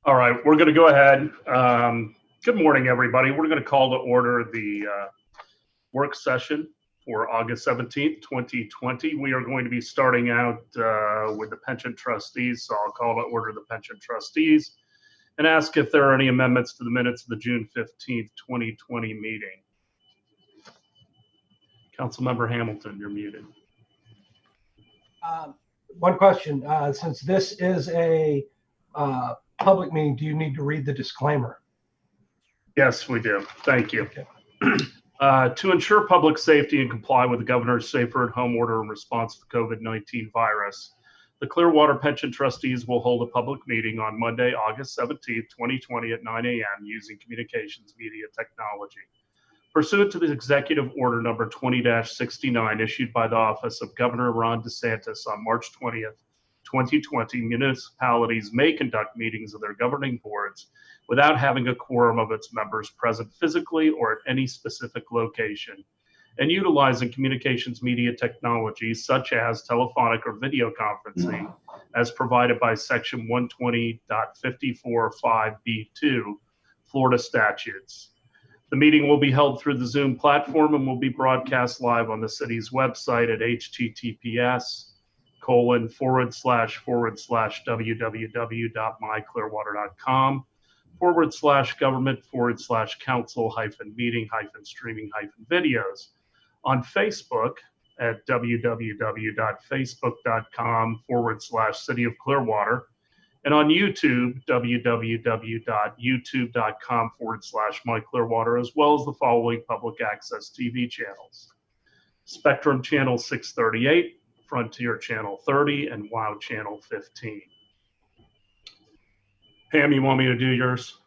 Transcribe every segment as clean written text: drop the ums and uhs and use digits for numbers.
All right, we're going to go ahead. Good morning, everybody. We're going to call to order the work session for August 17th, 2020. We are going to be starting out with the pension trustees, so I'll call to order the pension trustees and ask if there are any amendments to the minutes of the June 15th, 2020 meeting. Councilmember Hamilton, you're muted. One question, since this is a public meeting, do you need to read the disclaimer? Yes, we do. Thank you. Okay. To ensure public safety and comply with the governor's safer at home order in response to the COVID-19 virus, the Clearwater Pension Trustees will hold a public meeting on Monday, August 17th, 2020 at 9 a.m. using communications media technology. Pursuant to the Executive Order number 20-69 issued by the Office of Governor Ron DeSantis on March 20th, 2020, municipalities may conduct meetings of their governing boards without having a quorum of its members present physically or at any specific location, and utilizing communications media technologies such as telephonic or video conferencing as provided by Section 120.54(5)(b)(2) Florida statutes. The meeting will be held through the Zoom platform and will be broadcast live on the city's website at https://www.myclearwater.com/government/council-meeting-streaming-videos, on Facebook at www.facebook.com/City of Clearwater, and on YouTube, www.youtube.com/myclearwater, as well as the following public access TV channels: Spectrum Channel 638, Frontier Channel 30, and WOW Channel 15. Pam, you want me to do yours?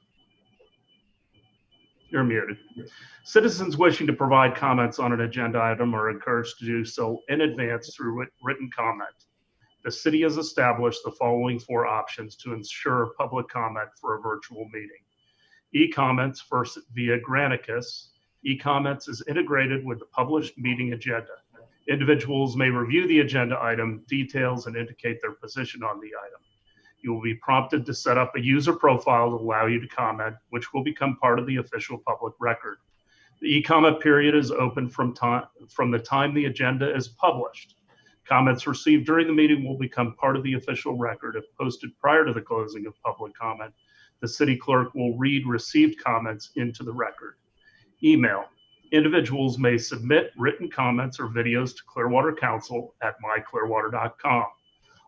You're muted. Citizens wishing to provide comments on an agenda item are encouraged to do so in advance through written comment. The city has established the following 4 options to ensure public comment for a virtual meeting. E-comments first via Granicus. E-comments is integrated with the published meeting agenda. Individuals may review the agenda item details and indicate their position on the item. You will be prompted to set up a user profile to allow you to comment, which will become part of the official public record. The e-comment period is open from the time the agenda is published. Comments received during the meeting will become part of the official record if posted prior to the closing of public comment. The city clerk will read received comments into the record. Email. Individuals may submit written comments or videos to Clearwater Council at myclearwater.com.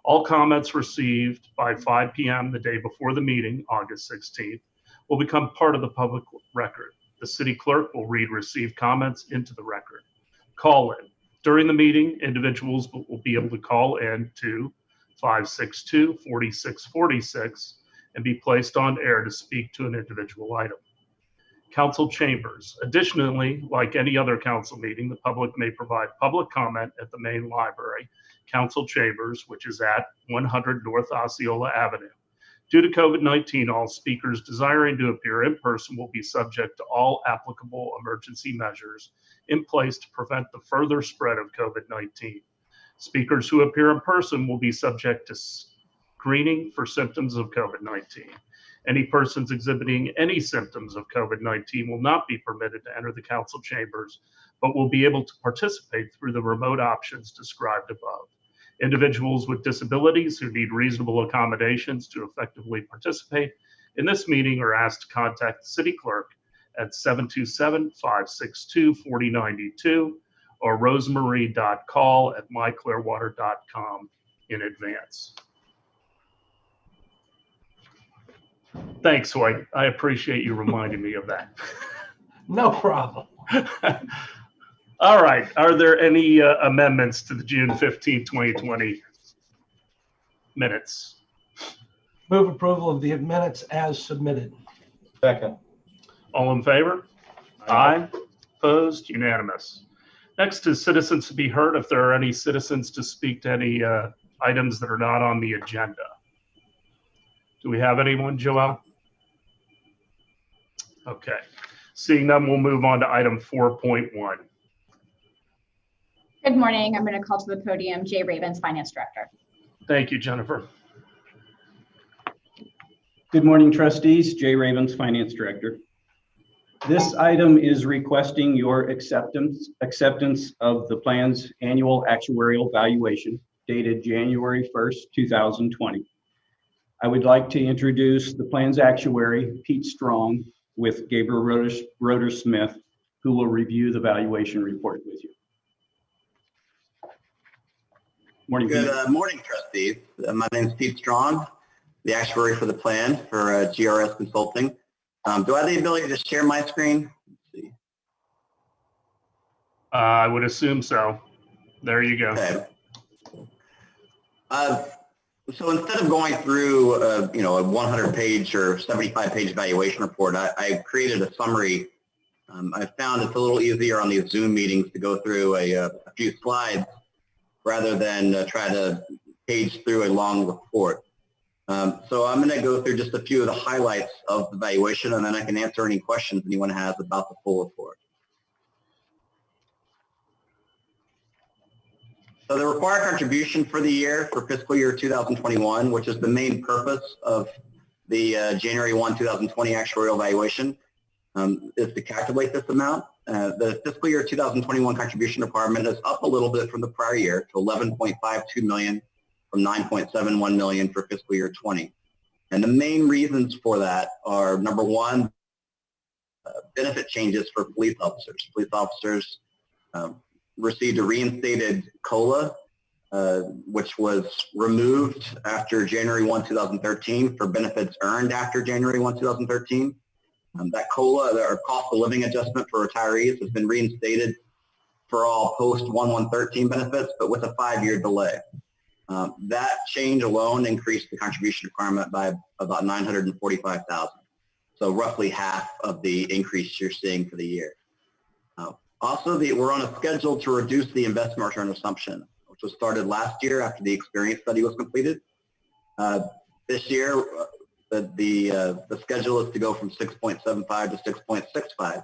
All comments received by 5 p.m. the day before the meeting, August 16th, will become part of the public record. The city clerk will read received comments into the record. Call in. During the meeting, individuals will be able to call in to 562-4646 and be placed on air to speak to an individual item. Council chambers. Additionally, like any other council meeting, the public may provide public comment at the main library, council chambers, which is at 100 North Osceola Avenue. Due to COVID-19, all speakers desiring to appear in person will be subject to all applicable emergency measures in place to prevent the further spread of COVID-19. Speakers who appear in person will be subject to screening for symptoms of COVID-19. Any persons exhibiting any symptoms of COVID-19 will not be permitted to enter the council chambers, but will be able to participate through the remote options described above. Individuals with disabilities who need reasonable accommodations to effectively participate in this meeting are asked to contact the city clerk at 727-562-4092 or rosemarie.call@myclearwater.com in advance. Thanks, Hoyt. I appreciate you reminding me of that. No problem. All right. Are there any amendments to the June 15th, 2020 minutes? Move approval of the minutes as submitted. Second. All in favor? Aye. Opposed? Unanimous. Next is citizens to be heard. If there are any citizens to speak to any items that are not on the agenda. Do we have anyone, Joelle? Okay. Seeing none, we'll move on to item 4.1. Good morning. I'm going to call to the podium Jay Ravens, Finance Director. Thank you, Jennifer. Good morning, trustees. Jay Ravens, Finance Director. This item is requesting your acceptance of the plan's annual actuarial valuation dated January 1st, 2020. I would like to introduce the plan's actuary, Pete Strong, with Gabriel Roeder-Smith, who will review the valuation report with you. Morning, Pete. Good morning, trustees. My name is Pete Strong, the actuary for the plan for GRS Consulting. Do I have the ability to share my screen? Let's see. I would assume so. There you go. Okay. So instead of going through a 100-page or 75-page evaluation report, I created a summary. I found it's a little easier on these Zoom meetings to go through a few slides rather than try to page through a long report. So I'm going to go through just a few of the highlights of the valuation, and then I can answer any questions anyone has about the full report. So the required contribution for the year for fiscal year 2021, which is the main purpose of the January 1, 2020 actuarial valuation, is to calculate this amount. The fiscal year 2021 contribution requirement is up a little bit from the prior year to $11.52 million from $9.71 million for fiscal year 20. And the main reasons for that are, number one, benefit changes for police officers. Police officers received a reinstated COLA, which was removed after January 1, 2013 for benefits earned after January 1, 2013. That COLA, or cost of living adjustment for retirees, has been reinstated for all post-1/1/13 benefits, but with a 5-year delay. That change alone increased the contribution requirement by about $945,000. So roughly half of the increase you're seeing for the year. Also, we're on a schedule to reduce the investment return assumption, which was started last year after the experience study was completed. This year, the schedule is to go from 6.75 to 6.65.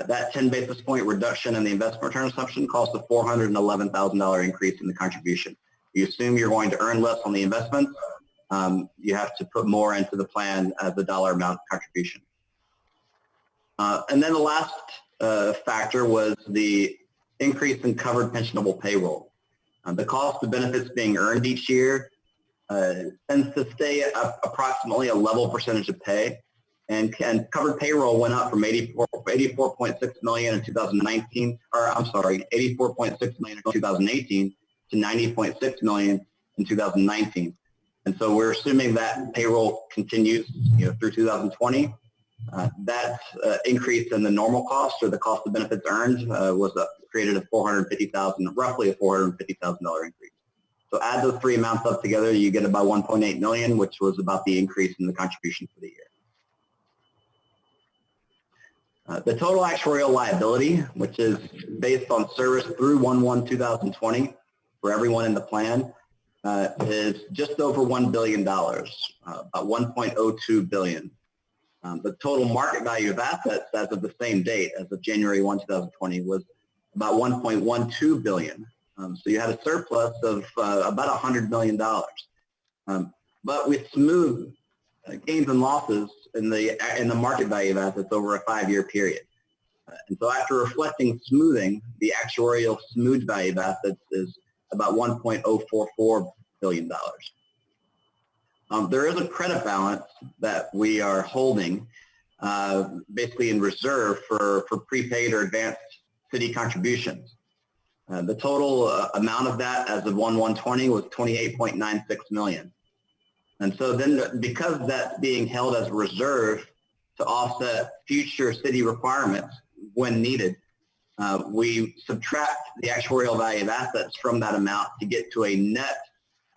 That 10 basis point reduction in the investment return assumption costs a $411,000 increase in the contribution. You assume you're going to earn less on the investments, you have to put more into the plan as the dollar amount contribution. And then the last factor was the increase in covered pensionable payroll. The cost of benefits being earned each year tends to stay at approximately a level percentage of pay, and covered payroll went up from 84.6 million in 2019, or I'm sorry, 84.6 million in 2018 to 90.6 million in 2019. And so we're assuming that payroll continues through 2020. That increase in the normal cost, or the cost of benefits earned, created a roughly a $450,000 increase. So add those three amounts up together, you get about 1.8 million, which was about the increase in the contribution for the year. The total actuarial liability, which is based on service through 1/1/2020 for everyone in the plan, is just over $1 billion, about $1.02 billion. The total market value of assets as of the same date, as of January 1, 2020, was about $1.12 billion. So you had a surplus of about $100 million. But with smooth gains and losses in the market value of assets over a 5-year period. And so after reflecting smoothing, the actuarial smooth value of assets is about $1.044 billion. There is a credit balance that we are holding basically in reserve for prepaid or advanced city contributions. The total amount of that as of 1/1/20 was $28.96 million. And so then, because that's being held as a reserve to offset future city requirements when needed, we subtract the actuarial value of assets from that amount to get to a net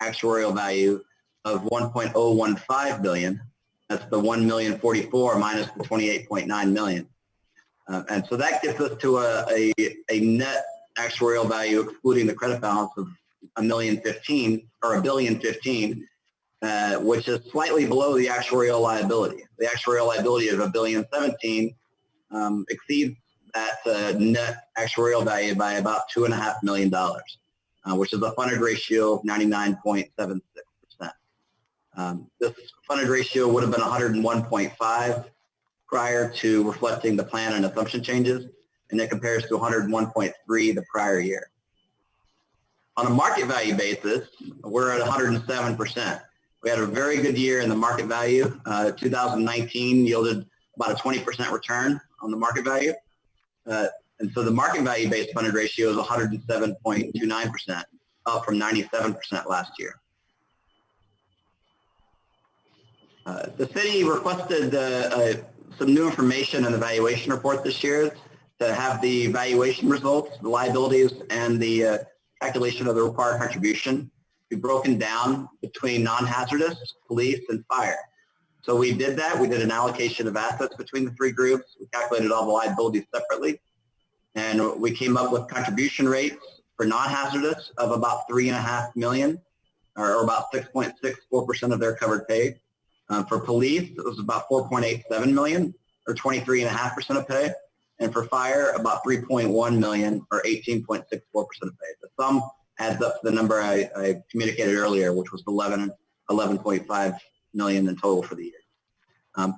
actuarial value of $1.015 billion. That's the $1,044,000 minus the $28.9 million. And so that gets us to a net actuarial value, excluding the credit balance, of $1,015,000 or $1,015,000. Which is slightly below the actuarial liability. The actuarial liability of $1,017,000 exceeds that net actuarial value by about $2.5 million, which is a funded ratio of 99.76%. This funded ratio would have been 101.5 prior to reflecting the plan and assumption changes, and it compares to 101.3 the prior year. On a market value basis, we're at 107%. We had a very good year in the market value. 2019 yielded about a 20% return on the market value. And so the market value based funded ratio is 107.29%, up from 97% last year. The city requested some new information in the valuation report this year to have the valuation results, the liabilities, and the calculation of the required contribution be broken down between non-hazardous, police, and fire. So we did that. We did an allocation of assets between the three groups. We calculated all the liabilities separately. And we came up with contribution rates for non-hazardous of about $3.5 million, or about 6.64% of their covered pay. For police, it was about $4.87 million, or 23.5% of pay. And for fire, about $3.1 million, or 18.64% of pay. The sum adds up to the number I communicated earlier, which was $11.5 million in total for the year.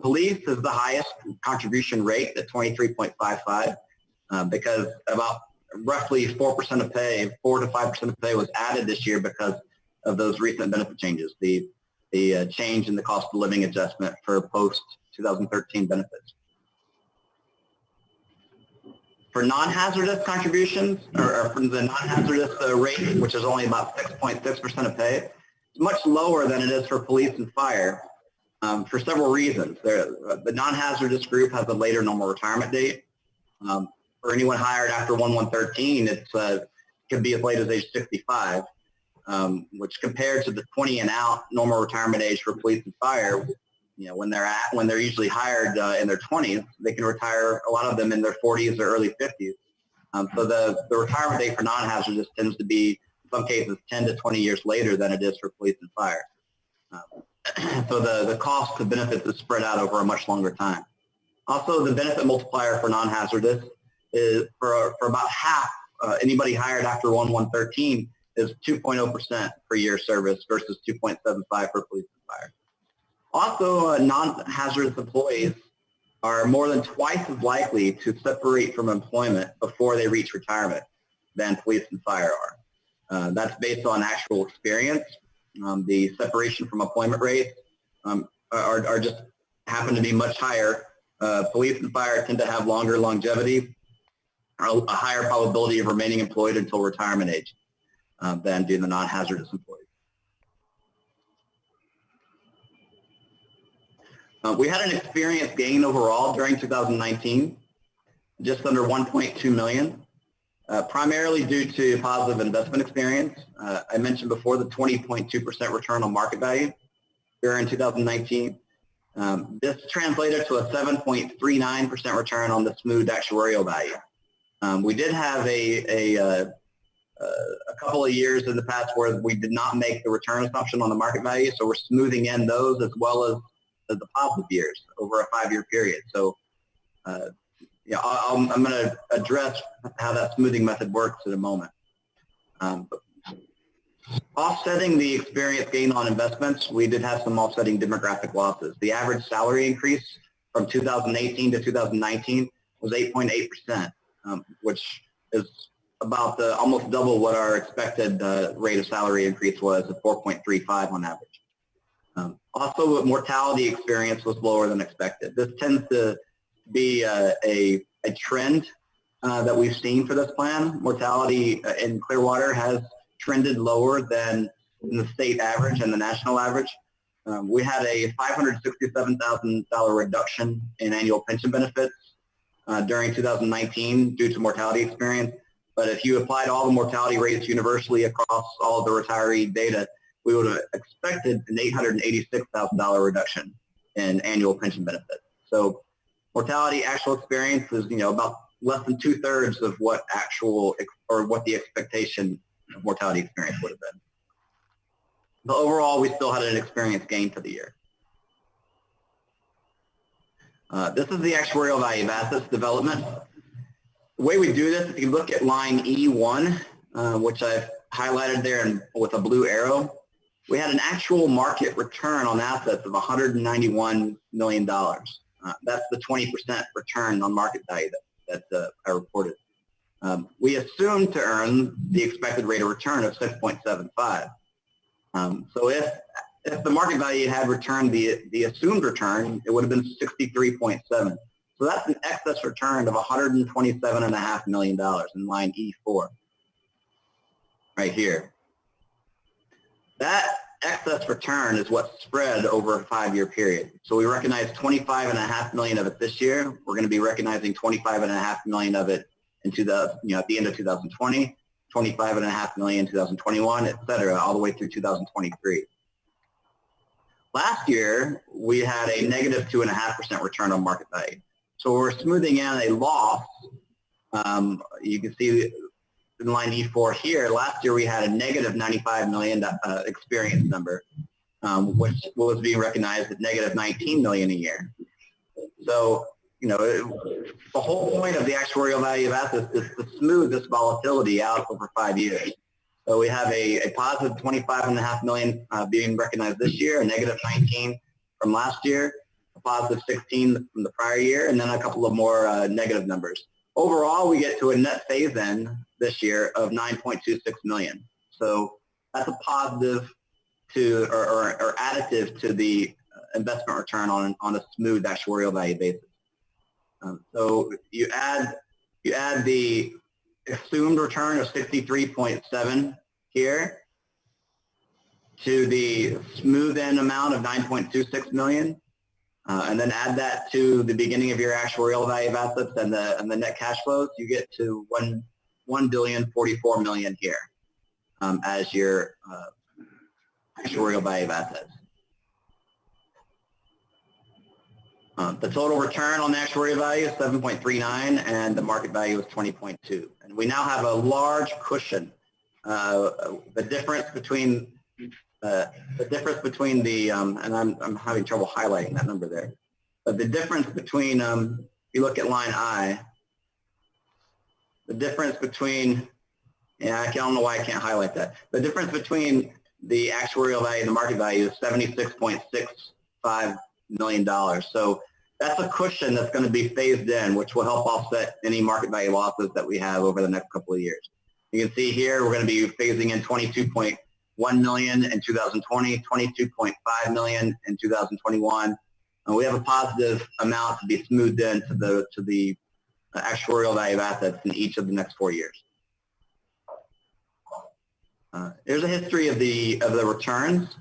Police is the highest contribution rate at 23.55 because about roughly 4% of pay, 4 to 5% of pay was added this year because of those recent benefit changes, the change in the cost of living adjustment for post-2013 benefits. For non-hazardous contributions, or for the non-hazardous rate, which is only about 6.6% of pay, it's much lower than it is for police and fire for several reasons. The non-hazardous group has a later normal retirement date. For anyone hired after 1/1/13, it can be as late as age 65, which compared to the 20 and out normal retirement age for police and fire, you know, when they're usually hired in their 20s, they can retire, a lot of them in their 40s or early 50s. So the retirement date for non-hazardous tends to be, in some cases, 10 to 20 years later than it is for police and fire. So the cost of benefits is spread out over a much longer time. Also, the benefit multiplier for non-hazardous is for about half anybody hired after 1/1/13 is 2.0% per year service versus 2.75 for police and fire. Also, non-hazardous employees are more than twice as likely to separate from employment before they reach retirement than police and fire are. That's based on actual experience. The separation from employment rates are just happen to be much higher. Police and fire tend to have longer longevity, a higher probability of remaining employed until retirement age than do the non-hazardous employees. We had an experience gain overall during 2019, just under $1.2 million, primarily due to positive investment experience. I mentioned before the 20.2% return on market value during 2019. This translated to a 7.39% return on the smoothed actuarial value. We did have a couple of years in the past where we did not make the return assumption on the market value, so we're smoothing in those as well as the positive years over a 5-year period. So yeah, I'm going to address how that smoothing method works in a moment. Offsetting the experience gain on investments, we did have some offsetting demographic losses. The average salary increase from 2018 to 2019 was 8.8%, which is about almost double what our expected rate of salary increase was at 4.35 on average. Also, mortality experience was lower than expected. This tends to be a trend that we've seen for this plan. Mortality in Clearwater has trended lower than the state average and the national average. We had a $567,000 reduction in annual pension benefits during 2019 due to mortality experience. But if you applied all the mortality rates universally across all of the retiree data, we would have expected an $886,000 reduction in annual pension benefits. So mortality actual experience is, you know, about less than 2/3 of what what the expectation of mortality experience would have been. But overall, we still had an experience gain for the year. This is the actuarial value of assets development. way we do this, if you look at line E1, which I've highlighted there with a blue arrow, we had an actual market return on assets of $191 million. That's the 20% return on market value that I reported. We assumed to earn the expected rate of return of 6.75. So if the market value had returned the assumed return, it would have been 63.7. So that's an excess return of $127.5 million in line E4, right here. That excess return is what's spread over a 5-year period. So we recognize $25.5 million of it this year. We're going to be recognizing $25.5 million of it at the end of 2020, $25.5 million in 2021, et cetera, all the way through 2023. Last year, we had a negative 2.5% return on market value. So we're smoothing in a loss. You can see in line E4 here, last year we had a negative $95 million experience number, which was being recognized at negative $19 million a year. So, the whole point of the actuarial value of assets is to smooth this volatility out over 5 years. So we have a positive $25.5 million being recognized this year, a negative 19 from last year, a positive 16 from the prior year, and then a couple of more negative numbers. Overall, we get to a net phase-in this year of $9.26 million. So that's a positive to or additive to the investment return on a smooth actuarial value basis. So you add the assumed return of 63.7 here to the smooth-in amount of $9.26 million. And then add that to the beginning of your actuarial value of assets and the net cash flows, you get to $1,044 million here as your actuarial value of assets. The total return on the actuarial value is 7.39, and the market value is 20.2. And we now have a large cushion. The difference between and I'm having trouble highlighting that number there. But the difference between, if you look at line I, the difference between, I don't know why I can't highlight that. The difference between the actuarial value and the market value is $76.65 million. So that's a cushion that's going to be phased in, which will help offset any market value losses that we have over the next couple of years. You can see here, we're going to be phasing in $22.1 million in 2020, $22.5 million in 2021. And we have a positive amount to be smoothed in to the actuarial value of assets in each of the next 4 years. Here's a history of the returns.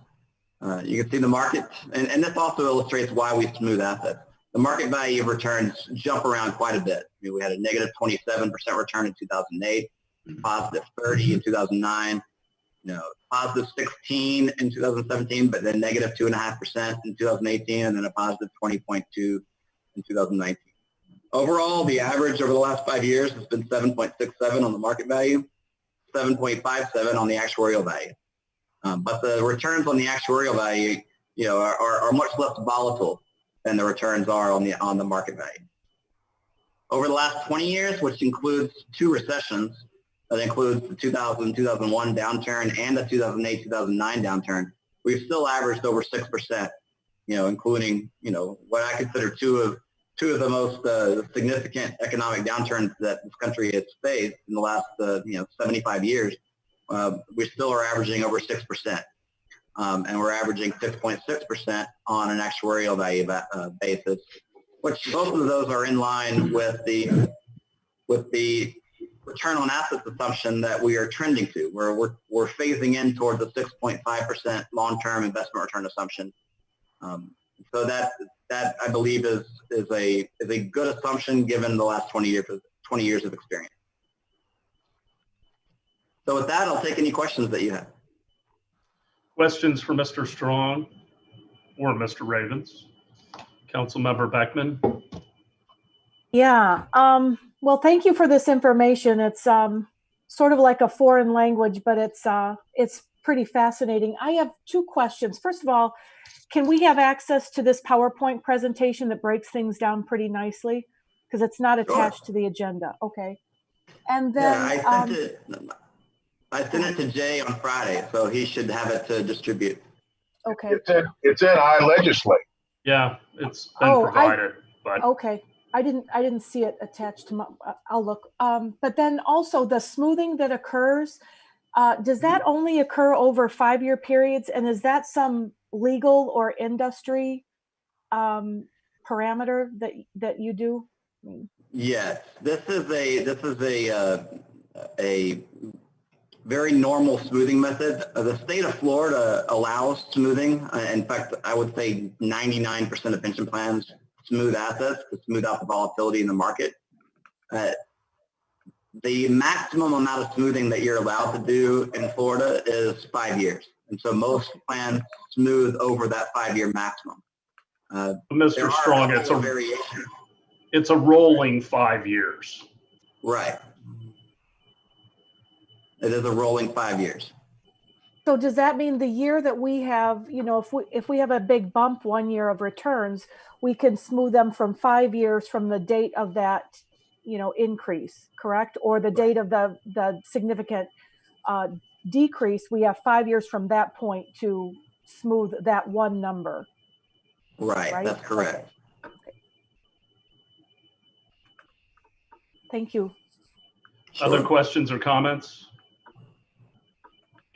You can see the market, and this also illustrates why we smooth assets. The market value of returns jump around quite a bit. We had a negative 27% return in 2008, positive 30 in 2009, positive 16 in 2017, but then negative 2.5% in 2018, and then a positive 20.2 in 2019. Overall, the average over the last 5 years has been 7.67 on the market value, 7.57 on the actuarial value. But the returns on the actuarial value, are much less volatile than the returns are on the market value. Over the last 20 years, which includes 2 recessions, that includes the 2000-2001 downturn and the 2008-2009 downturn, we've still averaged over 6%, including, what I consider two of the most significant economic downturns that this country has faced in the last, 75 years. We still are averaging over 6%, and we're averaging 6.6% on an actuarial value basis, which both of those are in line with the return on assets assumption that we are trending to, where we're phasing in towards a 6.5% long-term investment return assumption. So that I believe is a good assumption given the last 20 years of experience. So with that, I'll take any questions that you have. Questions for Mr. Strong or Mr. Ravens? Councilmember Beckman? Yeah. Well, thank you for this information. It's sort of like a foreign language, but it's pretty fascinating. I have 2 questions. First of all, can we have access to this PowerPoint presentation that breaks things down pretty nicely? Because it's not attached to the agenda. Okay. And then, I sent it to Jay on Friday, so he should have it to distribute. okay. It's in iLegislate. Yeah, it's been Oh, provided, but Okay, I didn't see it attached to my, I'll look. But then also the smoothing that occurs, does that only occur over 5-year periods? And is that some legal or industry parameter that you do? Yes, this is a very normal smoothing method. The state of Florida allows smoothing. In fact, I would say 99% of pension plans smooth assets to smooth out the volatility in the market. The maximum amount of smoothing that you're allowed to do in Florida is 5 years. And so most plans smooth over that 5-year maximum. Mr. Strong, variation. It's a rolling 5 years. Right. It is a rolling 5 years. So does that mean the year that we have, if we have a big bump 1 year of returns, we can smooth them from 5 years from the date of that, increase, correct? Or the date of the significant decrease, we have 5 years from that point to smooth that one number. Right? That's correct. Okay. Thank you. Sure. Other questions or comments?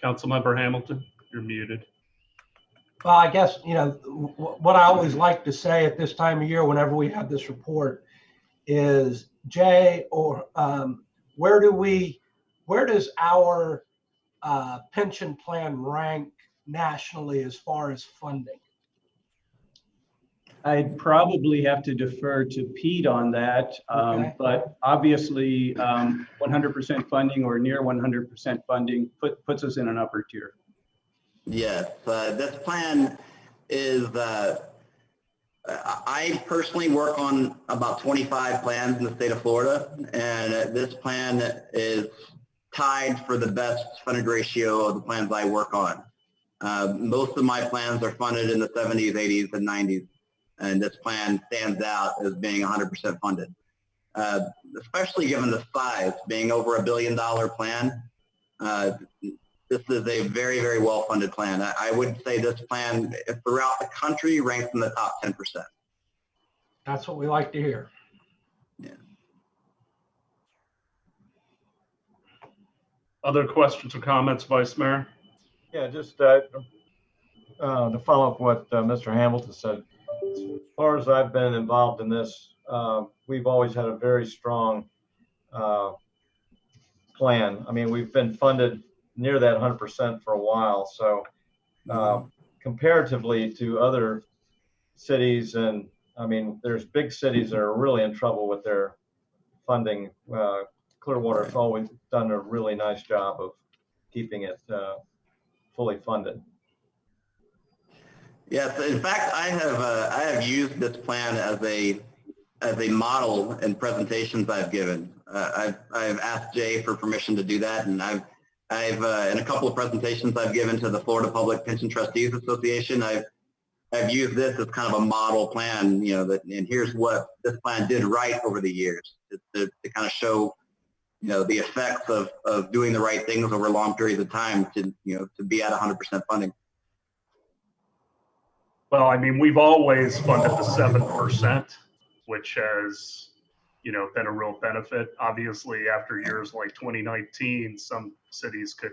Councilmember Hamilton, you're muted. Well, I guess, what I always like to say at this time of year, whenever we have this report, is Jay, or where does our pension plan rank nationally as far as funding? I'd probably have to defer to Pete on that, Okay. but obviously 100% funding or near 100% funding puts us in an upper tier. Yes, this plan is, I personally work on about 25 plans in the state of Florida, and this plan is tied for the best funded ratio of the plans I work on. Most of my plans are funded in the 70s, 80s, and 90s. And this plan stands out as being 100% funded, especially given the size, being over $1 billion plan. This is a very, very well-funded plan. I would say this plan throughout the country ranks in the top 10%. That's what we like to hear. Yeah. Other questions or comments, Vice Mayor? Yeah, just to follow up what Mr. Hamilton said. As far as I've been involved in this, we've always had a very strong plan. I mean, we've been funded near that 100% for a while. So comparatively to other cities, and I mean, there's big cities that are really in trouble with their funding. Clearwater has always done a really nice job of keeping it fully funded. Yes, in fact, I have used this plan as a model in presentations I've given. I've asked Jay for permission to do that, and I've in a couple of presentations I've given to the Florida Public Pension Trustees Association, I've used this as kind of a model plan, and here's what this plan did right over the years to kind of show, the effects of doing the right things over long periods of time to be at 100% funding. Well, I mean, we've always funded the 7%, which has, been a real benefit. Obviously, after years like 2019, some cities could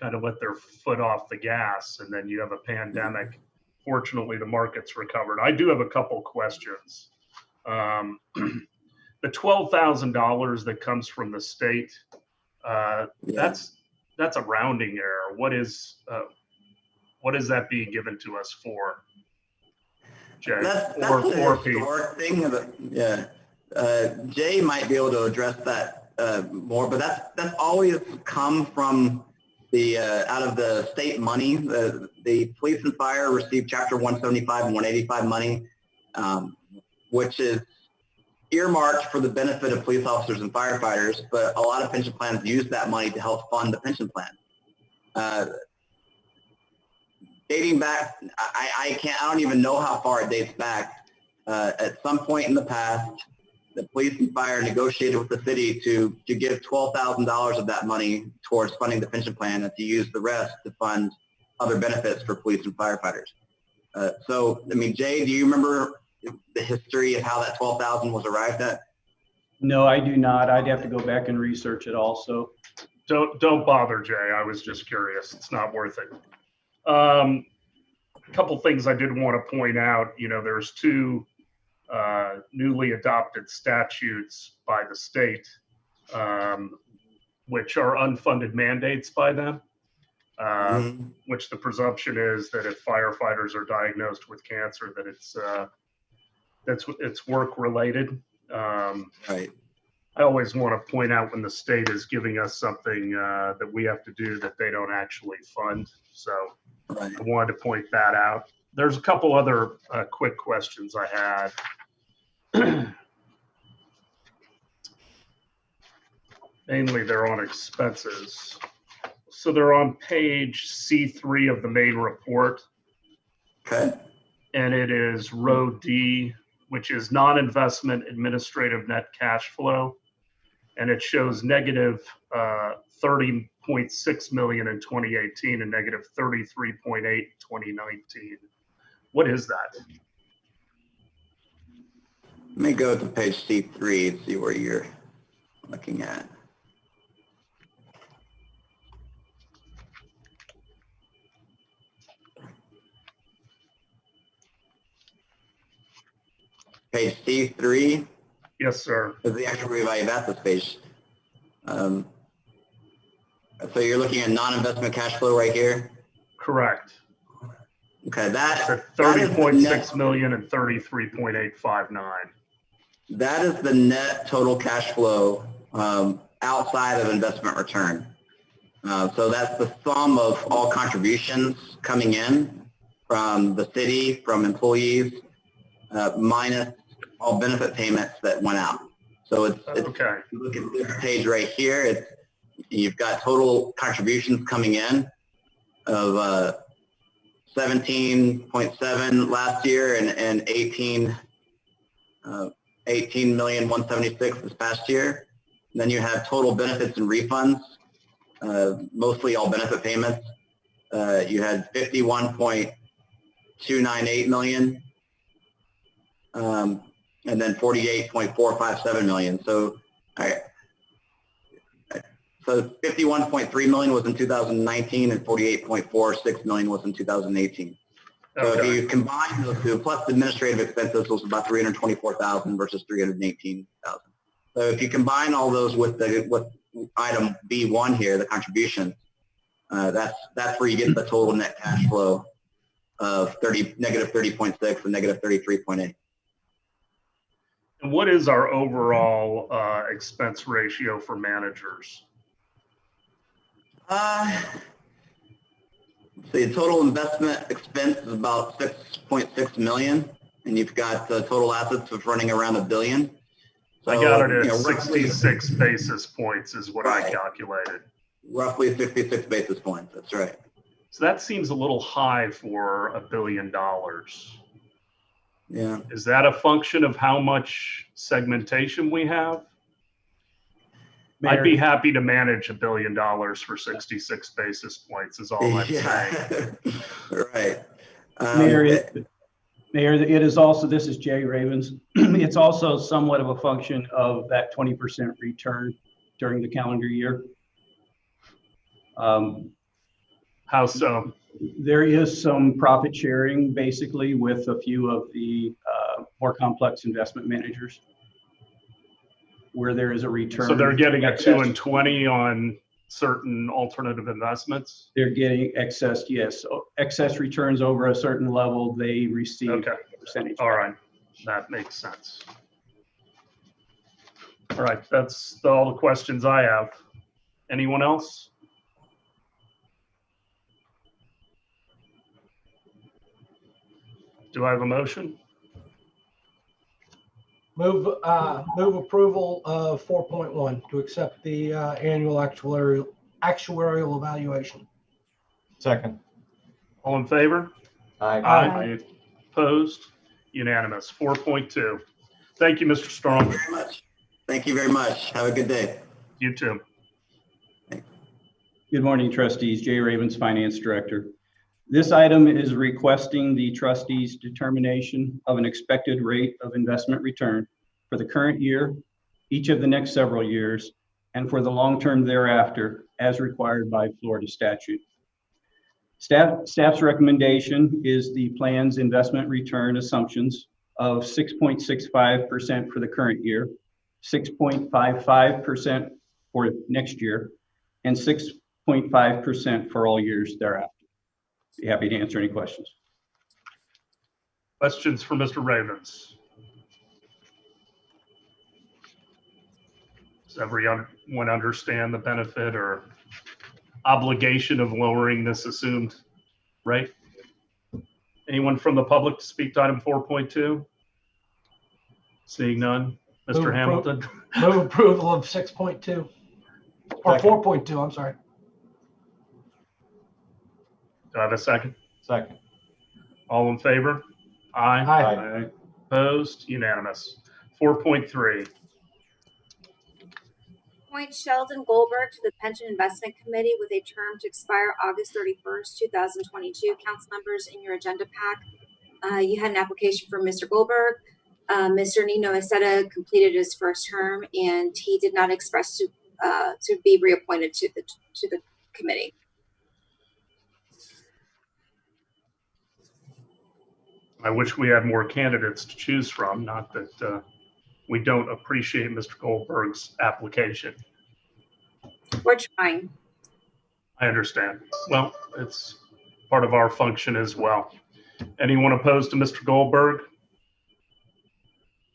kind of let their foot off the gas, and then you have a pandemic. Fortunately, the market's recovered. I do have a couple questions. The $12,000 that comes from the state, that's a rounding error. What is that being given to us for? Jay, That's or a Pete. historic thing. Yeah, Jay might be able to address that more, but that's always come from the out of the state money. The police and fire receive Chapter 175 and 185 money, which is earmarked for the benefit of police officers and firefighters. But a lot of pension plans use that money to help fund the pension plan. Dating back, I don't even know how far it dates back. At some point in the past, the police and fire negotiated with the city to give $12,000 of that money towards funding the pension plan and to use the rest to fund other benefits for police and firefighters. So, I mean, Jay, do you remember the history of how that $12,000 was arrived at? No, I do not. I'd have to go back and research it also. Don't bother, Jay. I was just curious. It's not worth it. A couple things I did want to point out. You know, there's two newly adopted statutes by the state, which are unfunded mandates by them, which the presumption is that if firefighters are diagnosed with cancer, that it's work related. Right. I always want to point out when the state is giving us something that we have to do that they don't actually fund. So Right. I wanted to point that out. There's a couple other quick questions I had. Mainly they're on expenses. So they're on page C3 of the main report. Okay. And it is row D, which is non-investment administrative net cash flow. And it shows negative 30.6 million in 2018 and negative 33.8 in 2019. What is that? Let me go to page C3 and see where you're looking at. Page C3 Yes, sir. is the actual revalue assets page. So you're looking at non-investment cash flow right here? Correct. Okay, that At that is the 30.6 net- million and 33.859. That is the net total cash flow outside of investment return. So that's the sum of all contributions coming in from the city, from employees, minus all benefit payments that went out. So it's Okay. if you look at this page right here, you've got total contributions coming in of 17.7 last year and 18,176,000 this past year. And then you have total benefits and refunds, mostly all benefit payments. You had 51.298 million, and then 48.457 million. So 51.3 million was in 2019 and 48.46 million was in 2018. So Okay. if you combine those two, plus the administrative expenses was about 324,000 versus 318,000. So if you combine all those with item B1 here, the contribution, that's where you get the total net cash flow of negative 30.6 and negative 33.8. And what is our overall expense ratio for managers? So the total investment expense is about 6.6 million, and you've got the total assets of running around $1 billion. So, I got it at roughly 66 basis points is what I Right. calculated. Roughly 66 basis points. That's right. So that seems a little high for $1 billion. Yeah. Is that a function of how much segmentation we have? I'd be happy to manage $1 billion for 66 basis points is all I'm saying. Right. Mayor, it is also, this is Jay Ravens. It's also somewhat of a function of that 20% return during the calendar year. How so? There is some profit sharing basically with a few of the more complex investment managers where there is a return. So they're getting a 2 and 20 on certain alternative investments? They're getting excess, yes. So excess returns over a certain level, they receive Okay. a percentage. All right. That makes sense. All right. That's all the questions I have. Anyone else? Do I have a motion? Move approval of 4.1 to accept the annual actuarial evaluation. Second. All in favor? Aye. Aye. Opposed? Unanimous. 4.2. Thank you, Mr. Thank Strong. you very much. Thank you very much. Have a good day. You too. Good morning, trustees. Jay Ravens, Finance Director. This item is requesting the trustees' determination of an expected rate of investment return for the current year, each of the next several years, and for the long term thereafter, as required by Florida statute. Staff's recommendation is the plan's investment return assumptions of 6.65% for the current year, 6.55% for next year, and 6.5% for all years thereafter. Be happy to answer any questions. Questions for Mr. Ravens? Does everyone understand the benefit or obligation of lowering this assumed rate? Anyone from the public to speak to item 4.2? Seeing none. Mr. Hamilton? Move approval of 6.2 or 4.2, I'm sorry. Do I have a second? Second. All in favor? Aye. Aye. Opposed? Unanimous. 4.3. Appoint Sheldon Goldberg to the Pension Investment Committee with a term to expire August 31st, 2022. Council members, in your agenda pack, you had an application from Mr. Goldberg. Mr. Nino Aceta completed his first term, and he did not express to be reappointed to the committee. I wish we had more candidates to choose from, not that we don't appreciate Mr. Goldberg's application. We're trying. I understand. Well, it's part of our function as well. Anyone opposed to Mr. Goldberg?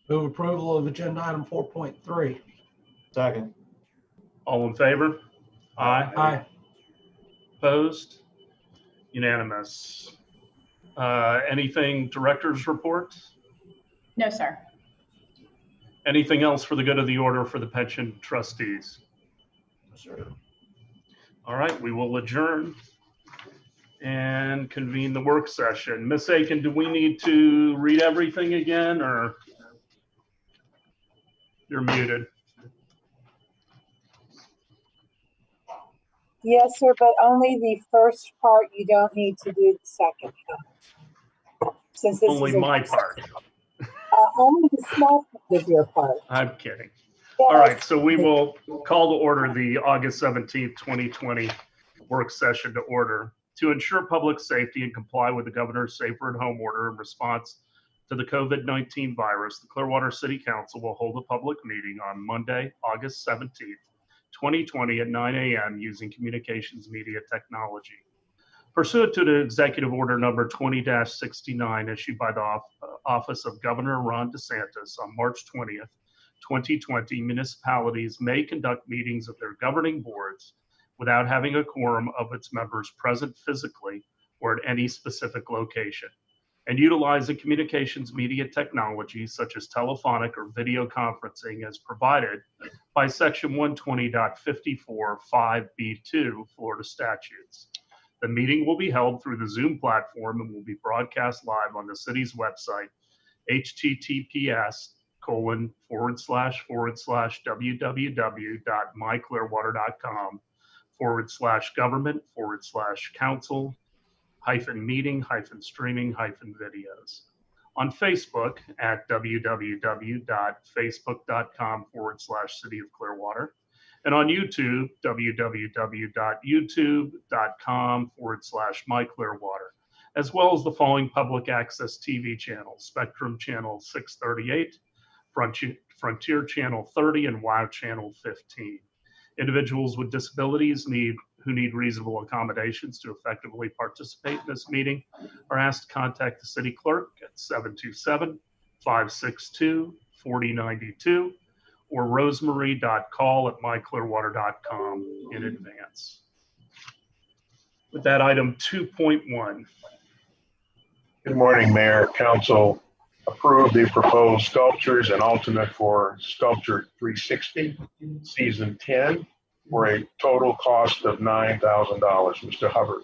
Move approval of agenda item 4.3. Second. All in favor? Aye. Aye. Opposed? Unanimous. Anything director's report? No, sir. Anything else for the good of the order for the pension trustees? Sure. All right, we will adjourn and convene the work session. Ms. Aiken, do we need to read everything again, or you're muted? Yes, sir, but only the first part. You don't need to do the second part. Since this Only is my part. only the small part of your part. I'm kidding. Yes. All right, so we will call to order the August 17th, 2020 work session to order. To ensure public safety and comply with the governor's safer at home order in response to the COVID-19 virus, the Clearwater City Council will hold a public meeting on Monday, August 17th, 2020 at 9 a.m. using communications media technology. Pursuant to the Executive Order number 20-69 issued by the Office of Governor Ron DeSantis on March 20th, 2020, municipalities may conduct meetings of their governing boards without having a quorum of its members present physically or at any specific location, and utilizing communications media technology such as telephonic or video conferencing as provided by Section 120.54 5B2 Florida statutes. The meeting will be held through the Zoom platform and will be broadcast live on the city's website, https://www.myclearwater.com/government/government/council-meeting-streaming-videos. On Facebook at www.facebook.com/City of Clearwater. And on YouTube, www.youtube.com/myclearwater, as well as the following public access TV channels: Spectrum Channel 638, Frontier Channel 30, and WOW Channel 15. Individuals with disabilities who need reasonable accommodations to effectively participate in this meeting are asked to contact the city clerk at 727-562-4092 or rosemary.call@myclearwater.com in advance. With that, item 2.1. Good morning, Mayor, Council. Approve the proposed sculptures and alternate for Sculpture 360, Season 10, for a total cost of $9,000. Mr. Hubbard.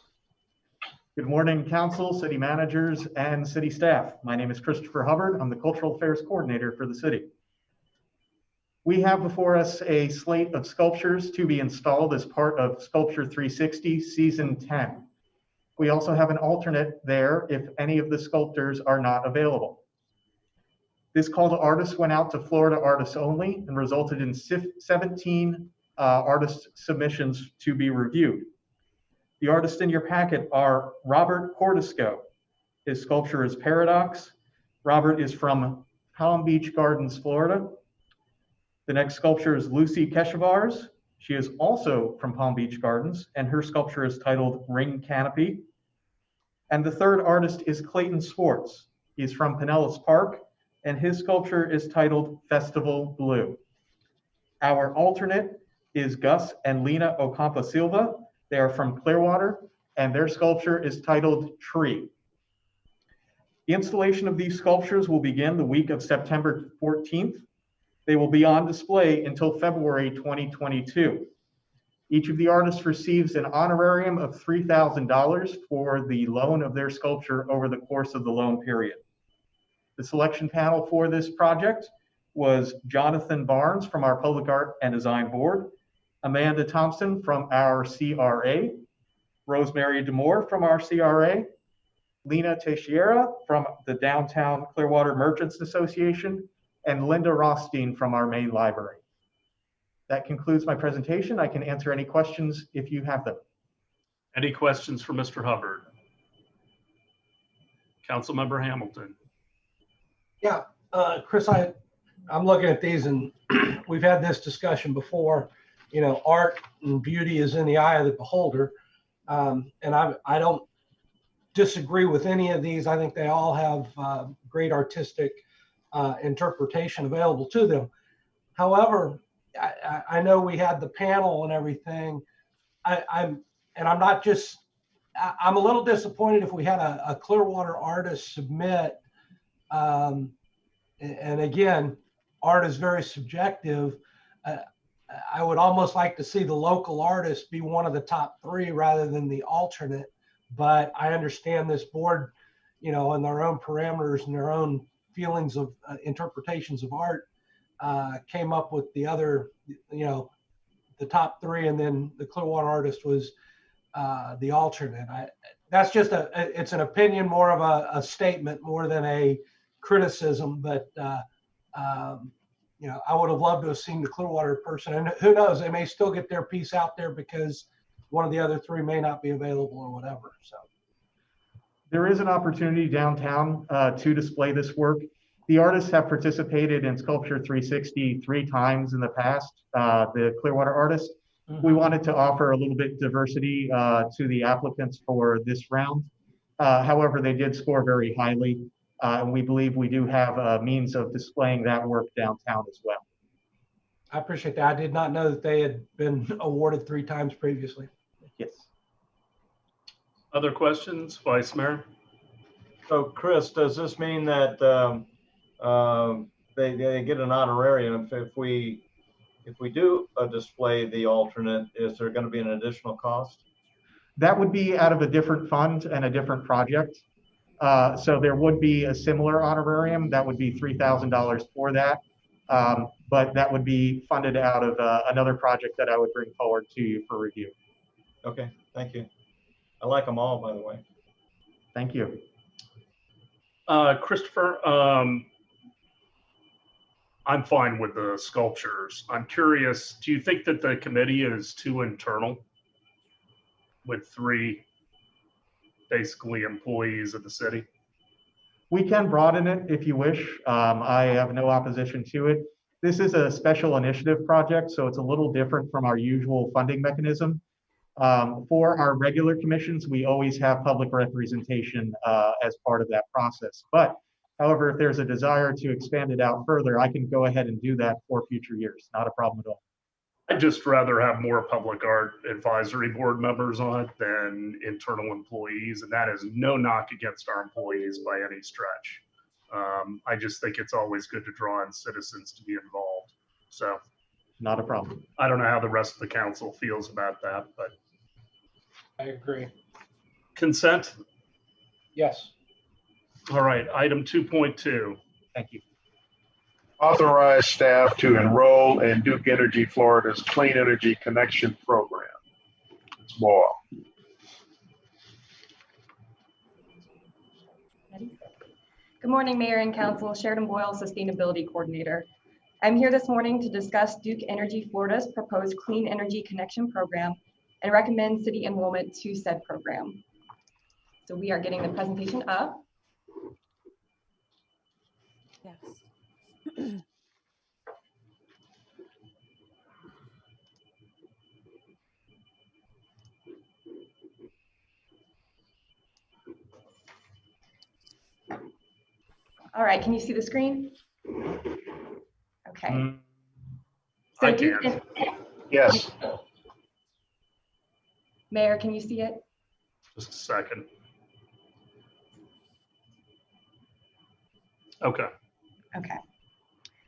Good morning, council, city managers, and city staff. My name is Christopher Hubbard. I'm the Cultural Affairs Coordinator for the city. We have before us a slate of sculptures to be installed as part of Sculpture 360 Season 10. We also have an alternate there if any of the sculptors are not available. This call to artists went out to Florida artists only and resulted in 17 artist submissions to be reviewed. The artists in your packet are Robert Cordisco. His sculpture is Paradox. Robert is from Palm Beach Gardens, Florida. The next sculpture is Lucy Keshavars. She is also from Palm Beach Gardens, and her sculpture is titled Ring Canopy. And the third artist is Clayton Swartz. He's from Pinellas Park, and his sculpture is titled Festival Blue. Our alternate is Gus and Lena Ocampa Silva. They are from Clearwater, and their sculpture is titled Tree. The installation of these sculptures will begin the week of September 14th. They will be on display until February 2022. Each of the artists receives an honorarium of $3,000 for the loan of their sculpture over the course of the loan period. The selection panel for this project was Jonathan Barnes from our Public Art and Design Board, Amanda Thompson from our CRA, Rosemary Demore from our CRA, Lena Teixeira from the Downtown Clearwater Merchants Association, and Linda Rothstein from our main library. That concludes my presentation. I can answer any questions if you have them. Any questions for Mr. Hubbard? Councilmember Hamilton. Yeah, Chris, I'm looking at these and we've had this discussion before. You know, art and beauty is in the eye of the beholder. And I don't disagree with any of these. I think they all have great artistic interpretation available to them. However, I know we had the panel and everything. I'm a little disappointed if we had a Clearwater artist submit. And again, art is very subjective. I would almost like to see the local artist be one of the top three rather than the alternate. But I understand this board, you know, and their own parameters and their own feelings of interpretations of art came up with the other, you know, the top three, and then the Clearwater artist was the alternate. That's just it's an opinion, more of a statement more than a criticism, but you know, I would have loved to have seen the Clearwater person, and who knows, they may still get their piece out there because one of the other three may not be available or whatever. So there is an opportunity downtown to display this work. The artists have participated in Sculpture 360 3 times in the past, the Clearwater artists. We wanted to offer a little bit diversity to the applicants for this round. However, they did score very highly. And we believe we do have a means of displaying that work downtown as well. I appreciate that. I did not know that they had been awarded 3 times previously. Yes. Other questions, Vice Mayor? So Chris, does this mean that they get an honorarium if we do display the alternate? Is there going to be an additional cost? That would be out of a different fund and a different project. So there would be a similar honorarium. That would be $3,000 for that. But that would be funded out of another project that I would bring forward to you for review. Okay, thank you. I like them all, by the way. Thank you. Christopher, I'm fine with the sculptures. I'm curious, do you think that the committee is too internal with 3 basically employees of the city? We can broaden it if you wish. I have no opposition to it. This is a special initiative project, so it's a little different from our usual funding mechanism. For our regular commissions, we always have public representation as part of that process. But however, if there's a desire to expand it out further, I can go ahead and do that for future years. Not a problem at all. I'd just rather have more public art advisory board members on it than internal employees, and that is no knock against our employees by any stretch. I just think it's always good to draw in citizens to be involved. So, not a problem. I don't know how the rest of the council feels about that, but I agree. Consent? Yes. All right, item 2.2. Thank you. Authorize staff to enroll in Duke Energy Florida's Clean Energy Connection Program. Ms. Boyle. Good morning, Mayor and Council. Sheridan Boyle, Sustainability Coordinator. I'm here this morning to discuss Duke Energy Florida's proposed Clean Energy Connection Program and recommend city enrollment to said program. So we are getting the presentation up. Yes. All right, can you see the screen? Okay. I So Duke, can. Yes. Mayor, can you see it? Just a second. Okay. Okay.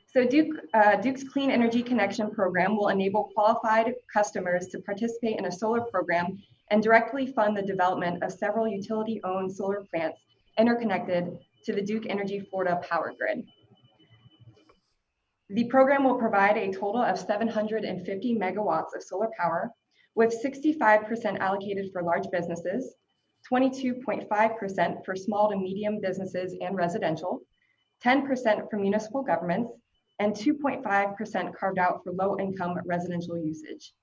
So Duke's Clean Energy Connection Program will enable qualified customers to participate in a solar program and directly fund the development of several utility-owned solar plants interconnected to the Duke Energy Florida power grid. The program will provide a total of 750 megawatts of solar power, with 65% allocated for large businesses, 22.5% for small to medium businesses and residential, 10% for municipal governments, and 2.5% carved out for low-income residential usage.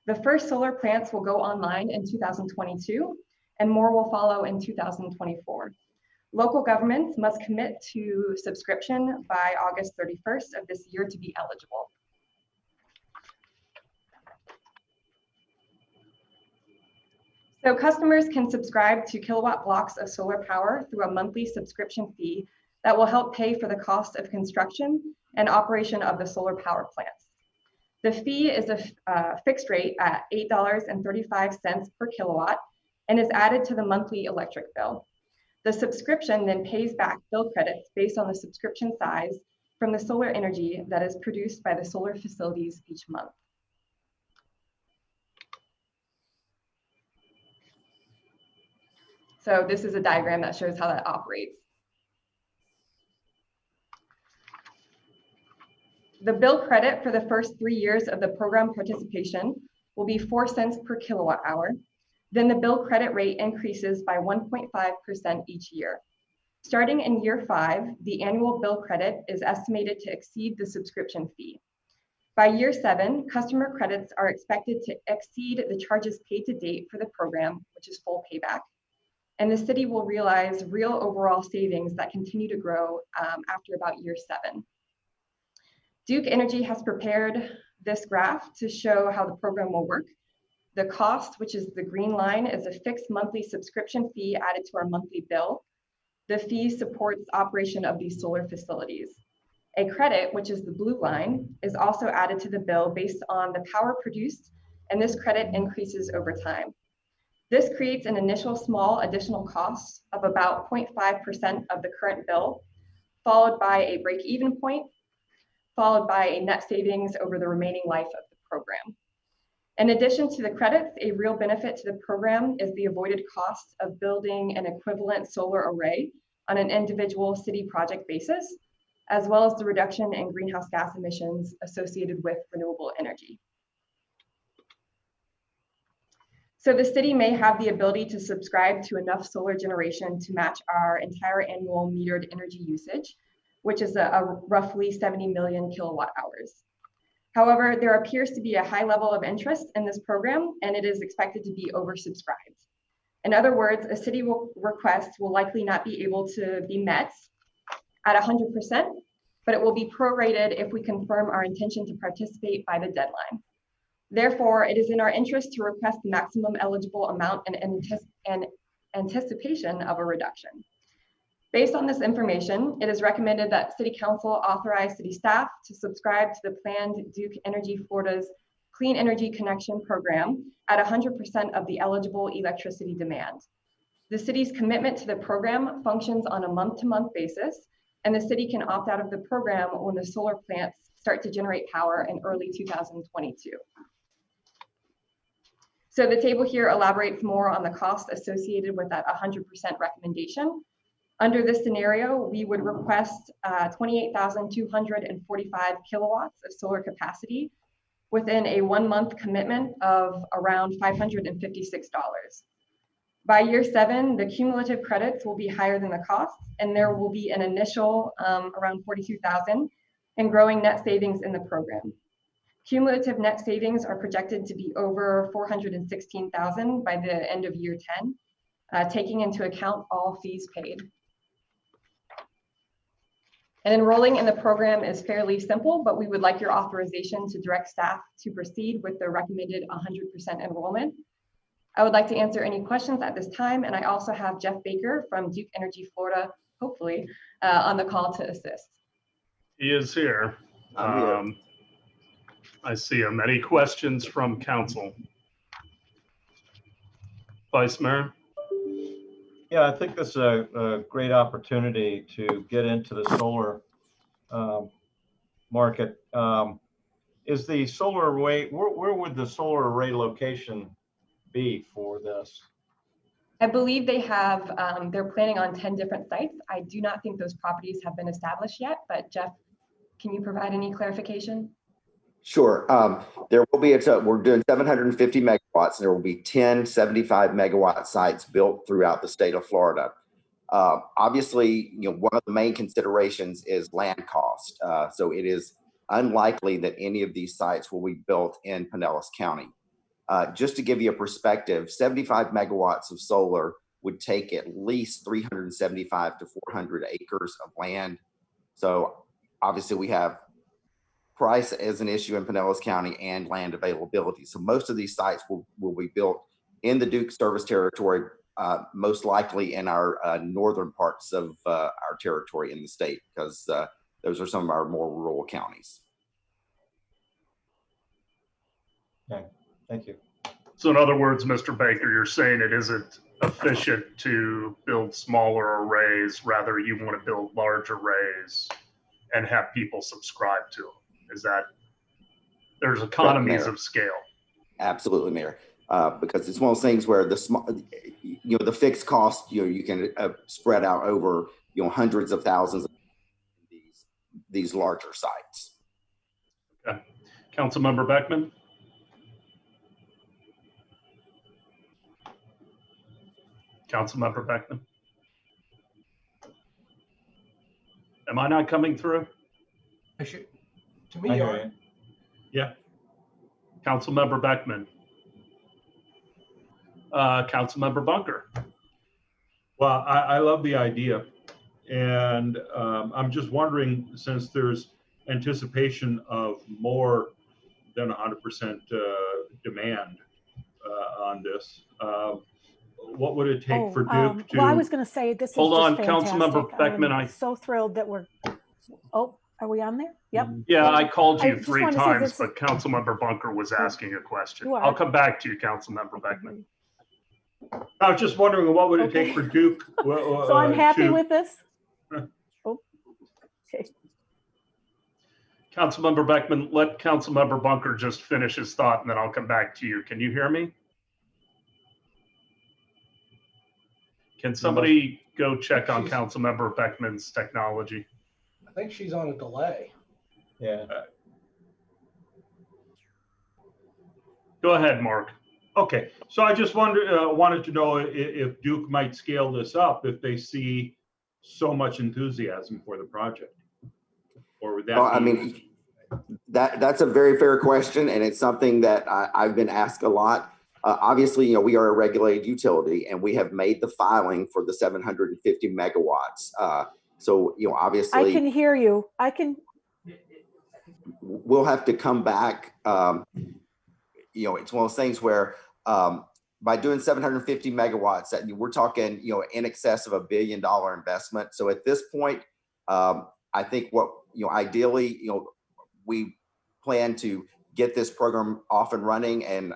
The first solar plants will go online in 2022, and more will follow in 2024. Local governments must commit to subscription by August 31st of this year to be eligible. So customers can subscribe to kilowatt blocks of solar power through a monthly subscription fee that will help pay for the cost of construction and operation of the solar power plants. The fee is a fixed rate at $8.35 per kilowatt and is added to the monthly electric bill. The subscription then pays back bill credits based on the subscription size from the solar energy that is produced by the solar facilities each month. So this is a diagram that shows how that operates. The bill credit for the first 3 years of the program participation will be 4 cents per kilowatt hour. Then the bill credit rate increases by 1.5% each year. Starting in year 5, the annual bill credit is estimated to exceed the subscription fee. By year 7, customer credits are expected to exceed the charges paid to date for the program, which is full payback. And the city will realize real overall savings that continue to grow after about year 7. Duke Energy has prepared this graph to show how the program will work. The cost, which is the green line, is a fixed monthly subscription fee added to our monthly bill. The fee supports operation of these solar facilities. A credit, which is the blue line, is also added to the bill based on the power produced, and this credit increases over time. This creates an initial small additional cost of about 0.5% of the current bill, followed by a break-even point, followed by a net savings over the remaining life of the program. In addition to the credits, a real benefit to the program is the avoided cost of building an equivalent solar array on an individual city project basis, as well as the reduction in greenhouse gas emissions associated with renewable energy. So the city may have the ability to subscribe to enough solar generation to match our entire annual metered energy usage, which is a roughly 70 million kilowatt hours. However, there appears to be a high level of interest in this program, and it is expected to be oversubscribed. In other words, a city request will likely not be able to be met at 100%, but it will be prorated if we confirm our intention to participate by the deadline. Therefore, it is in our interest to request the maximum eligible amount in anticipation of a reduction. Based on this information, it is recommended that City Council authorize city staff to subscribe to the planned Duke Energy Florida's Clean Energy Connection Program at 100% of the eligible electricity demand. The city's commitment to the program functions on a month-to-month basis, and the city can opt out of the program when the solar plants start to generate power in early 2022. So the table here elaborates more on the cost associated with that 100% recommendation. Under this scenario, we would request 28,245 kilowatts of solar capacity within a 1-month commitment of around $556. By year 7, the cumulative credits will be higher than the costs, and there will be an initial around 42,000 and growing net savings in the program. Cumulative net savings are projected to be over 416,000 by the end of year 10, taking into account all fees paid. And enrolling in the program is fairly simple, but we would like your authorization to direct staff to proceed with the recommended 100% enrollment. I would like to answer any questions at this time, and I also have Jeff Baker from Duke Energy Florida, hopefully, on the call to assist. He is here. I'm here. I see him. Any questions from council? Vice Mayor? Yeah, I think this is a great opportunity to get into the solar market. Is the solar array, where would the solar array location be for this? I believe they have, they're planning on 10 different sites. I do not think those properties have been established yet, but Jeff, can you provide any clarification? Sure. There will be, we're doing 750 megawatts, and there will be 10 75 megawatt sites built throughout the state of Florida. Obviously, one of the main considerations is land cost. So it is unlikely that any of these sites will be built in Pinellas County. Just to give you a perspective, 75 megawatts of solar would take at least 375 to 400 acres of land. So obviously we have price as an issue in Pinellas County and land availability. So most of these sites will be built in the Duke service territory, most likely in our northern parts of our territory in the state, because those are some of our more rural counties. Okay, thank you. So in other words, Mr. Baker, you're saying it isn't efficient to build smaller arrays, rather you want to build large arrays and have people subscribe to them. Is that, there's economies of scale? Absolutely, Mayor. Because it's one of those things where the small, the fixed cost, you can spread out over, hundreds of thousands of these larger sites. Okay. Councilmember Beckman. Councilmember Beckman. Am I not coming through? I should, to me, you are. Yeah. Councilmember Beckman. Councilmember Bunker. Well, I love the idea. And I'm just wondering, since there's anticipation of more than 100% demand on this, what would it take for Duke to... Well, I was going to say, this is Hold on, fantastic. Councilmember Beckman. I'm so thrilled that we're... Oh, are we on there? Yep. Yeah, I called you 3 times, but Councilmember Bunker was asking a question. I'll come back to you, Councilmember Beckman. I was just wondering, what would it take for Duke? So I'm happy with this. Oh, okay. Councilmember Beckman, let Councilmember Bunker just finish his thought, and then I'll come back to you. Can you hear me? Can somebody go check on Councilmember Beckman's technology? I think she's on a delay. Yeah. Go ahead, Mark. Okay, so I just wanted to know if Duke might scale this up if they see so much enthusiasm for the project, or would that? Well, I mean, that's a very fair question, and it's something that I've been asked a lot. Obviously, we are a regulated utility, and we have made the filing for the 750 megawatts. So, obviously, I can hear you. We'll have to come back. It's one of those things where by doing 750 megawatts, that we're talking, in excess of $1 billion investment. So at this point, I think what, ideally, we plan to get this program off and running and,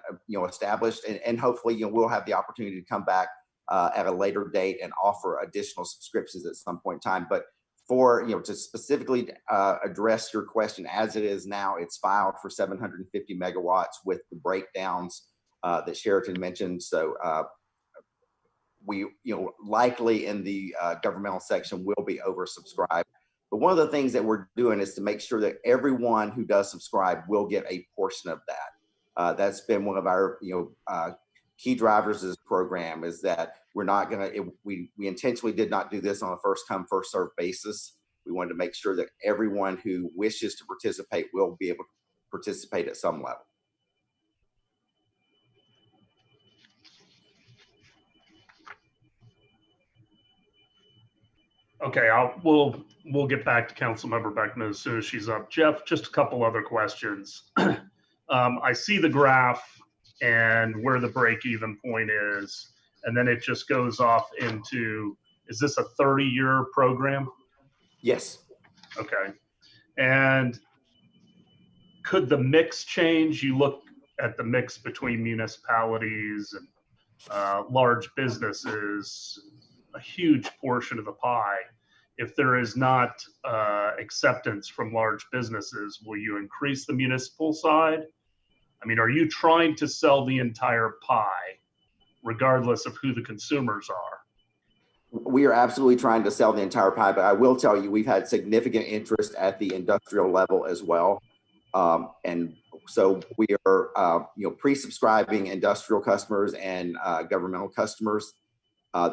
established, and hopefully, we'll have the opportunity to come back at a later date and offer additional subscriptions at some point in time. But for, to specifically address your question as it is now, it's filed for 750 megawatts with the breakdowns that Sheraton mentioned. So we, likely in the governmental section will be oversubscribed. But one of the things that we're doing is to make sure that everyone who does subscribe will get a portion of that. That's been one of our, key drivers of this program, is that we're not going to, we intentionally did not do this on a first come, first served basis. We wanted to make sure that everyone who wishes to participate will be able to participate at some level. Okay, we'll get back to Councilmember Beckman as soon as she's up. Jeff, just a couple other questions. I see the graph and where the break-even point is, and then it just goes off into, is this a 30-year program? Yes. Okay. And could the mix change? You look at the mix between municipalities and large businesses, a huge portion of the pie. If there is not acceptance from large businesses, will you increase the municipal side? I mean, are you trying to sell the entire pie, regardless of who the consumers are? We are absolutely trying to sell the entire pie, but I will tell you, we've had significant interest at the industrial level as well. And so we are, pre-subscribing industrial customers and governmental customers.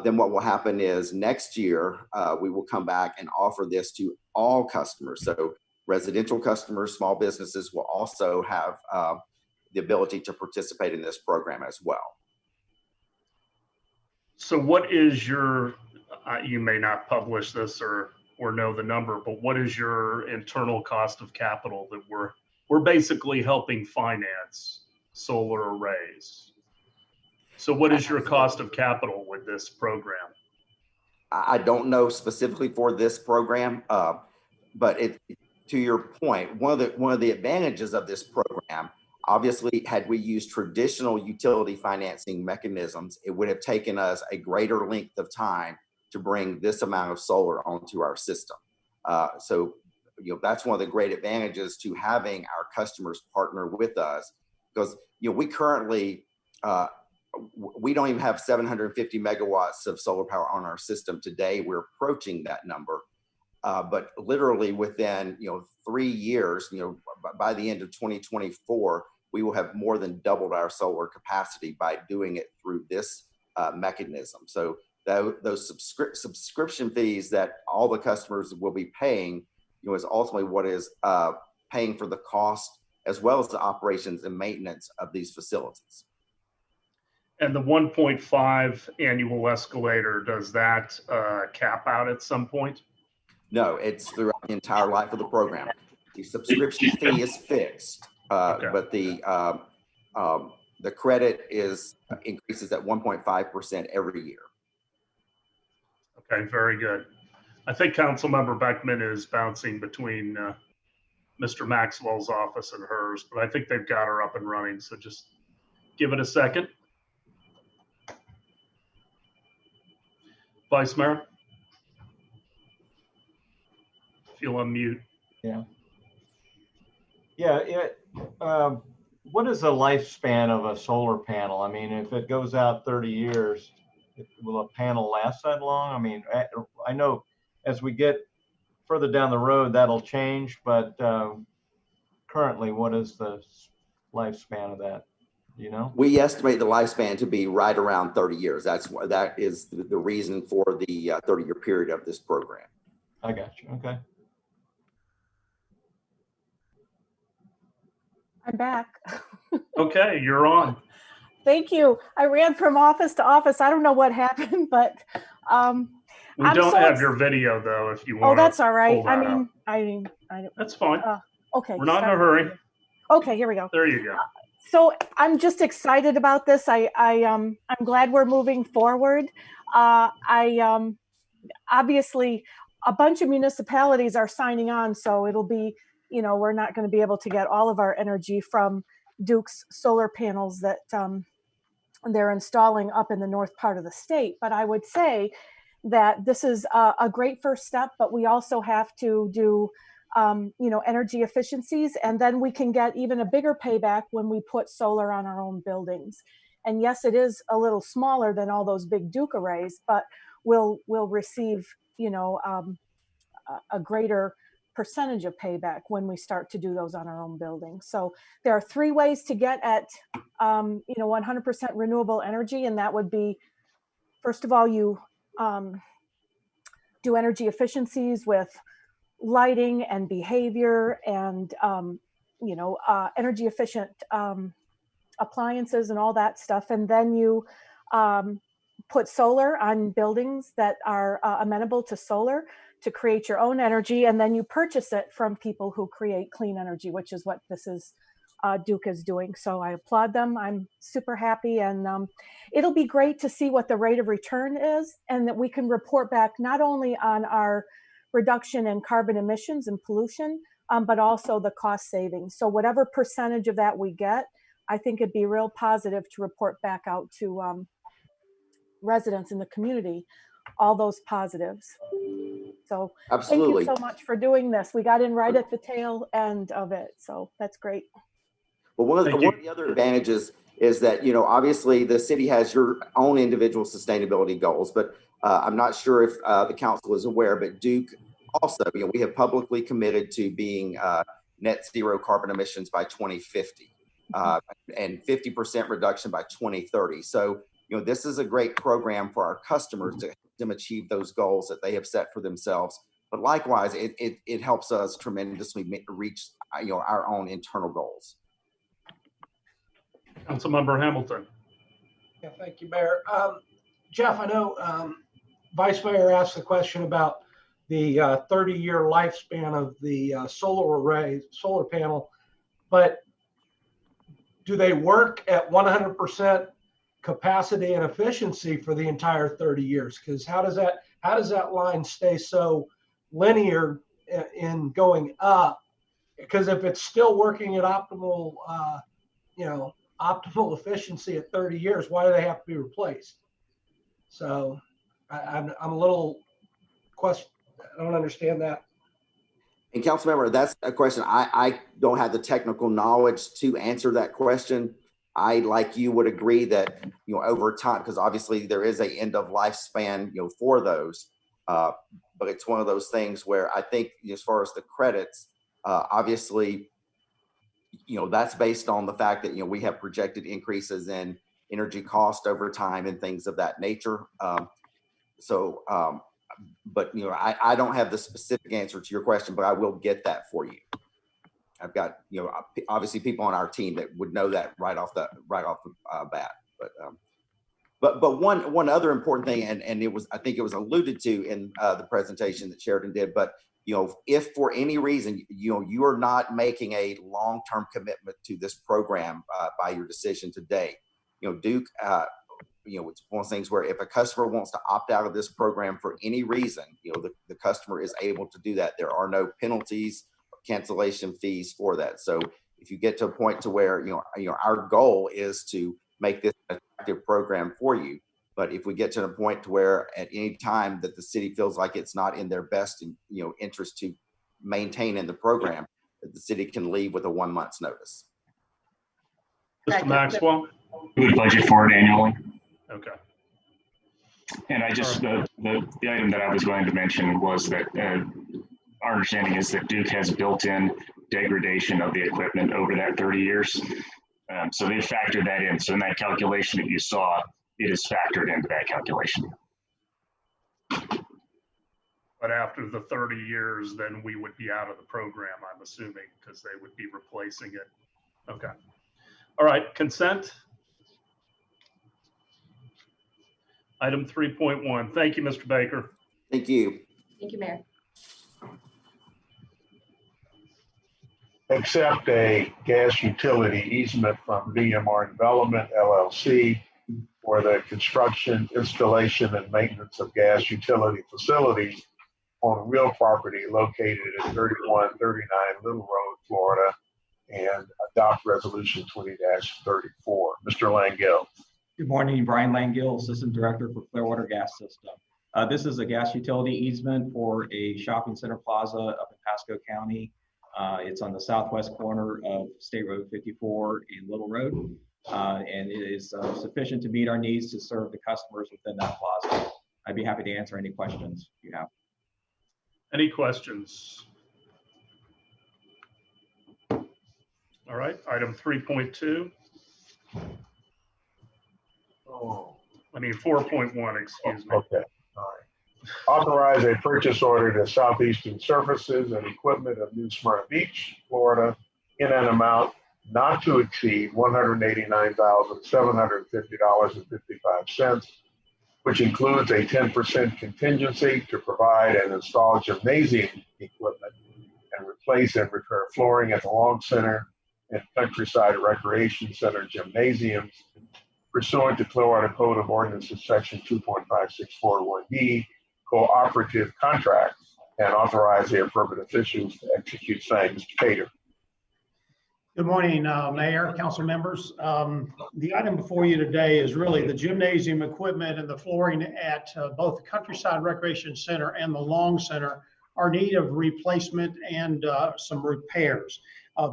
Then what will happen is next year, we will come back and offer this to all customers. So residential customers, small businesses will also have the ability to participate in this program as well. So what is your, you may not publish this or know the number, but what is your internal cost of capital that we're basically helping finance solar arrays? So what is your cost of capital with this program? I don't know specifically for this program, but to your point, one of the advantages of this program, obviously, had we used traditional utility financing mechanisms, it would have taken us a greater length of time to bring this amount of solar onto our system. So, that's one of the great advantages to having our customers partner with us, because, we currently, we don't even have 750 megawatts of solar power on our system today. We're approaching that number. But literally within 3 years, by the end of 2024, we will have more than doubled our solar capacity by doing it through this mechanism. So those subscription fees that all the customers will be paying, is ultimately what is paying for the cost as well as the operations and maintenance of these facilities. And the 1.5 annual escalator, does that cap out at some point? No, it's throughout the entire life of the program. The subscription fee is fixed, but the credit increases at 1.5% every year. Okay, very good. I think Councilmember Beckman is bouncing between Mr. Maxwell's office and hers, but I think they've got her up and running. So just give it a second. Vice Mayor? If you'll unmute. Yeah. What is the lifespan of a solar panel? I mean, if it goes out 30 years, will a panel last that long? I mean, I know as we get further down the road, that'll change, but currently, what is the lifespan of that? We estimate the lifespan to be right around 30 years. That is the reason for the 30-year period of this program. I got you. Okay. I'm back. Okay, you're on. Thank you. I ran from office to office. I don't know what happened, but we don't have your video though. If you want. Oh, that's all right. I mean, that's fine. Okay. We're not in a hurry. Okay, here we go. There you go. So I'm just excited about this. I'm glad we're moving forward. Obviously a bunch of municipalities are signing on, so it'll be, we're not going to be able to get all of our energy from Duke's solar panels that they're installing up in the north part of the state. But I would say that this is a great first step, but we also have to do energy efficiencies, and then we can get even a bigger payback when we put solar on our own buildings. And yes, it is a little smaller than all those big Duke arrays, but we'll receive, a greater percentage of payback when we start to do those on our own building. So there are 3 ways to get at 100% renewable energy, and that would be, first of all, you do energy efficiencies with lighting and behavior and energy efficient appliances and all that stuff, and then you put solar on buildings that are amenable to solar to create your own energy, and then you purchase it from people who create clean energy, which is what this is Duke is doing. So I applaud them. I'm super happy, and it'll be great to see what the rate of return is, and that we can report back not only on our reduction in carbon emissions and pollution, but also the cost savings. So whatever percentage of that we get, I think it'd be real positive to report back out to residents in the community, all those positives. So Absolutely. Thank you so much for doing this. We got in right at the tail end of it. So that's great. Well, one of the other advantages is that, obviously the city has your own individual sustainability goals, but I'm not sure if the council is aware, but Duke also, we have publicly committed to being net zero carbon emissions by 2050 and 50% reduction by 2030. So, this is a great program for our customers to help them achieve those goals that they have set for themselves. But likewise, it helps us tremendously reach our own internal goals. Councilmember Hamilton. Yeah, thank you, Mayor. Jeff, I know Vice Mayor asked the question about the 30-year lifespan of the solar panel, but do they work at 100% capacity and efficiency for the entire 30 years? Because how does that line stay so linear in going up? Because if it's still working at optimal efficiency at 30 years, why do they have to be replaced? So I'm a little question. I don't understand that. And Councilmember, that's a question. I don't have the technical knowledge to answer that question. I, like you, would agree that, over time, because obviously there is a end of lifespan, for those, but it's one of those things where I think as far as the credits, obviously, that's based on the fact that, we have projected increases in energy cost over time and things of that nature. But, I don't have the specific answer to your question, but I will get that for you. I've got, obviously people on our team that would know that right off the bat. But one other important thing, and I think it was alluded to in the presentation that Sheridan did, but if for any reason, you are not making a long-term commitment to this program by your decision today, Duke, it's one of those things where if a customer wants to opt out of this program for any reason, the customer is able to do that. There are no penalties or cancellation fees for that. So if you get to a point to where, our goal is to make this an attractive program for you. But if we get to a point to where at any time that the city feels like it's not in their best, interest to maintain in the program, that the city can leave with a 1 month's notice. Mr. Maxwell? We would budget for it annually. Okay. And I just, the item that I was going to mention was that our understanding is that Duke has built-in degradation of the equipment over that 30 years. So they factored that in. So in that calculation that you saw, it is factored into that calculation. But after the 30 years, then we would be out of the program, I'm assuming, because they would be replacing it. Okay. All right, consent. Item 3.1. Thank you, Mr. Baker. Thank you. Thank you, Mayor. Accept a gas utility easement from VMR Development LLC for the construction, installation, and maintenance of gas utility facilities on real property located at 3139 Little Road, Florida, and adopt resolution 20-34. Mr. Langill. Good morning, Brian Langill, Assistant Director for Clearwater Gas System. This is a gas utility easement for a shopping center plaza up in Pasco County. It's on the southwest corner of State Road 54 and Little Road. and it is sufficient to meet our needs to serve the customers within that plaza. I'd be happy to answer any questions you have. Any questions? All right, item 3.2. Oh, I mean 4.1, excuse me. okay, all right. Authorize a purchase order to Southeastern Surfaces and Equipment of New Smyrna Beach, Florida, in an amount not to exceed $189,750.55, which includes a 10% contingency to provide and install gymnasium equipment and replace and repair flooring at the Long Center and Countryside Recreation Center gymnasiums pursuant to Clearwater Code of Ordinances Section 2.5641D, cooperative contracts, and authorize the appropriate officials to execute same. Mr. Cater. Good morning, Mayor, council members. The item before you today is really the gymnasium equipment and the flooring at both the Countryside Recreation Center and the Long Center are in need of replacement and some repairs.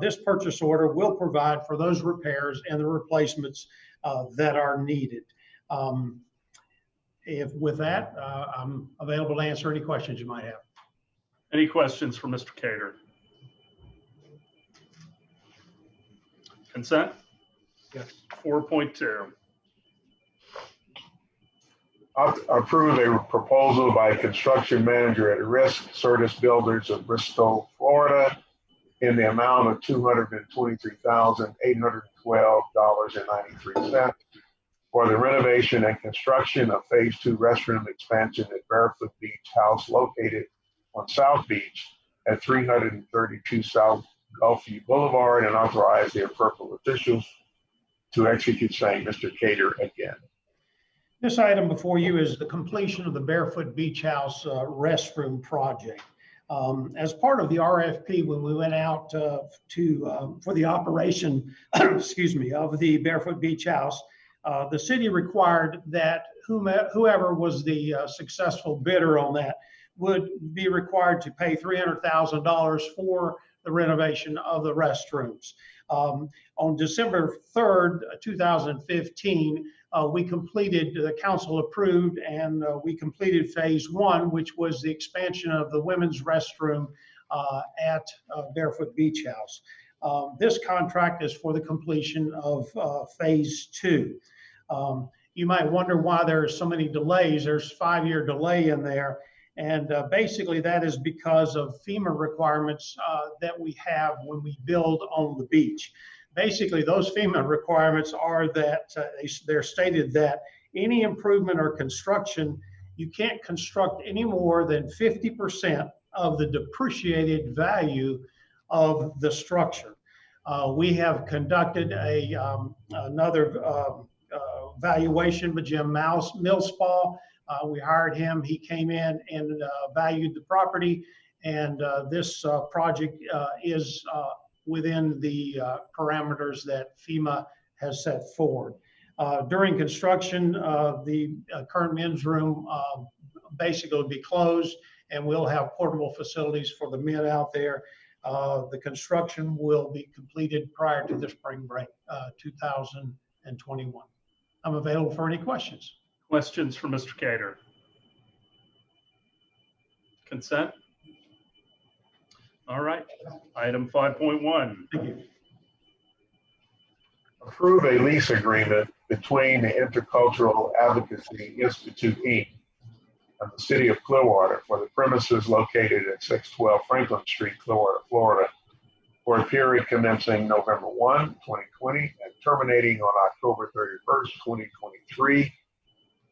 This purchase order will provide for those repairs and the replacements that are needed. With that, I'm available to answer any questions you might have. Any questions for Mr. Cater? Consent? Yes. 4.2. Approve a proposal by construction manager at risk, Certus Builders of Bristol, Florida, in the amount of $223,812.93 for the renovation and construction of Phase 2 restroom expansion at Barefoot Beach House located on South Beach at 332 South Gulfview Boulevard, and authorize the appropriate officials to execute same. Mr. Cater again. This item before you is the completion of the Barefoot Beach House restroom project. As part of the RFP, when we went out for the operation, excuse me, of the Barefoot Beach House, the city required that whoever was the successful bidder on that would be required to pay $300,000 for the renovation of the restrooms. On December 3rd, 2015, we completed, the council approved, and we completed Phase 1, which was the expansion of the women's restroom at Barefoot Beach House. This contract is for the completion of Phase 2. You might wonder why there are so many delays. There's a 5-year delay in there. And basically that is because of FEMA requirements that we have when we build on the beach. Basically, those FEMA requirements are that they're stated that any improvement or construction, you can't construct any more than 50% of the depreciated value of the structure. We have conducted another valuation with Jim Millspaw. We hired him. He came in and valued the property, and this project is within the parameters that FEMA has set forward. During construction, the current men's room basically will be closed, and we'll have portable facilities for the men out there. The construction will be completed prior to the spring break, 2021. I'm available for any questions. Questions for Mr. Cater? Consent? All right. Item 5.1. Thank you. Approve a lease agreement between the Intercultural Advocacy Institute, Inc. and the City of Clearwater for the premises located at 612 Franklin Street, Clearwater, Florida, for a period commencing November 1, 2020 and terminating on October 31st, 2023,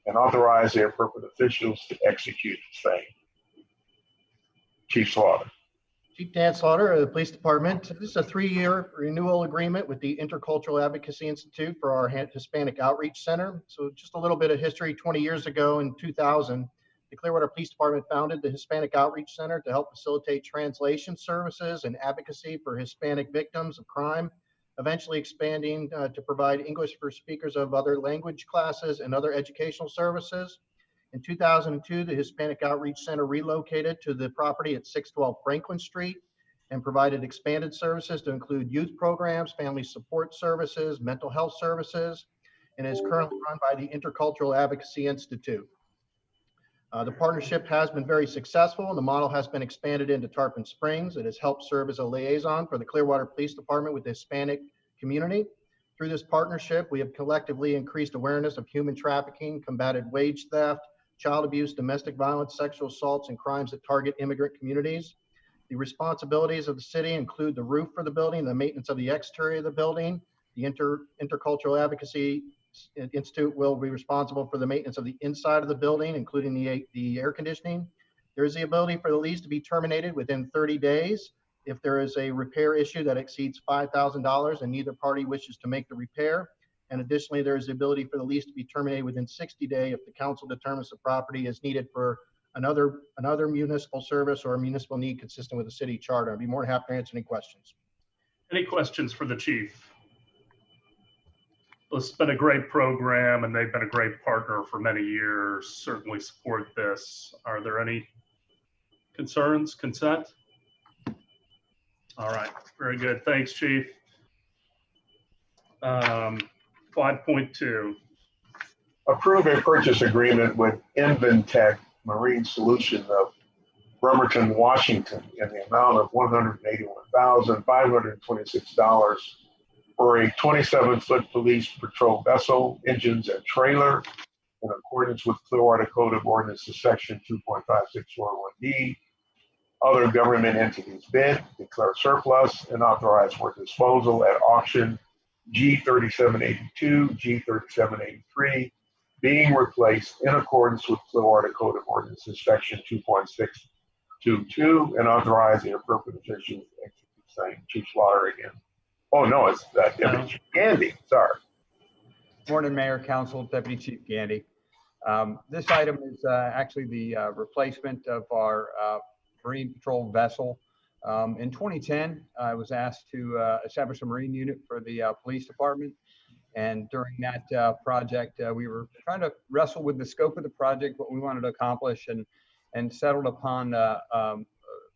and authorize the appropriate officials to execute the same. Chief Slaughter. Chief Dan Slaughter of the Police Department. This is a 3-year renewal agreement with the Intercultural Advocacy Institute for our Hispanic Outreach Center. So just a little bit of history. 20 years ago in 2000, the Clearwater Police Department founded the Hispanic Outreach Center to help facilitate translation services and advocacy for Hispanic victims of crime, eventually expanding to provide English for speakers of other language classes and other educational services. In 2002, the Hispanic Outreach Center relocated to the property at 612 Franklin Street. and provided expanded services to include youth programs, family support services, mental health services, and is currently run by the Intercultural Advocacy Institute. The partnership has been very successful, and the model has been expanded into Tarpon Springs. It has helped serve as a liaison for the Clearwater Police Department with the Hispanic community. Through this partnership, we have collectively increased awareness of human trafficking, combated wage theft, child abuse, domestic violence, sexual assaults, and crimes that target immigrant communities. The responsibilities of the city include the roof for the building, the maintenance of the exterior of the building. The Intercultural Advocacy Institute will be responsible for the maintenance of the inside of the building, including the air conditioning. There is the ability for the lease to be terminated within 30 days if there is a repair issue that exceeds $5,000 and neither party wishes to make the repair. And additionally, there is the ability for the lease to be terminated within 60 days if the council determines the property is needed for another municipal service or a municipal need consistent with the city charter. I'd be more than happy to answer any questions. Any questions for the chief? It's been a great program and they've been a great partner for many years. Certainly support this. Are there any concerns, consent? All right, very good. Thanks, Chief. 5.2. Approve a purchase agreement with Inventec Marine Solution of Bremerton, Washington in the amount of $181,526 for a 27-foot police patrol vessel, engines, and trailer in accordance with Clearwater Code of Ordinances Section 2.5641D. Other government entities bid, declare surplus, and authorize for disposal at auction G3782, G3783, being replaced in accordance with Clearwater Code of Ordinances Section 2.622, and authorizing appropriate officials to execute same. Chief Slaughter again. Oh no, it's Deputy Chief Gandy. Sorry. Morning, Mayor, Council, Deputy Chief Gandy. This item is actually the replacement of our Marine Patrol vessel. In 2010, I was asked to establish a Marine unit for the police department. And during that project, we were trying to wrestle with the scope of the project, what we wanted to accomplish, and settled upon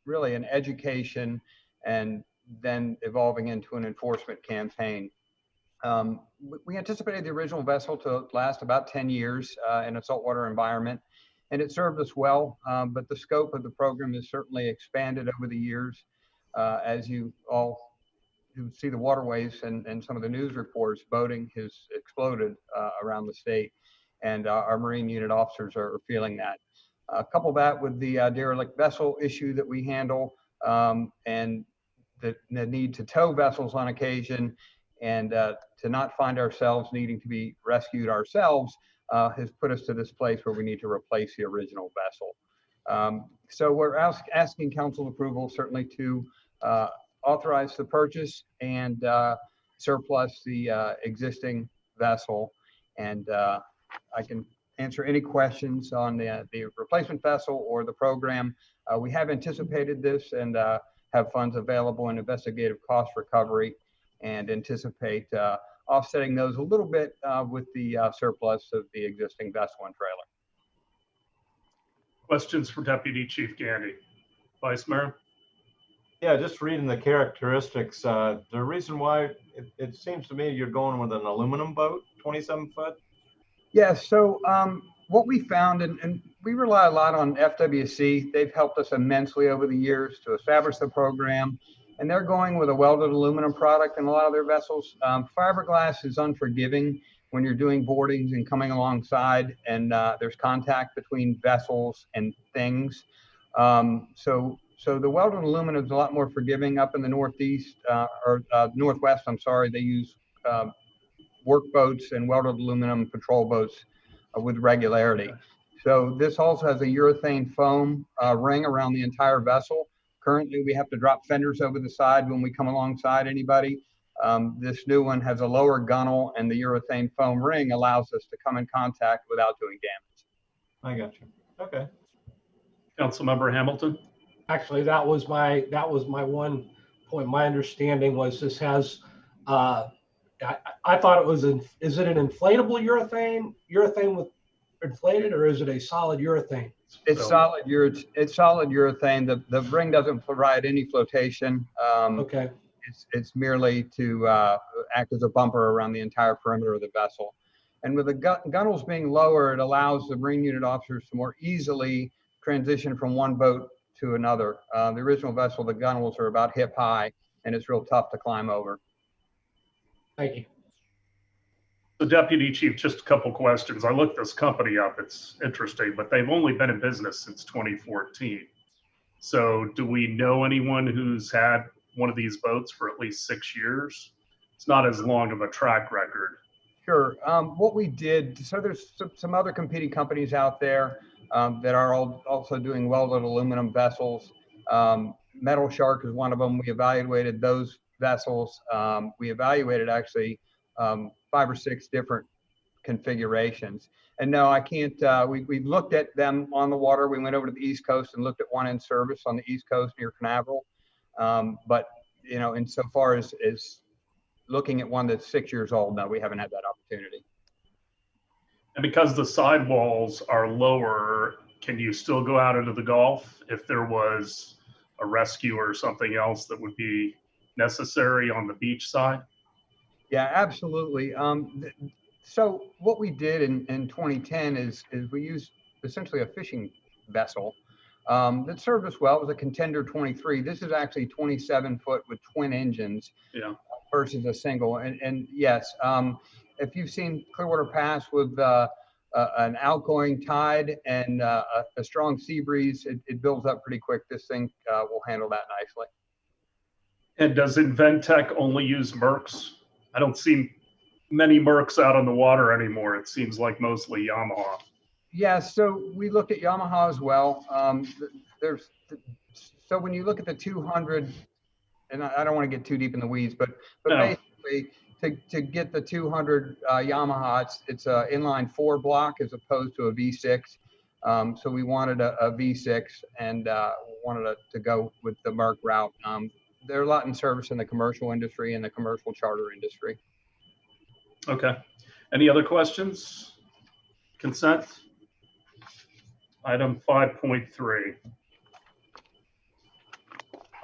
really an education and then evolving into an enforcement campaign. We anticipated the original vessel to last about 10 years in a saltwater environment, and it served us well, but the scope of the program has certainly expanded over the years. As you all who see the waterways and some of the news reports, boating has exploded around the state, and our Marine unit officers are feeling that. Couple that with the derelict vessel issue that we handle, and the need to tow vessels on occasion, and to not find ourselves needing to be rescued ourselves has put us to this place where we need to replace the original vessel. So we're asking council approval certainly to authorize the purchase and surplus the existing vessel. And I can answer any questions on the replacement vessel or the program. We have anticipated this and have funds available in investigative cost recovery, and anticipate offsetting those a little bit with the surplus of the existing vessel and trailer. Questions for Deputy Chief Gandy? Vice Mayor? Yeah, just reading the characteristics, the reason why it seems to me you're going with an aluminum boat, 27 foot. Yeah, so what we found, and we rely a lot on FWC, they've helped us immensely over the years to establish the program, and they're going with a welded aluminum product in a lot of their vessels. Fiberglass is unforgiving when you're doing boardings and coming alongside, and there's contact between vessels and things. So the welded aluminum is a lot more forgiving. Up in the Northeast, or Northwest, I'm sorry, they use work boats and welded aluminum patrol boats with regularity. So this also has a urethane foam ring around the entire vessel. Currently, we have to drop fenders over the side when we come alongside anybody. This new one has a lower gunnel, and the urethane foam ring allows us to come in contact without doing damage. I got you. Okay. Councilmember Hamilton? Actually, that was my one point. My understanding was this has, I thought it was, is it an inflatable urethane with inflated, or is it a solid urethane? It's solid urethane. The ring doesn't provide any flotation. Okay. It's merely to act as a bumper around the entire perimeter of the vessel. And with the gunnels being lower, it allows the Marine unit officers to more easily transition from one boat to another. The original vessel, the gunnels are about hip high, and it's real tough to climb over. Thank you. The Deputy Chief, just a couple questions. I looked this company up. It's interesting, but they've only been in business since 2014. So do we know anyone who's had one of these boats for at least 6 years? It's not as long of a track record. Sure. What we did, so there's some other competing companies out there that are also doing welded aluminum vessels. Metal Shark is one of them. We evaluated those vessels. We evaluated actually 5 or 6 different configurations. And no, I can't, we looked at them on the water. We went over to the East Coast and looked at one in service on the East Coast near Canaveral. But, you know, insofar as looking at one that's 6 years old, no, we haven't had that opportunity. And because the sidewalls are lower, can you still go out into the Gulf if there was a rescue or something else that would be necessary on the beach side? Yeah, absolutely. So what we did in 2010 is we used essentially a fishing vessel that served us well. It was a Contender 23. This is actually 27 foot with twin engines. Yeah. Versus a single. And yes, if you've seen Clearwater Pass with an outgoing tide and a strong sea breeze, it builds up pretty quick. This thing will handle that nicely. And does Inventec only use Mercs? I don't see many Mercs out on the water anymore. It seems like mostly Yamaha. Yeah, so we look at Yamaha as well. So when you look at the 200, and I don't want to get too deep in the weeds, but No. basically to get the 200 Yamaha, it's a inline 4 block as opposed to a V6. So we wanted a V6 and wanted to go with the Merc route. They're a lot in service in the commercial industry and the commercial charter industry. Okay. Any other questions? Consent? Item 5.3.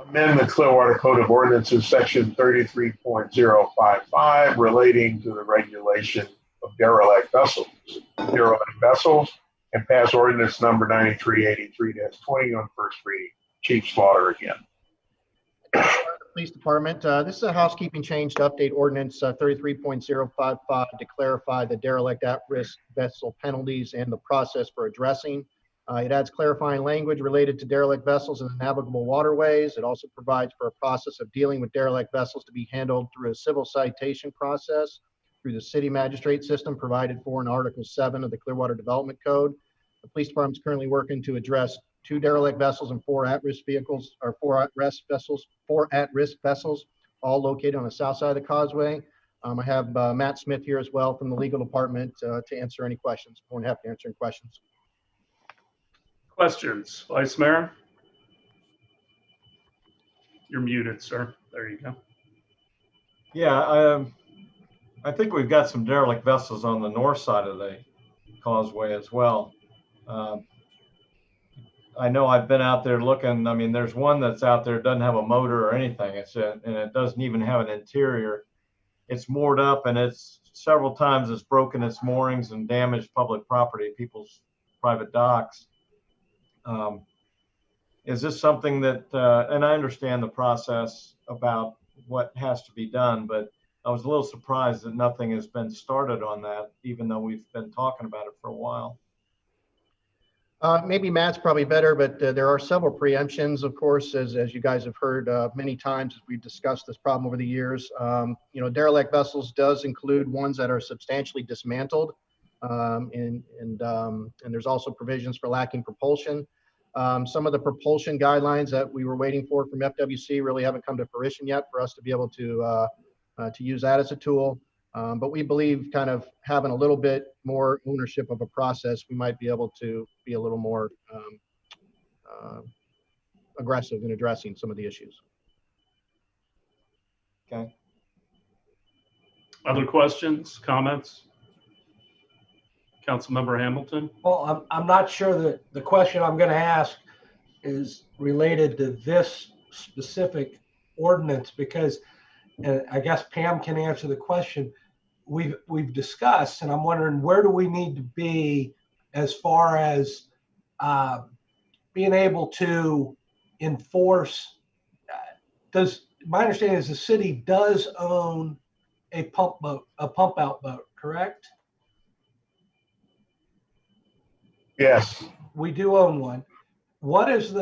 Amend the Clearwater Code of Ordinances, section 33.055, relating to the regulation of derelict vessels. And pass ordinance number 9383-20 on first reading. Chief Slaughter again. Police Department. This is a housekeeping change to update ordinance 33.055 to clarify the derelict at-risk vessel penalties and the process for addressing. It adds clarifying language related to derelict vessels in the navigable waterways. It also provides for a process of dealing with derelict vessels to be handled through a civil citation process through the city magistrate system provided for in Article 7 of the Clearwater Development Code. The police department is currently working to address 2 derelict vessels and 4 at-risk vehicles, or 4 at-risk vessels, all located on the south side of the causeway. I have Matt Smith here as well from the legal department to answer any questions. More than happy to answer any questions. Questions, Vice Mayor? You're muted, sir. There you go. Yeah, I think we've got some derelict vessels on the north side of the causeway as well. I know I've been out there looking. I mean, there's one that's out there, doesn't have a motor or anything. And it doesn't even have an interior. It's moored up, and it's several times it's broken its moorings and damaged public property, people's private docks. Is this something that, and I understand the process about what has to be done, but I was a little surprised that nothing has been started on that, even though we've been talking about it for a while. Maybe Matt's probably better, but there are several preemptions, of course, as you guys have heard many times as we've discussed this problem over the years. You know, derelict vessels does include ones that are substantially dismantled, and there's also provisions for lacking propulsion. Some of the propulsion guidelines that we were waiting for from FWC really haven't come to fruition yet for us to be able to use that as a tool. But we believe kind of having a little bit more ownership of a process, we might be able to be a little more aggressive in addressing some of the issues. Okay. Other questions, comments? Councilmember Hamilton? Well, I'm not sure that the question I'm going to ask is related to this specific ordinance, because, and I guess Pam can answer the question, we've discussed, and I'm wondering, where do we need to be as far as being able to enforce? My understanding is the city does own a pump out boat, correct? Yes. We do own one. What is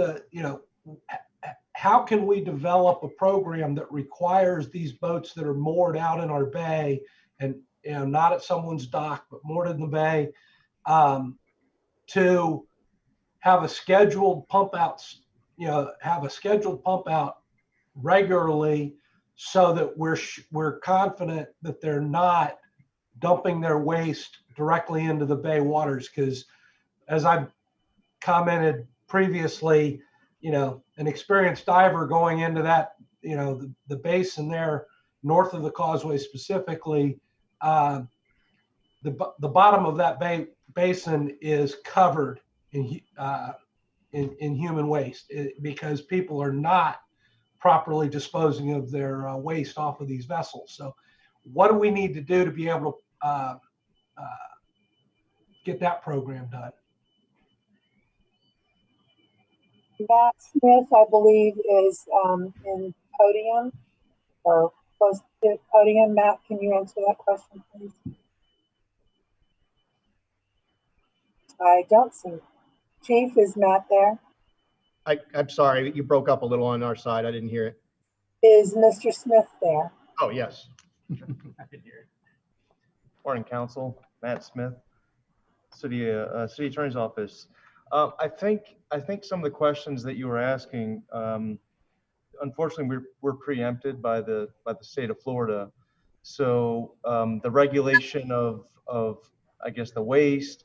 how can we develop a program that requires these boats that are moored out in our bay and not at someone's dock, but moored in the bay, to have a scheduled pump outs, have a scheduled pump out regularly, so that we're confident that they're not dumping their waste directly into the bay waters? Because as I've commented previously, an experienced diver going into that, the basin there north of the causeway specifically, the bottom of that basin is covered in human waste, because people are not properly disposing of their waste off of these vessels. So what do we need to do to be able to get that program done? Matt Smith, I believe, is in podium or close to podium. Matt, can you answer that question, please? I don't see. Chief, is Matt there? I'm sorry, you broke up a little on our side. I didn't hear it. Is Mr. Smith there? Oh, yes. I didn't hear it. Morning, Council. Matt Smith, City Attorney's Office. I think some of the questions that you were asking, unfortunately, we're preempted by the state of Florida. So the regulation of I guess the waste,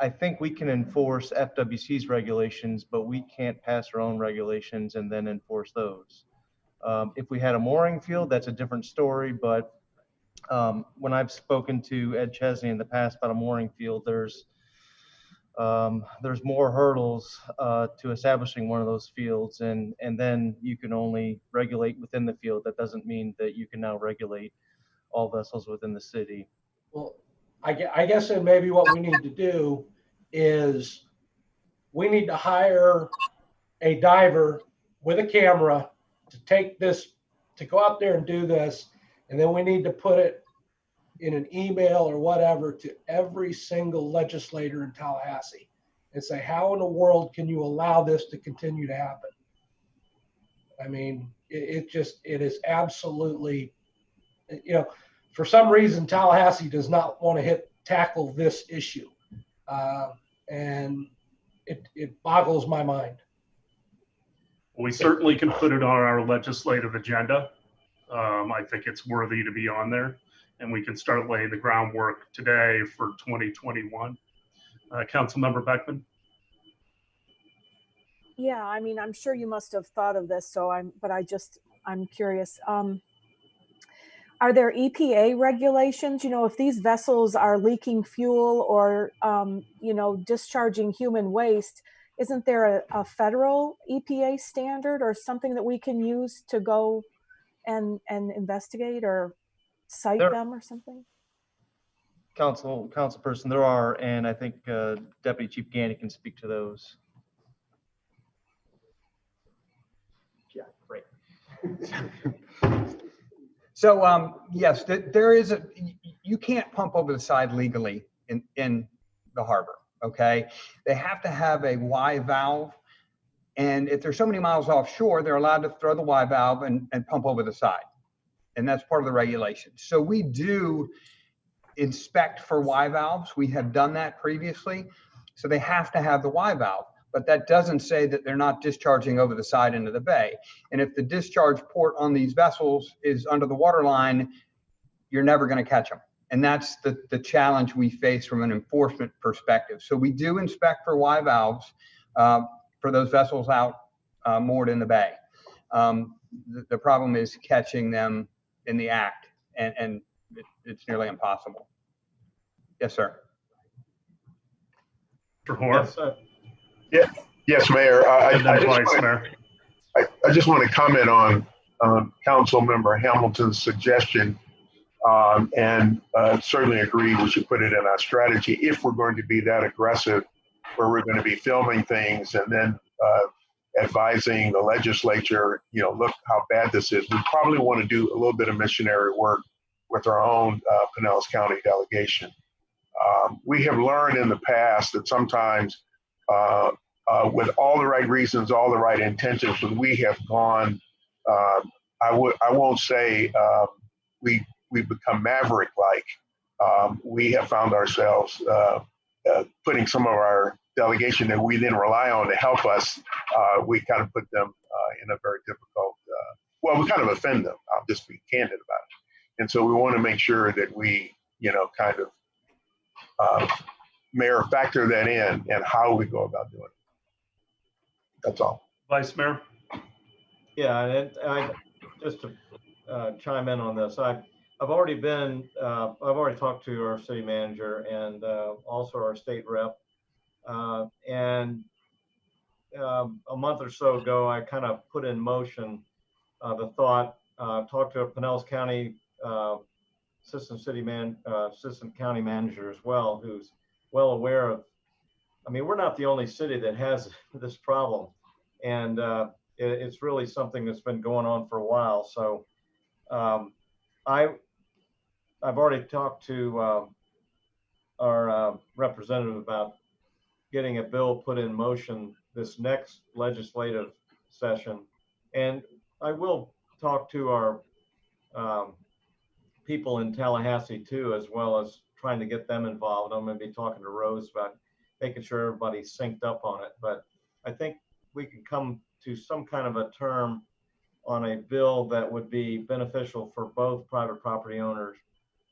I think we can enforce FWC's regulations, but we can't pass our own regulations and then enforce those. If we had a mooring field, that's a different story. But when I've spoken to Ed Chesney in the past about a mooring field, there's more hurdles to establishing one of those fields, and then you can only regulate within the field. That doesn't mean that you can now regulate all vessels within the city. Well, I guess then maybe what we need to do is we need to hire a diver with a camera to take this, to go out there and do this, and then we need to put it in an email or whatever to every single legislator in Tallahassee and say, how in the world can you allow this to continue to happen? I mean, it is absolutely, for some reason, Tallahassee does not want to tackle this issue. And it boggles my mind. We certainly can put it on our legislative agenda. I think it's worthy to be on there, and we can start laying the groundwork today for 2021. Councilmember Beckman? Yeah, I mean, I'm sure you must have thought of this, I'm curious. Are there EPA regulations? If these vessels are leaking fuel or, discharging human waste, isn't there a federal EPA standard or something that we can use to go and investigate or cite them or something? Councilperson, there are, and I think Deputy Chief Gandy can speak to those. Yeah, great. So yes, there is you can't pump over the side legally in the harbor. Okay, they have to have a Y valve, and if they're so many miles offshore, they're allowed to throw the Y valve and pump over the side, and that's part of the regulation. So we do inspect for Y valves. We have done that previously, so they have to have the Y valve. But that doesn't say that they're not discharging over the side into the bay. And if the discharge port on these vessels is under the water line, you're never going to catch them. And that's the challenge we face from an enforcement perspective. So we do inspect for Y valves for those vessels out moored in the bay. The problem is catching them in the act, and it's nearly impossible. Yes, sir. Horn. Yes, Mayor. And then Vice Mayor. I just want to comment on Council Member Hamilton's suggestion, and certainly agree we should put it in our strategy if we're going to be that aggressive, where we're going to be filming things and then advising the legislature, look how bad this is. We probably want to do a little bit of missionary work with our own Pinellas County delegation. We have learned in the past that sometimes with all the right reasons, all the right intentions, when we have gone, I won't say we become maverick-like. We have found ourselves putting some of our delegation that we then rely on to help us. We kind of put them in a very difficult, we kind of offend them. I'll just be candid about it. And so we want to make sure that we, kind of, Mayor, factor that in and how we go about doing it. That's all. Vice Mayor. Yeah, and I just to chime in on this, I've already talked to our city manager and also our state rep, and a month or so ago, I kind of put in motion the thought, talked to a Pinellas County assistant county manager as well, who's well aware of. I mean, we're not the only city that has this problem, and it's really something that's been going on for a while. So I've already talked to our representative about getting a bill put in motion this next legislative session, and I will talk to our people in Tallahassee too, as well as trying to get them involved. I'm going to be talking to Rose about making sure everybody's synced up on it. But I think we can come to some kind of a term on a bill that would be beneficial for both private property owners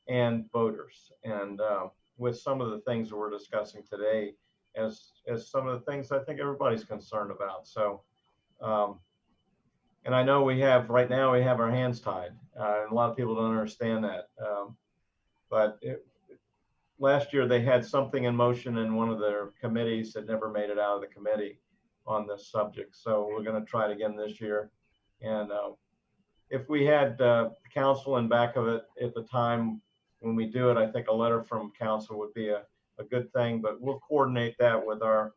and voters. And with some of the things that we're discussing today, as some of the things I think everybody's concerned about. So, and I know right now we have our hands tied, and a lot of people don't understand that. But last year they had something in motion in one of their committees that never made it out of the committee on this subject. So we're going to try it again this year. And if we had council in back of it at the time when we do it, I think a letter from council would be a good thing, but we'll coordinate that with our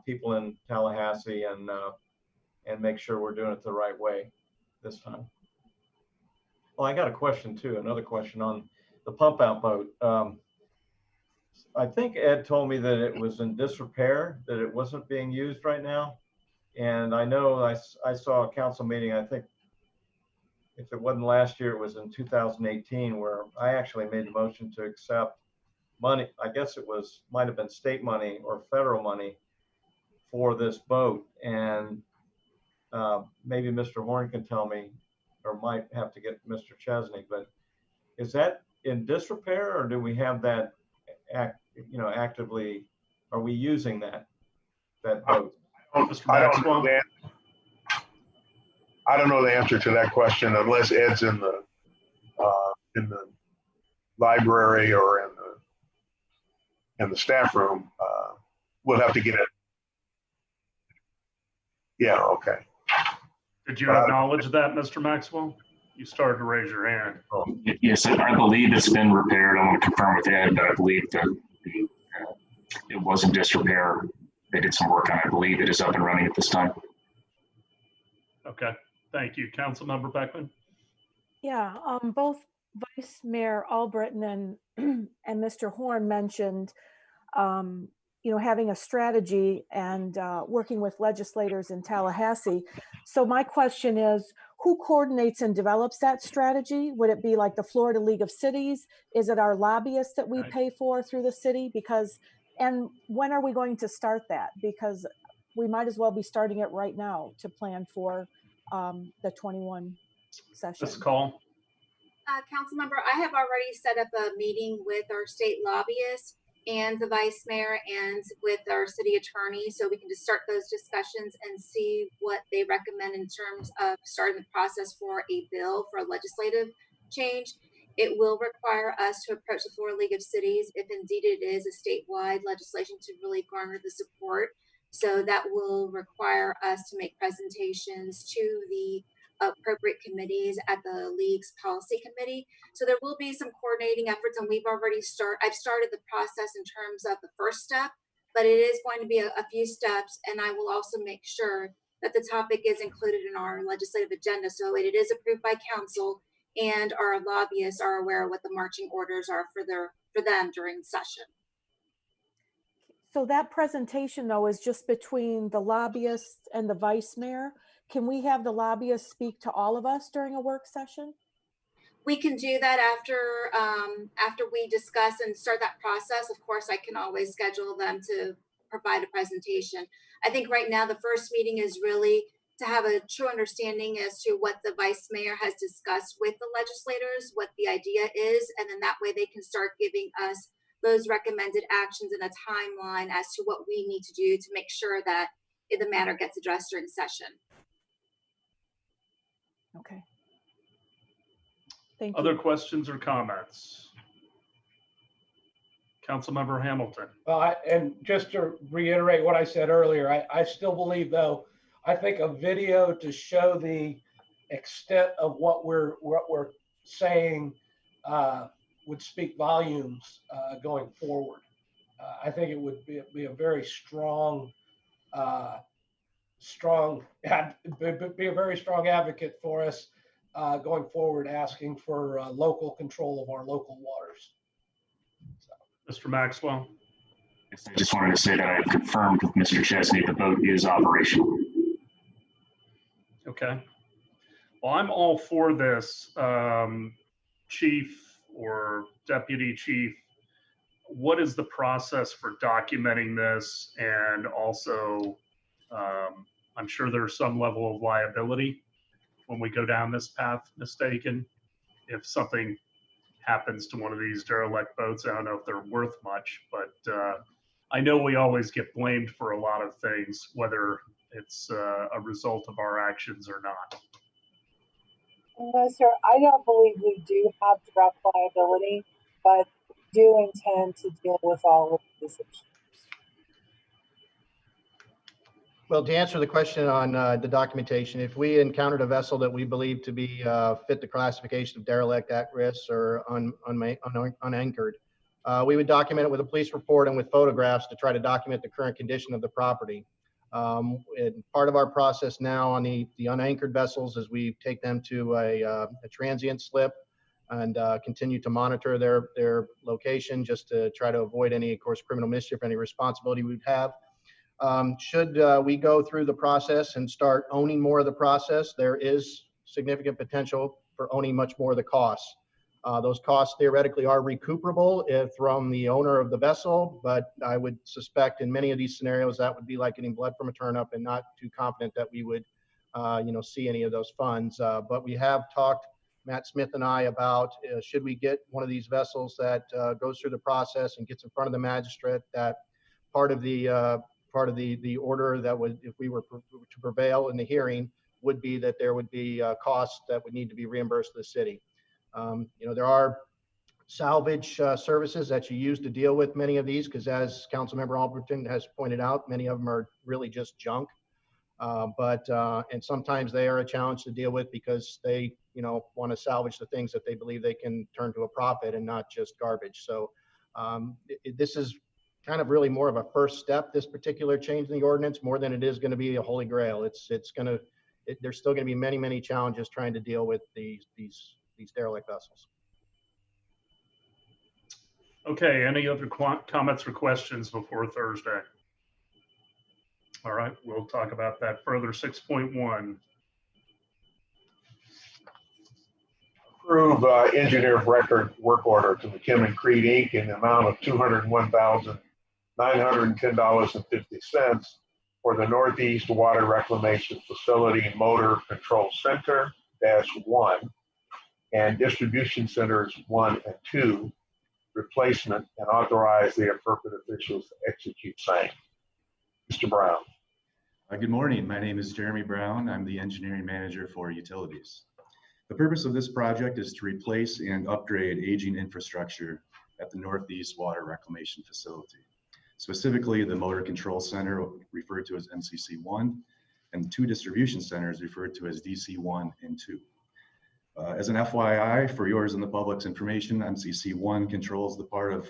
people in Tallahassee and make sure we're doing it the right way this time. Well, I got a question too, another question on the pump out boat. I think Ed told me that it was in disrepair, that it wasn't being used right now. And I know I saw a council meeting, I think if it wasn't last year, it was in 2018, where I actually made a motion to accept money. I guess it might have been state money or federal money for this boat. And maybe Mr. Horn can tell me, or might have to get Mr. Chesney, but is that in disrepair, or do we have that actively, are we using that boat? I don't know the answer to that question unless Ed's in the library or in the staff room. We'll have to get it. Yeah, okay. Did you acknowledge that, Mr. Maxwell? You started to raise your hand. Yes, I believe it's been repaired. I want to confirm with Ed, but I believe that it was in disrepair. They did some work on it. I believe it is up and running at this time. Okay, thank you. Councilmember Beckman? Yeah, both Vice Mayor Albritton and Mr. Horn mentioned, having a strategy and working with legislators in Tallahassee. So my question is, who coordinates and develops that strategy? Would it be like the Florida League of Cities? Is it our lobbyists that we pay for through the city? And when are we going to start that? Because we might as well be starting it right now to plan for the 21 session. This call. Councilmember, I have already set up a meeting with our state lobbyists and the vice mayor and with our city attorney, so we can just start those discussions and see what they recommend in terms of starting the process for a bill for a legislative change. It will require us to approach the Florida League of Cities if indeed it is a statewide legislation to really garner the support. So that will require us to make presentations to the appropriate committees at the League's policy committee. So there will be some coordinating efforts, and I've started the process in terms of the first step, but it is going to be a few steps, and I will also make sure that the topic is included in our legislative agenda so it is approved by council and our lobbyists are aware of what the marching orders are for them during session. So that presentation, though, is just between the lobbyists and the vice mayor. Can we have the lobbyists speak to all of us during a work session? We can do that after we discuss and start that process. Of course, I can always schedule them to provide a presentation. I think right now the first meeting is really to have a true understanding as to what the vice mayor has discussed with the legislators, what the idea is, and then that way they can start giving us those recommended actions and a timeline as to what we need to do to make sure that the matter gets addressed during session. Okay. Thank you. Other questions or comments? Councilmember Hamilton. Well, and just to reiterate what I said earlier, I still believe, though, I think a video to show the extent of what we're saying would speak volumes going forward. I think it would be a very strong, be a very strong advocate for us going forward, asking for local control of our local waters. Mr. Maxwell. Yes, I just wanted to say that I have confirmed with Mr. Chesney the boat is operational. Okay. Well, I'm all for this, chief or deputy chief. What is the process for documenting this? And also, I'm sure there's some level of liability when we go down this path, mistaken. If something happens to one of these derelict boats, I don't know if they're worth much, but I know we always get blamed for a lot of things, whether it's a result of our actions or not. No, sir, I don't believe we do have direct liability, but do intend to deal with all of these issues. Well, to answer the question on the documentation, if we encountered a vessel that we believe to be fit the classification of derelict, at risk, or unanchored, we would document it with a police report and with photographs to try to document the current condition of the property. And part of our process now on the unanchored vessels is we take them to a transient slip and continue to monitor their location just to try to avoid any, of course, criminal mischief, any responsibility we'd have. Should we go through the process and start owning more of the process, there is significant potential for owning much more of the costs. Those costs theoretically are recuperable from the owner of the vessel, but I would suspect in many of these scenarios that would be like getting blood from a turnip, and not too confident that we would see any of those funds. But we have talked, Matt Smith and I, about should we get one of these vessels that goes through the process and gets in front of the magistrate, that part of the order that would, if we were to prevail in the hearing, would be that there would be costs that would need to be reimbursed to the city. There are salvage services that you use to deal with many of these, because as Councilmember Alberton has pointed out, many of them are really just junk. And sometimes they are a challenge to deal with because they, want to salvage the things that they believe they can turn to a profit and not just garbage. So this is kind of really more of a first step, this particular change in the ordinance, more than it is going to be a holy grail. There's still going to be many, many challenges trying to deal with these derelict vessels. Okay, any other comments or questions before Thursday? All right, we'll talk about that further. 6.1. Approve engineer of record work order to McKim & Creed Inc. in the amount of $201,910.50 for the Northeast Water Reclamation Facility Motor Control Center -1 and Distribution Centers 1 and 2 replacement, and authorize the appropriate officials to execute same. Mr. Brown. Good morning. My name is Jeremy Brown. I'm the engineering manager for utilities. The purpose of this project is to replace and upgrade aging infrastructure at the Northeast Water Reclamation Facility, specifically the Motor Control Center, referred to as MCC1, and 2 distribution centers referred to as DC1 and 2. As an FYI, for yours and the public's information, MCC1 controls the part of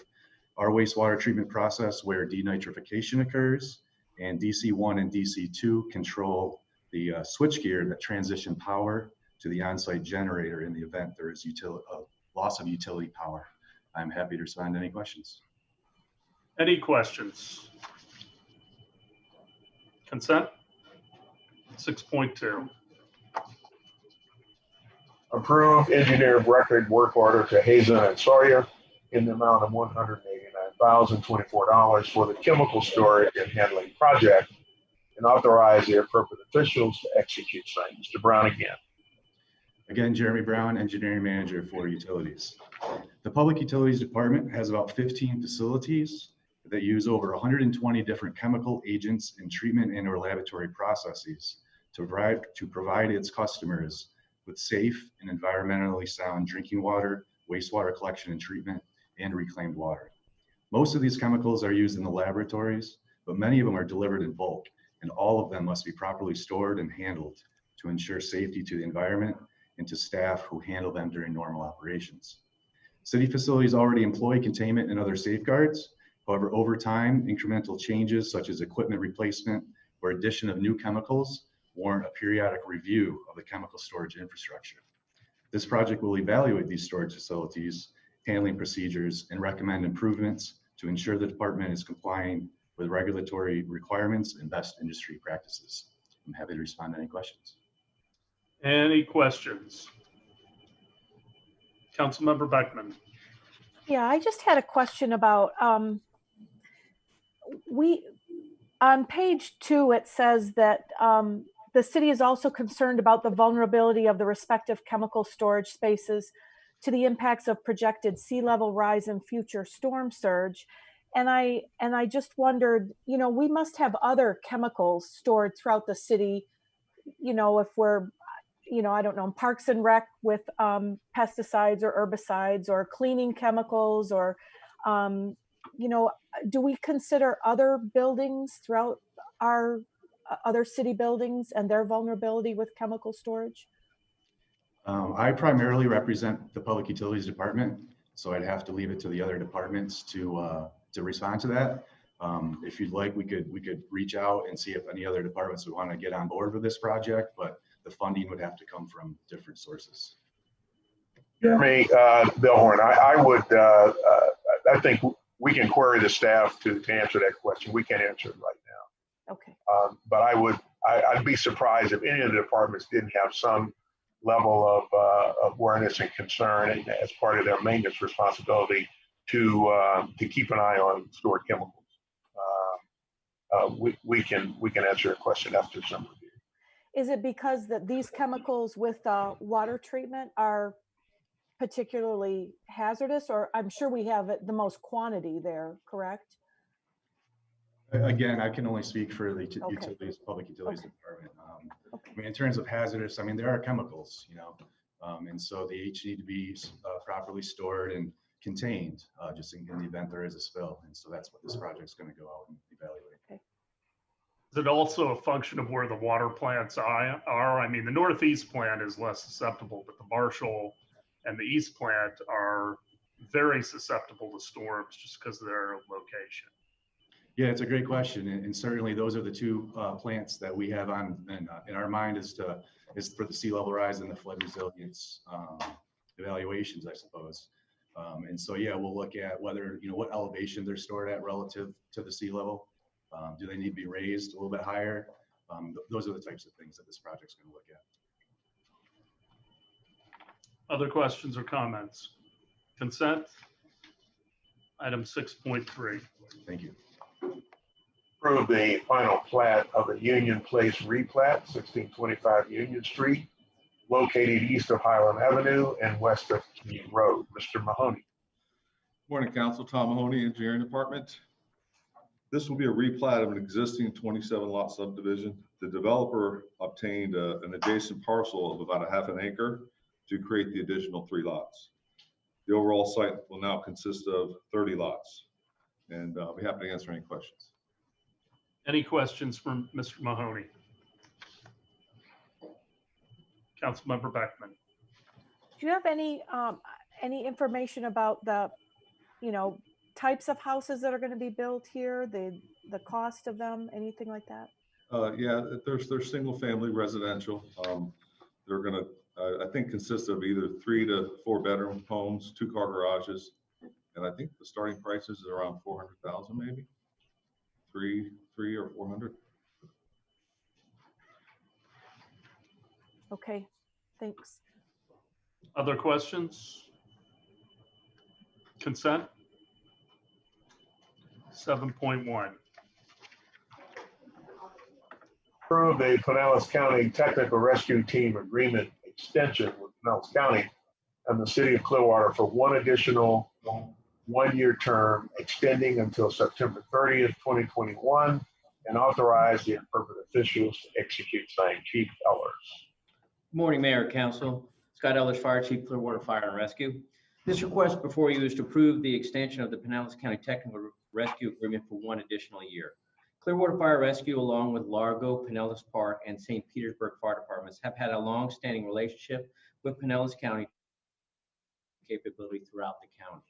our wastewater treatment process where denitrification occurs, and DC1 and DC2 control the switchgear that transition power to the on-site generator in the event there is loss of utility power. I'm happy to respond to any questions. Any questions? Consent? 6.2. Approve engineer of record work order to Hazen and Sawyer in the amount of $189,024 for the chemical storage and handling project, and authorize the appropriate officials to execute same. Mr. Brown again. Again, Jeremy Brown, Engineering Manager for Utilities. The Public Utilities Department has about 15 facilities that use over 120 different chemical agents and treatment and or laboratory processes to provide its customers with safe and environmentally sound drinking water, wastewater collection and treatment, and reclaimed water. Most of these chemicals are used in the laboratories, but many of them are delivered in bulk, and all of them must be properly stored and handled to ensure safety to the environment and to staff who handle them during normal operations. City facilities already employ containment and other safeguards. However, over time, incremental changes such as equipment replacement or addition of new chemicals warrant a periodic review of the chemical storage infrastructure. This project will evaluate these storage facilities, handling procedures, and recommend improvements to ensure the department is complying with regulatory requirements and best industry practices. I'm happy to respond to any questions. Any questions? Councilmember Beckman. Yeah, I just had a question about, on page 2, it says that the city is also concerned about the vulnerability of the respective chemical storage spaces to the impacts of projected sea level rise and future storm surge. And I just wondered, you know, we must have other chemicals stored throughout the city, you know, if we're, you know, I don't know, Parks and Rec with pesticides or herbicides or cleaning chemicals, or, you know, do we consider other buildings throughout our other city buildings and their vulnerability with chemical storage? I primarily represent the Public Utilities Department, so I'd have to leave it to the other departments to respond to that. If you'd like, we could reach out and see if any other departments would want to get on board with this project, but the funding would have to come from different sources. Jeremy, Bill Horn, I think we can query the staff to answer that question. We can't answer it right now. Okay. But I'd be surprised if any of the departments didn't have some level of awareness and concern as part of their maintenance responsibility to keep an eye on stored chemicals. We can answer a question after some review. Is it because that these chemicals with water treatment are particularly hazardous, or I'm sure we have the most quantity there, correct? Again, I can only speak for the utilities, Public Utilities Department. I mean, in terms of hazardous, I mean, there are chemicals, you know, and so they each need to be properly stored and contained, just in the event there is a spill. And so that's what this project is going to go out and evaluate. Okay. Is it also a function of where the water plants are? I mean, the Northeast plant is less susceptible, but the Marshall and the East plant are very susceptible to storms just because of their location. Yeah, it's a great question, and certainly those are the two plants that we have on in our mind is for the sea level rise and the flood resilience evaluations, I suppose. And so yeah, we'll look at whether, you know, what elevation they're stored at relative to the sea level. Do they need to be raised a little bit higher? Those are the types of things that this project's going to look at. Other questions or comments? Consent? Item 6.3. Thank you. Approve the final plat of the Union Place replat, 1625 Union Street, located east of Highland Avenue and west of King Road. Mr. Mahoney. Morning, Council. Tom Mahoney, Engineering Department. This will be a replat of an existing 27 lot subdivision. The developer obtained an adjacent parcel of about a half an acre to create the additional 3 lots. The overall site will now consist of 30 lots, and I'll be happy to answer any questions. Any questions from Mr. Mahoney? Councilmember Beckman. Do you have any information about the, types of houses that are going to be built here, the cost of them, anything like that? Yeah, they're single family residential. They're going to, I think, consist of either 3 to 4 bedroom homes, 2-car garages, and I think the starting prices is around 400,000, maybe 3 or 400. Okay, thanks. Other questions? Consent? 7.1. Approve the Pinellas County Technical Rescue Team Agreement extension with Pinellas County and the City of Clearwater for one additional 1-year term extending until September 30th, 2021, and authorize the appropriate officials to execute same. Chief Ellers. Good morning, Mayor, Council. Scott Ellers, Fire Chief, Clearwater Fire and Rescue. This request before you is to approve the extension of the Pinellas County Technical Rescue Agreement for one additional year. Clearwater Fire Rescue, along with Largo, Pinellas Park, and St. Petersburg Fire Departments, have had a long-standing relationship with Pinellas County capability throughout the county.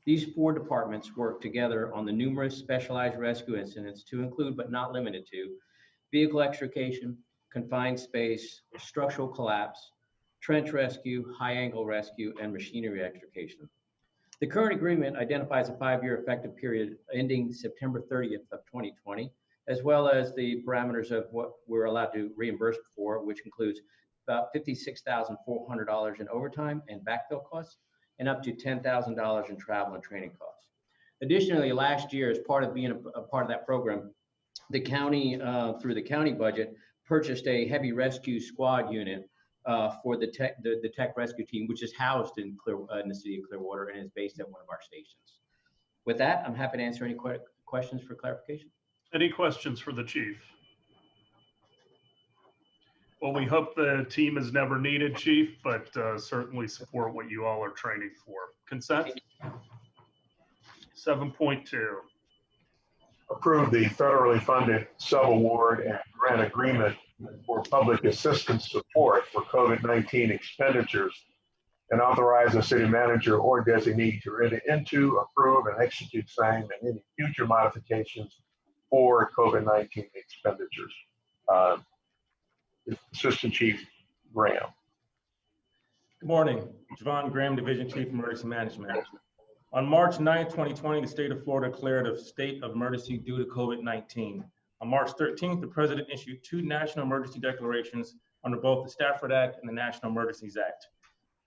These 4 departments work together on the numerous specialized rescue incidents to include, but not limited to, vehicle extrication, confined space, structural collapse, trench rescue, high-angle rescue, and machinery extrication. The current agreement identifies a 5-year effective period ending September 30th of 2020, as well as the parameters of what we're allowed to reimburse for, which includes about $56,400 in overtime and backfill costs, and up to $10,000 in travel and training costs. Additionally, last year, as part of being a part of that program, the county, through the county budget, purchased a heavy rescue squad unit for the tech rescue team, which is housed in the city of Clearwater and is based at one of our stations. With that, I'm happy to answer any questions for clarification. Any questions for the chief? Well, we hope the team is never needed, Chief, but certainly support what you all are training for. Consent? 7.2. Approve the federally funded subaward and grant agreement for public assistance support for COVID-19 expenditures and authorize the city manager or designee to enter into, approve, and execute same and any future modifications for COVID-19 expenditures. Assistant Chief Graham. Good morning, Javon Graham, Division Chief Emergency Management. On March 9, 2020, the state of Florida declared a state of emergency due to COVID-19. On March 13th, the president issued 2 national emergency declarations under both the Stafford Act and the National Emergencies Act.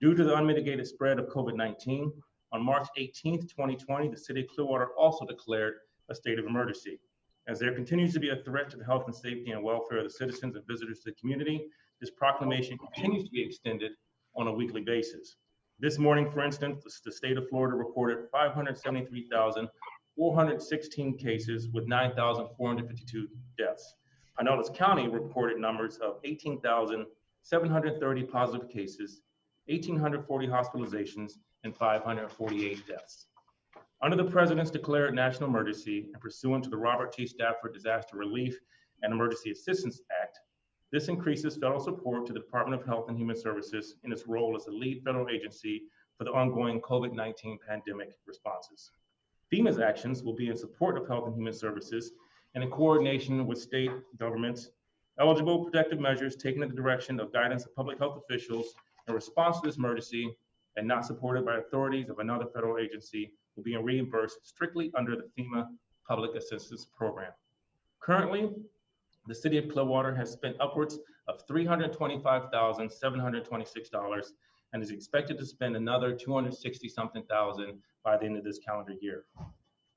Due to the unmitigated spread of COVID-19, on March 18th, 2020, the city of Clearwater also declared a state of emergency. As there continues to be a threat to the health and safety and welfare of the citizens and visitors to the community, this proclamation continues to be extended on a weekly basis. This morning, for instance, the state of Florida reported 573,416 cases with 9,452 deaths. Pinellas County reported numbers of 18,730 positive cases, 1,840 hospitalizations, and 548 deaths. Under the President's declared national emergency and pursuant to the Robert T. Stafford Disaster Relief and Emergency Assistance Act, this increases federal support to the Department of Health and Human Services in its role as the lead federal agency for the ongoing COVID-19 pandemic responses. FEMA's actions will be in support of Health and Human Services and in coordination with state governments. Eligible protective measures taken in the direction of guidance of public health officials in response to this emergency and not supported by authorities of another federal agency will be reimbursed strictly under the FEMA Public Assistance Program. Currently, the city of Clearwater has spent upwards of $325,726 and is expected to spend another $260-something thousand by the end of this calendar year.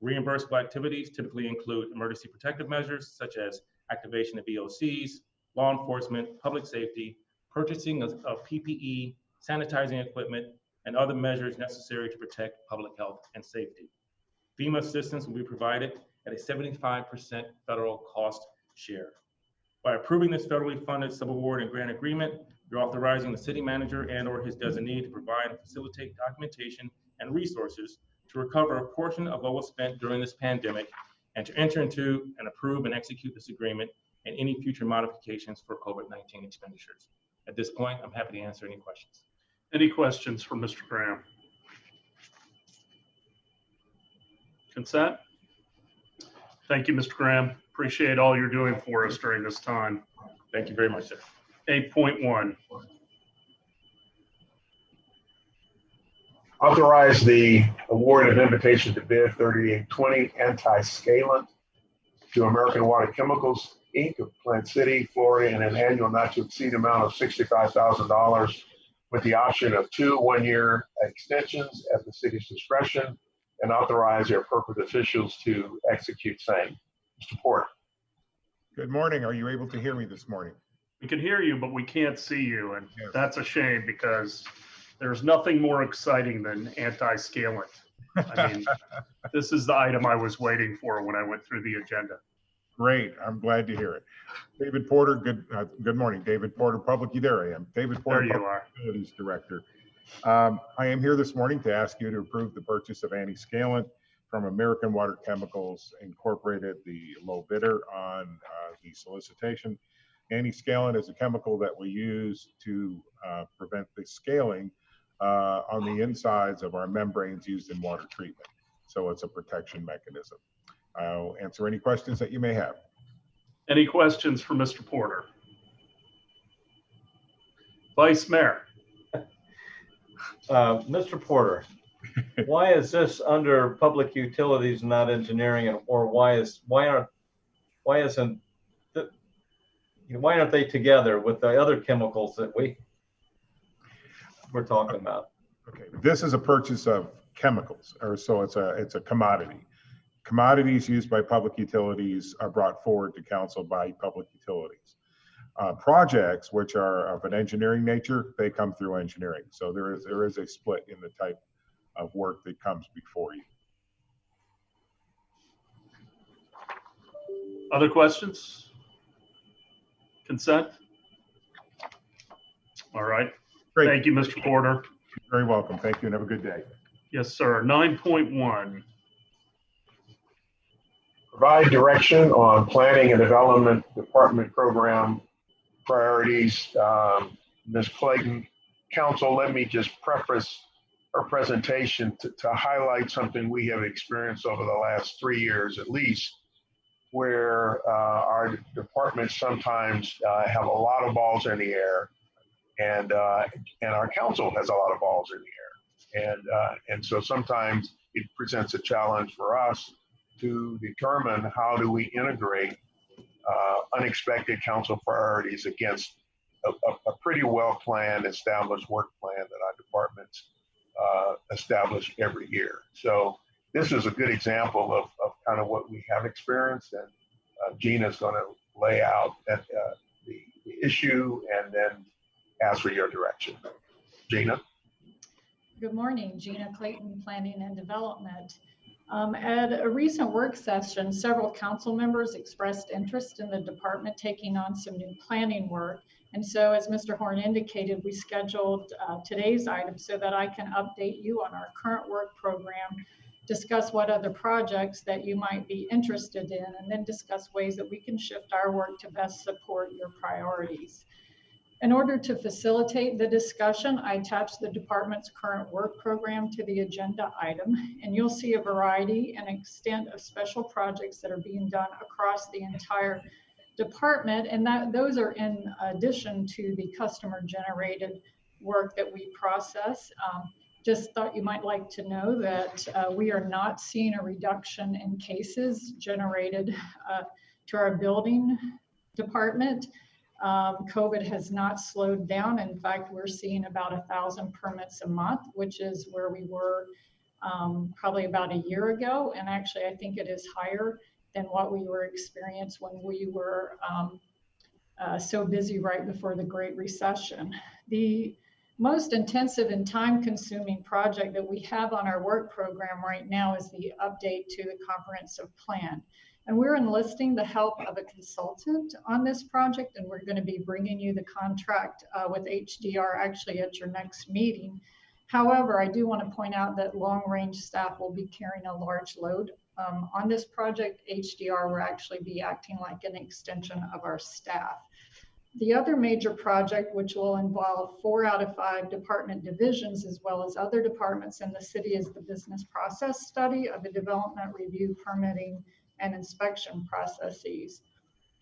Reimbursable activities typically include emergency protective measures such as activation of EOCs, law enforcement, public safety, purchasing of PPE, sanitizing equipment, and other measures necessary to protect public health and safety. FEMA assistance will be provided at a 75% federal cost share. By approving this federally funded subaward and grant agreement, You're authorizing the city manager and/or his designee to provide and facilitate documentation and resources to recover a portion of what was spent during this pandemic and to enter into and approve and execute this agreement and any future modifications for COVID-19 expenditures. At this point, I'm happy to answer any questions. Any questions for Mr. Graham? Consent? Thank you, Mr. Graham. Appreciate all you're doing for us during this time. Thank you very much, sir. 8.1. Authorize the award of invitation to bid 3820 anti-scalant to American Water Chemicals, Inc. of Plant City, Florida, in an annual not to exceed amount of $65,000 with the option of 2 one-year extensions at the city's discretion, and authorize the appropriate officials to execute same. Mr. Porter. Good morning. Are you able to hear me this morning? We can hear you, but we can't see you. And that's a shame because there's nothing more exciting than anti-scalant. I mean, this is the item I was waiting for when I went through the agenda. Great. I'm glad to hear it. David Porter, good morning. David Porter, there I am. David Porter, there you are. Facilities Director. I am here this morning to ask you to approve the purchase of anti-scalant from American Water Chemicals Incorporated, the low bidder on the solicitation. Anti-scalant is a chemical that we use to prevent the scaling on the insides of our membranes used in water treatment. So it's a protection mechanism. I'll answer any questions that you may have. Any questions for Mr. Porter? Vice Mayor. Mr. Porter, why is this under public utilities, not engineering, or why aren't they together with the other chemicals that we're talking about? Okay, this is a purchase of chemicals, or so it's a commodity. Commodities used by public utilities are brought forward to council by public utilities. Projects which are of an engineering nature, they come through engineering. So there is a split in the type of work that comes before you. Other questions? Consent? All right. Great. Thank you, Mr. Porter. You're very welcome. Thank you and have a good day. Yes, sir. 9.1. Provide direction on planning and development department program priorities. Ms. Clayton, council, let me just preface our presentation to highlight something we have experienced over the last 3 years at least, where our departments sometimes have a lot of balls in the air, and our council has a lot of balls in the air. And so sometimes it presents a challenge for us to determine how do we integrate unexpected council priorities against a pretty well-planned, established work plan that our departments establish every year. So this is a good example of kind of what we have experienced, and Gina's going to lay out the issue and then ask for your direction. Gina? Good morning, Gina Clayton, Planning and Development. At a recent work session, several council members expressed interest in the department taking on some new planning work. And so, as Mr. Horn indicated, we scheduled today's item so that I can update you on our current work program, discuss what other projects that you might be interested in, and then discuss ways that we can shift our work to best support your priorities. In order to facilitate the discussion, I attached the department's current work program to the agenda item, and you'll see a variety and extent of special projects that are being done across the entire department, and those are in addition to the customer-generated work that we process. Just thought you might like to know that we are not seeing a reduction in cases generated to our building department. COVID has not slowed down. In fact, we're seeing about 1,000 permits a month, which is where we were probably about a year ago. And actually, I think it is higher than what we were experiencing when we were so busy right before the Great Recession. The most intensive and time-consuming project that we have on our work program right now is the update to the comprehensive plan. And we're enlisting the help of a consultant on this project, and we're going to be bringing you the contract with HDR actually at your next meeting. However, I do want to point out that long-range staff will be carrying a large load on this project. HDR will actually be acting like an extension of our staff. The other major project, which will involve 4 out of 5 department divisions as well as other departments in the city, is the business process study of the development review, permitting, and inspection processes.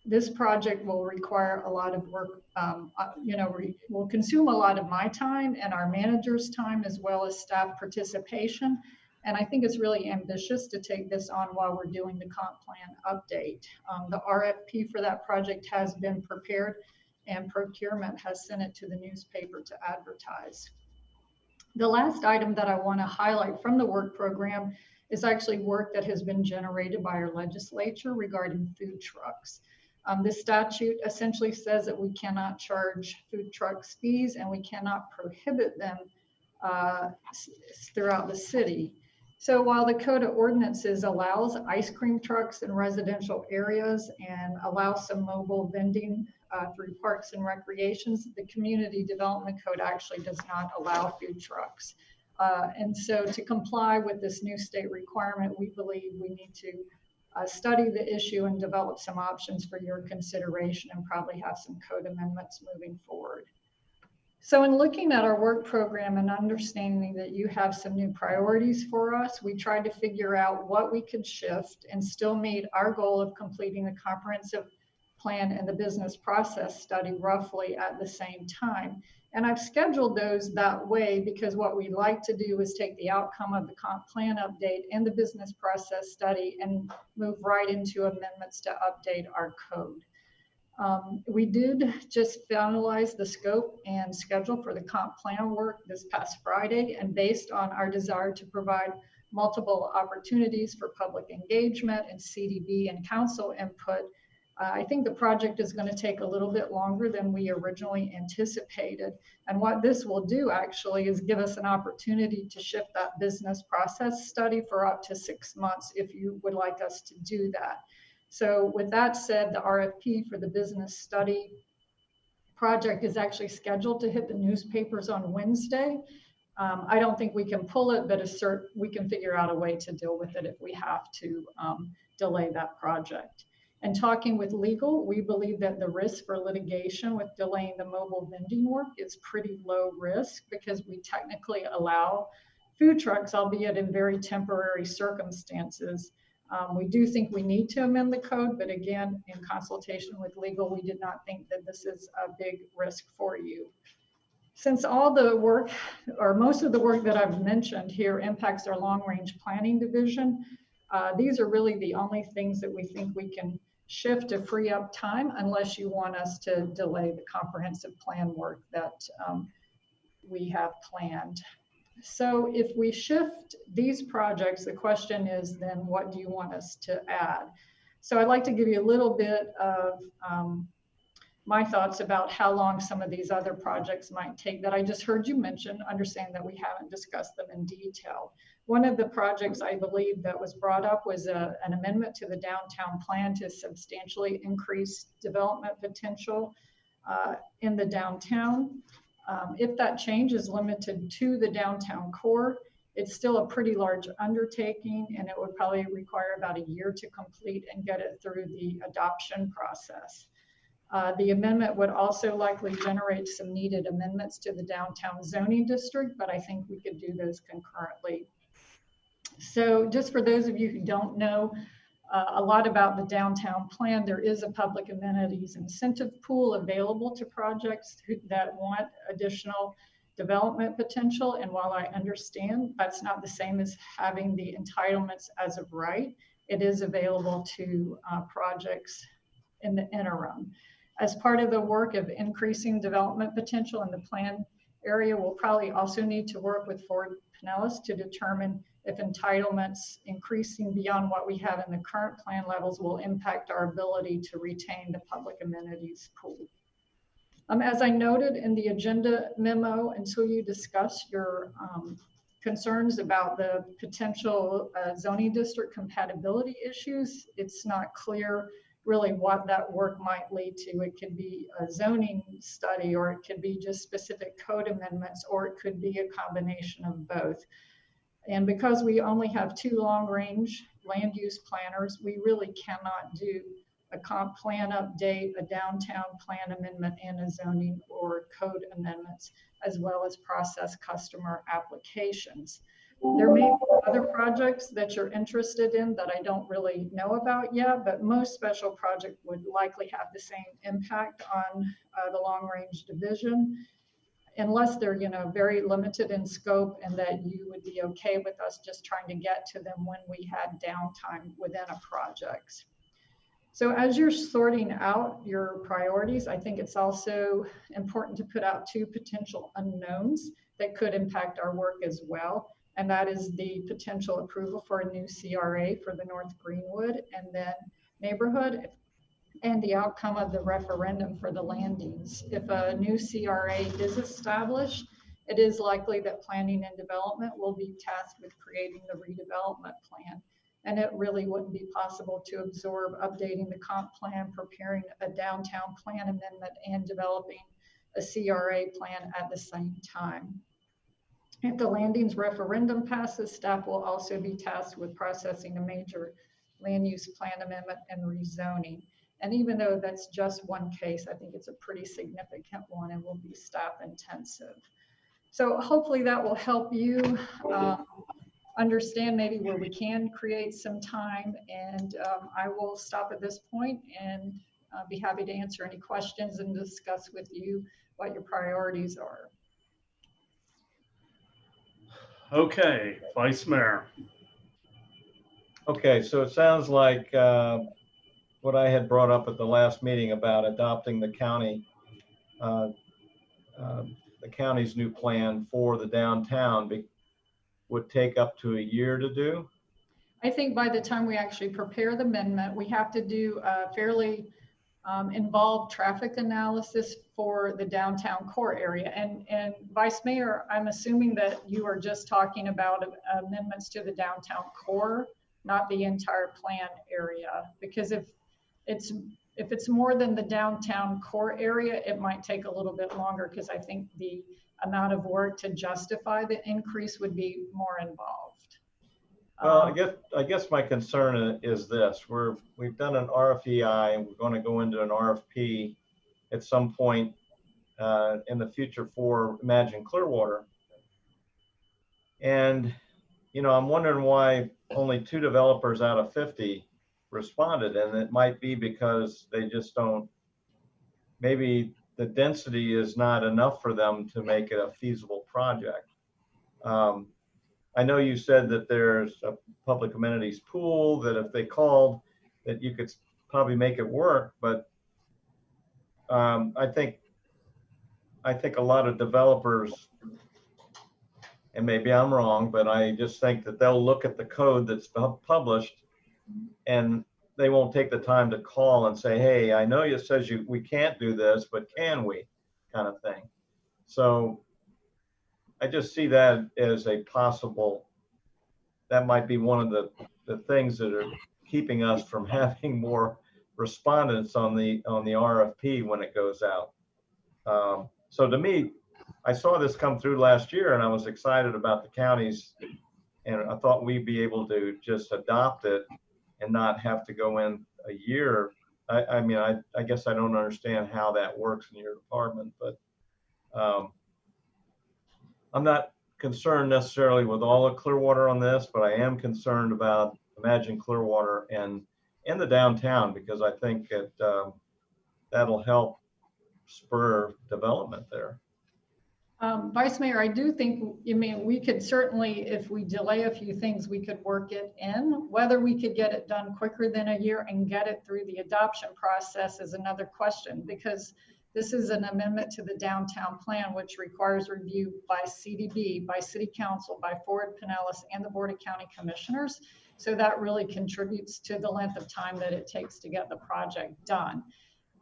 This project will require a lot of work, will consume a lot of my time and our manager's time as well as staff participation. And I think it's really ambitious to take this on while we're doing the comp plan update. The RFP for that project has been prepared and procurement has sent it to the newspaper to advertise. The last item that I want to highlight from the work program is actually work that has been generated by our legislature regarding food trucks. This statute essentially says that we cannot charge food trucks fees and we cannot prohibit them throughout the city. So while the Code of Ordinances allows ice cream trucks in residential areas and allows some mobile vending through parks and recreations, the Community Development Code actually does not allow food trucks. And so to comply with this new state requirement, we believe we need to study the issue and develop some options for your consideration and probably have some code amendments moving forward. So in looking at our work program and understanding that you have some new priorities for us, we tried to figure out what we could shift and still meet our goal of completing the comprehensive plan and the business process study roughly at the same time. And I've scheduled those that way because what we like to do is take the outcome of the comp plan update and the business process study and move right into amendments to update our code. We did just finalize the scope and schedule for the comp plan work this past Friday, and based on our desire to provide multiple opportunities for public engagement and CDB and council input, I think the project is going to take a little bit longer than we originally anticipated. And what this will do actually is give us an opportunity to shift that business process study for up to 6 months if you would like us to do that. So with that said, the RFP for the business study project is actually scheduled to hit the newspapers on Wednesday. I don't think we can pull it, but we can figure out a way to deal with it if we have to delay that project. And talking with legal, we believe that the risk for litigation with delaying the mobile vending work is pretty low risk because we technically allow food trucks, albeit in very temporary circumstances. We do think we need to amend the code, but again, in consultation with legal, we did not think that this is a big risk for you. Since all the work, or most of the work that I've mentioned here impacts our long-range planning division, these are really the only things that we think we can shift to free up time unless you want us to delay the comprehensive plan work that we have planned. So if we shift these projects, the question is then what do you want us to add? So I'd like to give you a little bit of my thoughts about how long some of these other projects might take that I just heard you mention, understand that we haven't discussed them in detail. One of the projects I believe that was brought up was an amendment to the downtown plan to substantially increase development potential in the downtown. If that change is limited to the downtown core, it's still a pretty large undertaking and it would probably require about a year to complete and get it through the adoption process. The amendment would also likely generate some needed amendments to the downtown zoning district, but I think we could do those concurrently. So just for those of you who don't know a lot about the downtown plan, there is a public amenities incentive pool available to projects that want additional development potential. And while I understand that's not the same as having the entitlements as of right, it is available to projects in the interim. As part of the work of increasing development potential in the plan area, we'll probably also need to work with Ford Pinellas to determine if entitlements increasing beyond what we have in the current plan levels will impact our ability to retain the public amenities pool. As I noted in the agenda memo, until you discuss your concerns about the potential zoning district compatibility issues. It's not clear really what that work might lead to. It could be a zoning study, or it could be just specific code amendments, or it could be a combination of both. And because we only have 2 long-range land use planners, we really cannot do a comp plan update, a downtown plan amendment, and a zoning or code amendments, as well as process customer applications. There may be other projects that you're interested in that I don't really know about yet, but most special projects would likely have the same impact on the long-range division, unless they're, very limited in scope, and that you would be okay with us just trying to get to them when we had downtime within a project. So as you're sorting out your priorities, I think it's also important to put out 2 potential unknowns that could impact our work as well. And that is the potential approval for a new CRA for the North Greenwood and then neighborhood, and the outcome of the referendum for the landings. If a new CRA is established, it is likely that planning and development will be tasked with creating the redevelopment plan. And it really wouldn't be possible to absorb updating the comp plan, preparing a downtown plan amendment, and developing a CRA plan at the same time. If the landings referendum passes, staff will also be tasked with processing a major land use plan amendment and rezoning. And even though that's just one case, I think it's a pretty significant one and will be staff intensive. So hopefully that will help you understand maybe where we can create some time. And I will stop at this point and be happy to answer any questions and discuss with you what your priorities are. Okay, Vice Mayor. Okay, so it sounds like what I had brought up at the last meeting about adopting the county's new plan for the downtown would take up to a year to do. I think by the time we actually prepare the amendment, we have to do a fairly involved traffic analysis for the downtown core area. And Vice Mayor, I'm assuming that you are just talking about amendments to the downtown core, not the entire plan area. Because if it's more than the downtown core area, it might take a little bit longer, because I think the amount of work to justify the increase would be more involved. Well, I guess my concern is this: we've done an RFEI and we're going to go into an RFP at some point in the future for Imagine Clearwater. And I'm wondering why only 2 developers out of 50 responded, and it might be because they just don't. Maybe the density is not enough for them to make it a feasible project. I know you said that there's a public amenities pool, that if they called, that you could probably make it work, but I think a lot of developers, and maybe I'm wrong, but I just think that they'll look at the code that's published and they won't take the time to call and say, hey, I know it says we can't do this, but can we, kind of thing. So I just see that as a possible, that might be one of the things that are keeping us from having more respondents on the RFP when it goes out. So to me, I saw this come through last year and I was excited about the counties, and I thought we'd be able to just adopt it and not have to go in a year. I mean, I guess I don't understand how that works in your department, but I'm not concerned necessarily with all of Clearwater on this, but I am concerned about Imagine Clearwater and the downtown, because I think that that'll help spur development there. Vice Mayor, I do think, we could certainly, if we delay a few things, we could work it in. Whether we could get it done quicker than a year and get it through the adoption process is another question, because this is an amendment to the downtown plan, which requires review by CDB, by City Council, by Ford Pinellas, and the Board of County Commissioners. So that really contributes to the length of time that it takes to get the project done.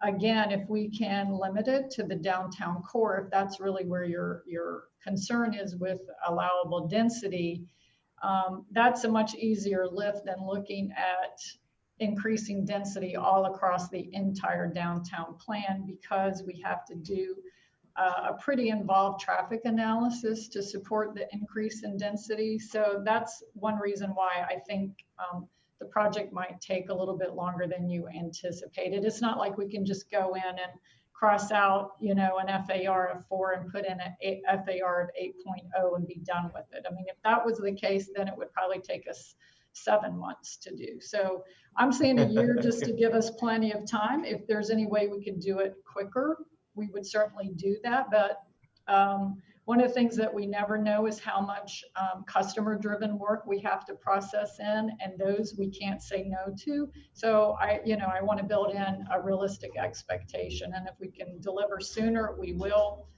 again, if we can limit it to the downtown core, if that's really where your concern is with allowable density, that's a much easier lift than looking at increasing density all across the entire downtown plan, because we have to do a pretty involved traffic analysis to support the increase in density. So that's one reason why I think the project might take a little bit longer than you anticipated. It's not like we can just go in and cross out, an FAR of 4 and put in a FAR of 8.0 and be done with it. I mean, if that was the case, then it would probably take us 7 months to do. So I'm saying a year just to give us plenty of time. If there's any way we could do it quicker, we would certainly do that. But one of the things that we never know is how much customer-driven work we have to process in, and those we can't say no to. So I want to build in a realistic expectation, and if we can deliver sooner, we will.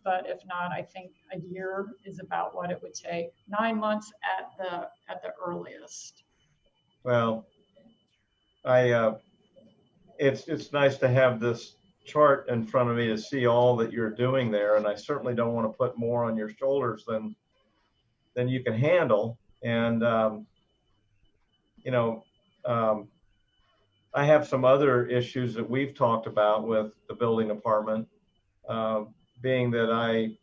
But if not, I think a year is about what it would take. 9 months at the earliest. Well, it's nice to have this chart in front of me to see all that you're doing there, and I certainly don't want to put more on your shoulders than you can handle. And I have some other issues that we've talked about with the building department, being that I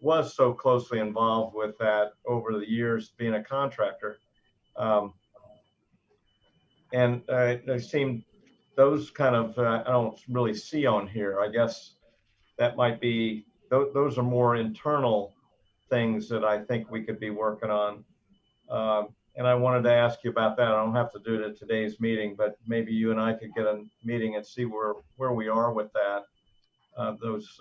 was so closely involved with that over the years being a contractor, and they seem those kind of I don't really see on here. I guess that might be those are more internal things that I think we could be working on. And I wanted to ask you about that. I don't have to do it at today's meeting, but maybe you and I could get a meeting and see where we are with that. Those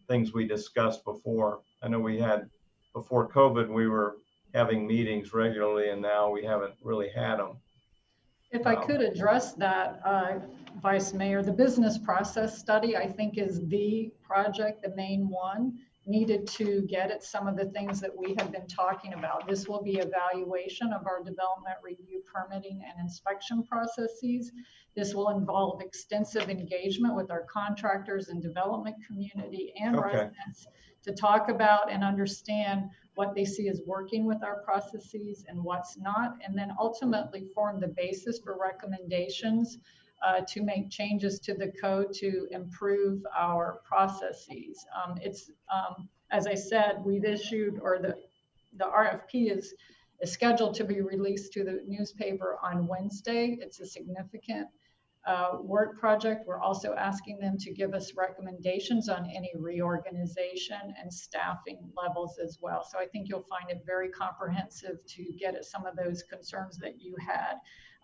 things we discussed before. I know we had, before COVID, we were having meetings regularly, and now we haven't really had them. If I could address that, Vice Mayor, the business process study, I think, is the project, the main one, needed to get at some of the things that we have been talking about. This will be evaluation of our development review, permitting, and inspection processes. This will involve extensive engagement with our contractors and development community and residents to talk about and understand what they see as working with our processes and what's not, and then ultimately form the basis for recommendations to make changes to the code to improve our processes. As I said, we've issued, or the RFP is scheduled to be released to the newspaper on Wednesday. It's a significant work project. We're also asking them to give us recommendations on any reorganization and staffing levels as well. So I think you'll find it very comprehensive to get at some of those concerns that you had.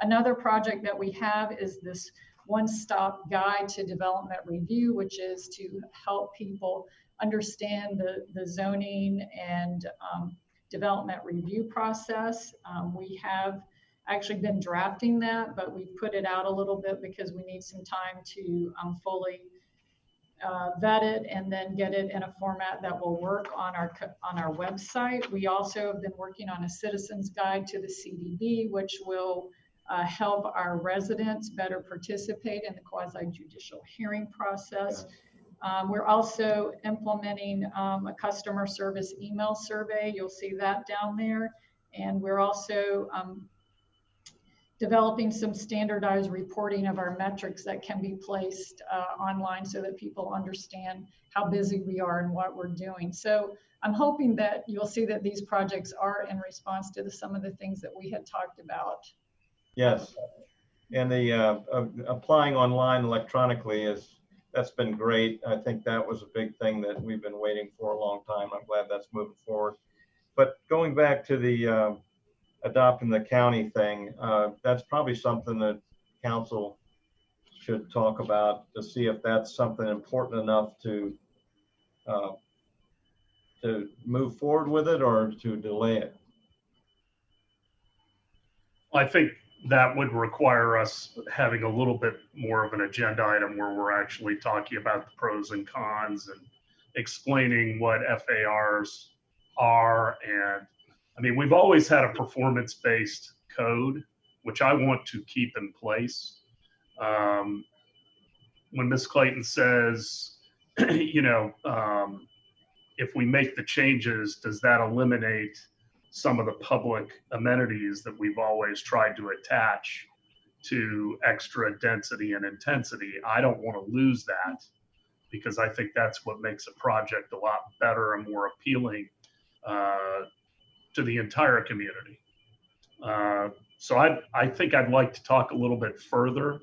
Another project that we have is this one-stop guide to development review, which is to help people understand the zoning and development review process. We have actually been drafting that, but we put it out a little bit because we need some time to fully vet it and then get it in a format that will work on our website. We also have been working on a citizen's guide to the CDB, which will help our residents better participate in the quasi-judicial hearing process. We're also implementing a customer service email survey. You'll see that down there. And we're also developing some standardized reporting of our metrics that can be placed online so that people understand how busy we are and what we're doing. So I'm hoping that you'll see that these projects are in response to some of the things that we had talked about. Yes, and the applying online electronically that's been great. I think that was a big thing that we've been waiting for a long time. I'm glad that's moving forward. But going back to the adopting the county thing, that's probably something that council should talk about to see if that's something important enough to move forward with it or to delay it. I think that would require us having a little bit more of an agenda item where we're actually talking about the pros and cons and explaining what FARs are. And I mean, we've always had a performance-based code, which I want to keep in place. when Ms. Clayton says, you know, if we make the changes, does that eliminate some of the public amenities that we've always tried to attach to extra density and intensity? I don't want to lose that, because I think that's what makes a project a lot better and more appealing to the entire community. So I think I'd like to talk a little bit further.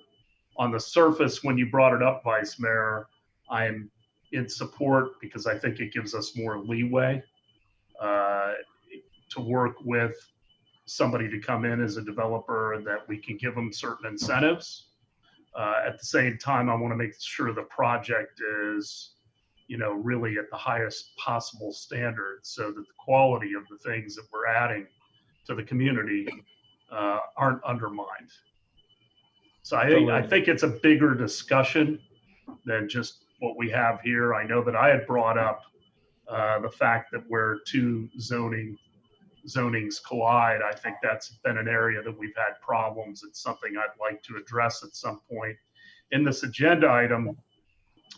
On the surface, when you brought it up, Vice Mayor, I'm in support because I think it gives us more leeway to work with somebody to come in as a developer, and that we can give them certain incentives. At the same time, I want to make sure the project is, you know, really at the highest possible standard, so that the quality of the things that we're adding to the community aren't undermined. So I think it's a bigger discussion than just what we have here. I know that I had brought up the fact that where two zonings collide, I think that's been an area that we've had problems. It's something I'd like to address at some point. In this agenda item,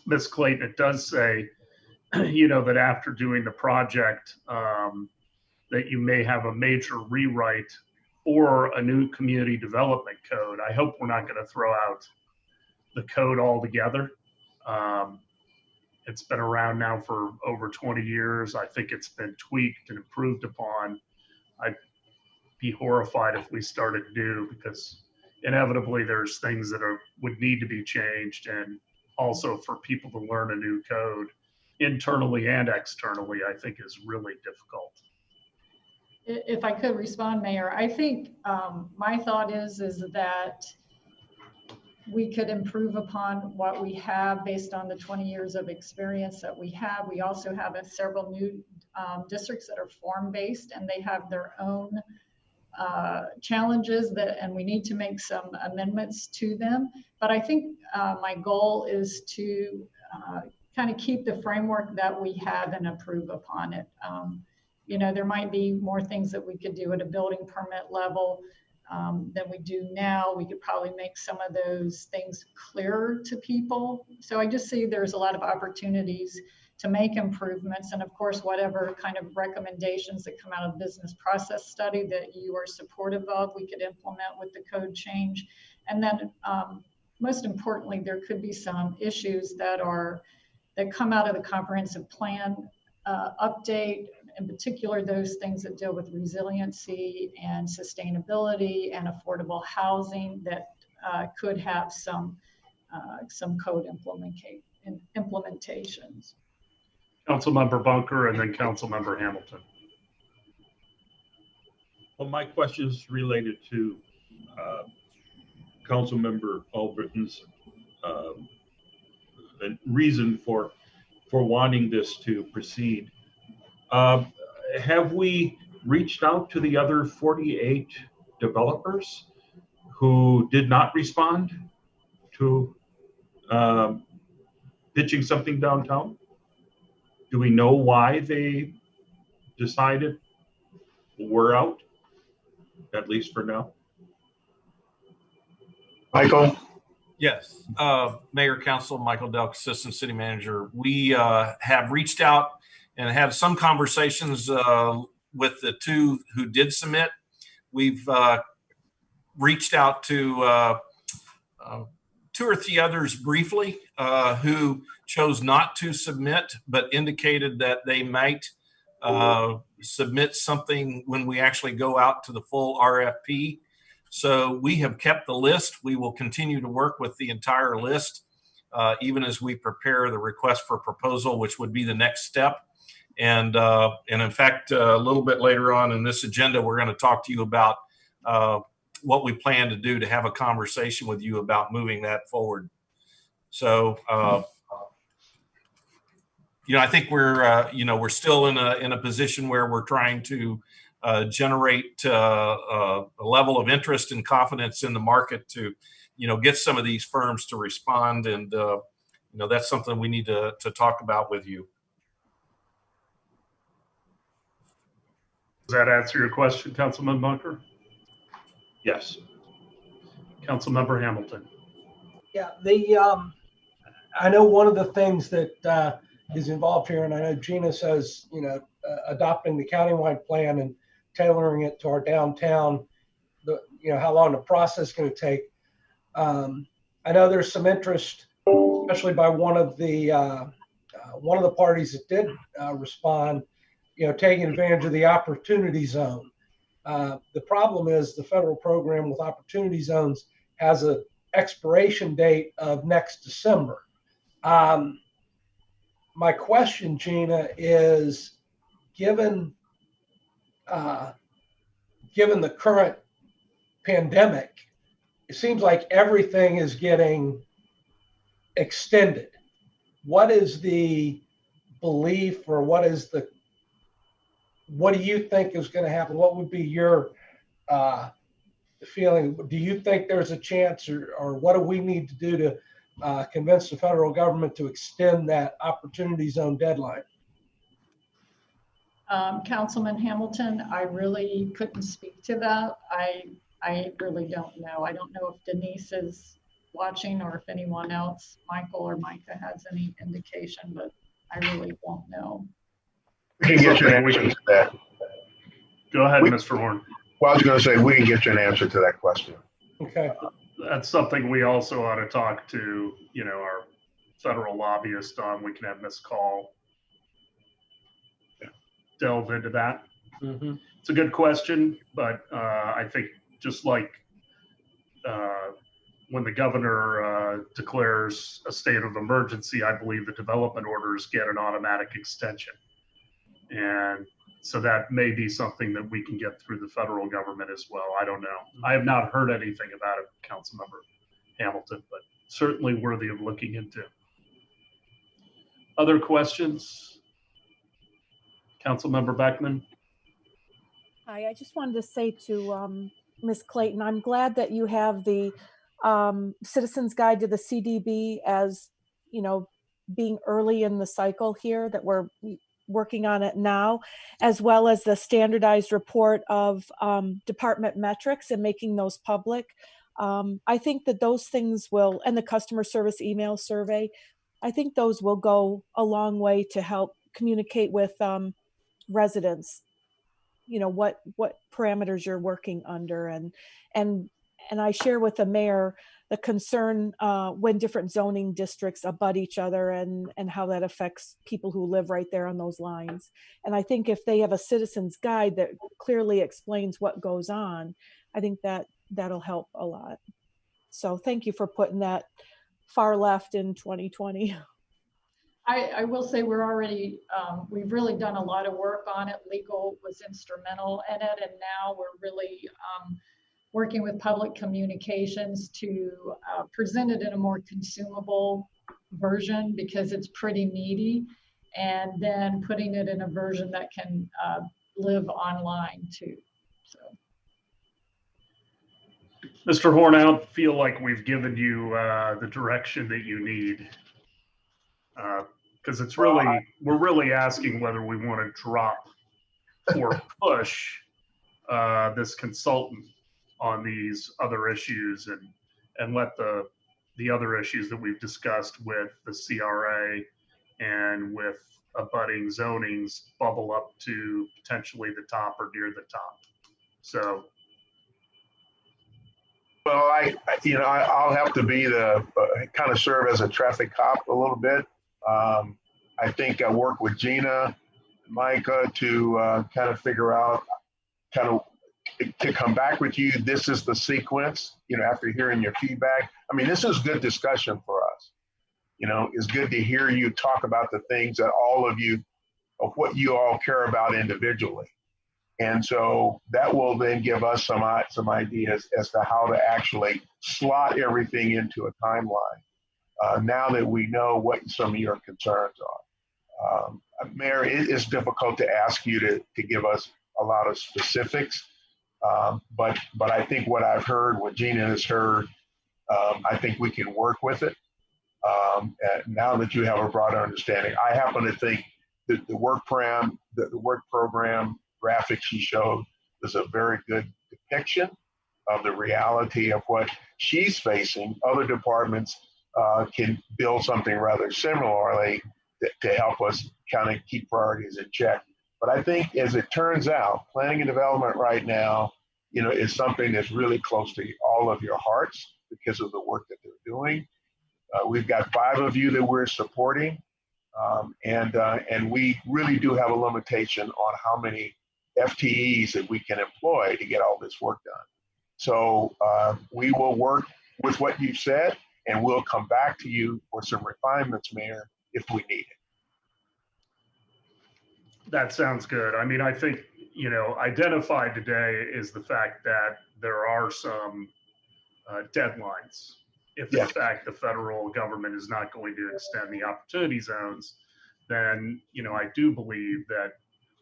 Ms. Clayton, it does say, you know, that after doing the project, that you may have a major rewrite or a new community development code. I hope we're not going to throw out the code altogether. It's been around now for over 20 years. I think it's been tweaked and improved upon. I'd be horrified if we started new, because inevitably there's things that would need to be changed, and also for people to learn a new code internally and externally, I think is really difficult. If I could respond, Mayor, I think my thought is that we could improve upon what we have based on the 20 years of experience that we have. We also have several new districts that are form-based, and they have their own challenges and we need to make some amendments to them. But I think my goal is to kind of keep the framework that we have and improve upon it. You know, there might be more things that we could do at a building permit level than we do now. We could probably make some of those things clearer to people. So I just see there's a lot of opportunities to make improvements. And of course, whatever kind of recommendations that come out of business process study that you are supportive of, we could implement with the code change. And then most importantly, there could be some issues that come out of the comprehensive plan update, in particular, those things that deal with resiliency and sustainability and affordable housing that could have some code implementations. Councilmember Bunker and then Councilmember Hamilton. Well, my question is related to Councilmember Albritton's reason for wanting this to proceed. Have we reached out to the other 48 developers who did not respond to pitching something downtown? Do we know why they decided we're out, at least for now? Michael? Yes, Mayor, Council, Michael Delk, Assistant City Manager. We have reached out and had some conversations with the two who did submit. We've reached out to 2 or 3 others briefly who chose not to submit, but indicated that they might submit something when we actually go out to the full RFP. So we have kept the list. We will continue to work with the entire list, even as we prepare the request for proposal, which would be the next step. And in fact, a little bit later on in this agenda, we're going to talk to you about what we plan to do to have a conversation with you about moving that forward. So, you know, I think we're still in a position where we're trying to generate a level of interest and confidence in the market to, get some of these firms to respond. And, that's something we need to talk about with you. Does that answer your question, Councilman Bunker? Yes. Councilmember Hamilton. Yeah, I know one of the things that is involved here, and I know Gina says, adopting the countywide plan and tailoring it to our downtown, how long the process is going to take. I know there's some interest, especially by one of the parties that did respond, taking advantage of the opportunity zone. The problem is the federal program with opportunity zones has an expiration date of next December. My question, Gina, is given the current pandemic, it seems like everything is getting extended. What is the belief, or what do you think is going to happen? What would be your feeling? Do you think there's a chance, or what do we need to do to convince the federal government to extend that opportunity zone deadline? Councilman Hamilton, I really couldn't speak to that. I really don't know. I don't know if Denise is watching or if anyone else, Michael or Micah, has any indication, but I really don't know. We can get you an answer to that. Go ahead, Mr. Horn. Well, I was going to say, we can get you an answer to that question. Okay. That's something we also ought to talk to, our federal lobbyist on. We can have Ms. Call delve into that. Mm-hmm. It's a good question, but I think just like when the governor declares a state of emergency, I believe the development orders get an automatic extension. And so that may be something that we can get through the federal government as well. I don't know. I have not heard anything about it, Councilmember Hamilton, but certainly worthy of looking into. Other questions? Councilmember Beckman? Hi, I just wanted to say to Ms. Clayton, I'm glad that you have the Citizens Guide to the CDB as, being early in the cycle here, that we're working on it now, as well as the standardized report of department metrics and making those public. I think that those things will, and the customer service email survey, I think those will go a long way to help communicate with residents, what parameters you're working under, and I share with the mayor the concern when different zoning districts abut each other and how that affects people who live right there on those lines. And I think if they have a citizen's guide that clearly explains what goes on, I think that'll help a lot. So thank you for putting that far left in 2020. I will say we're already, we've really done a lot of work on it. Legal was instrumental in it. And now we're really working with public communications to present it in a more consumable version, because it's pretty meaty, and then putting it in a version that can live online too. So. Mr. Horn, I don't feel like we've given you the direction that you need. Because it's really, we're really asking whether we want to drop or push this consultant on these other issues and let the other issues that we've discussed with the CRA and with abutting zonings bubble up to potentially the top or near the top. So. Well, I'll have to be kind of serve as a traffic cop a little bit. I think I work with Gina, Micah to kind of figure out, to come back with you. This is the sequence, after hearing your feedback. I mean, this is good discussion for us. It's good to hear you talk about the things that of what you all care about individually. And so that will then give us some ideas as to how to actually slot everything into a timeline. Now that we know what some of your concerns are. Mayor, it is difficult to ask you to give us a lot of specifics, but I think what I've heard, what Gina has heard, I think we can work with it. Now that you have a broader understanding, I happen to think that the work program graphic she showed was a very good depiction of the reality of what she's facing. Other departments can build something rather similarly to help us kind of keep priorities in check. But I think, as it turns out, planning and development right now, is something that's really close to all of your hearts because of the work that they're doing. We've got 5 of you that we're supporting, and we really do have a limitation on how many FTEs that we can employ to get all this work done. So we will work with what you said, and we'll come back to you for some refinements, Mayor, if we need it. That sounds good. I mean, I think, identified today is the fact that there are some deadlines. If in fact the federal government is not going to extend the opportunity zones, then, I do believe that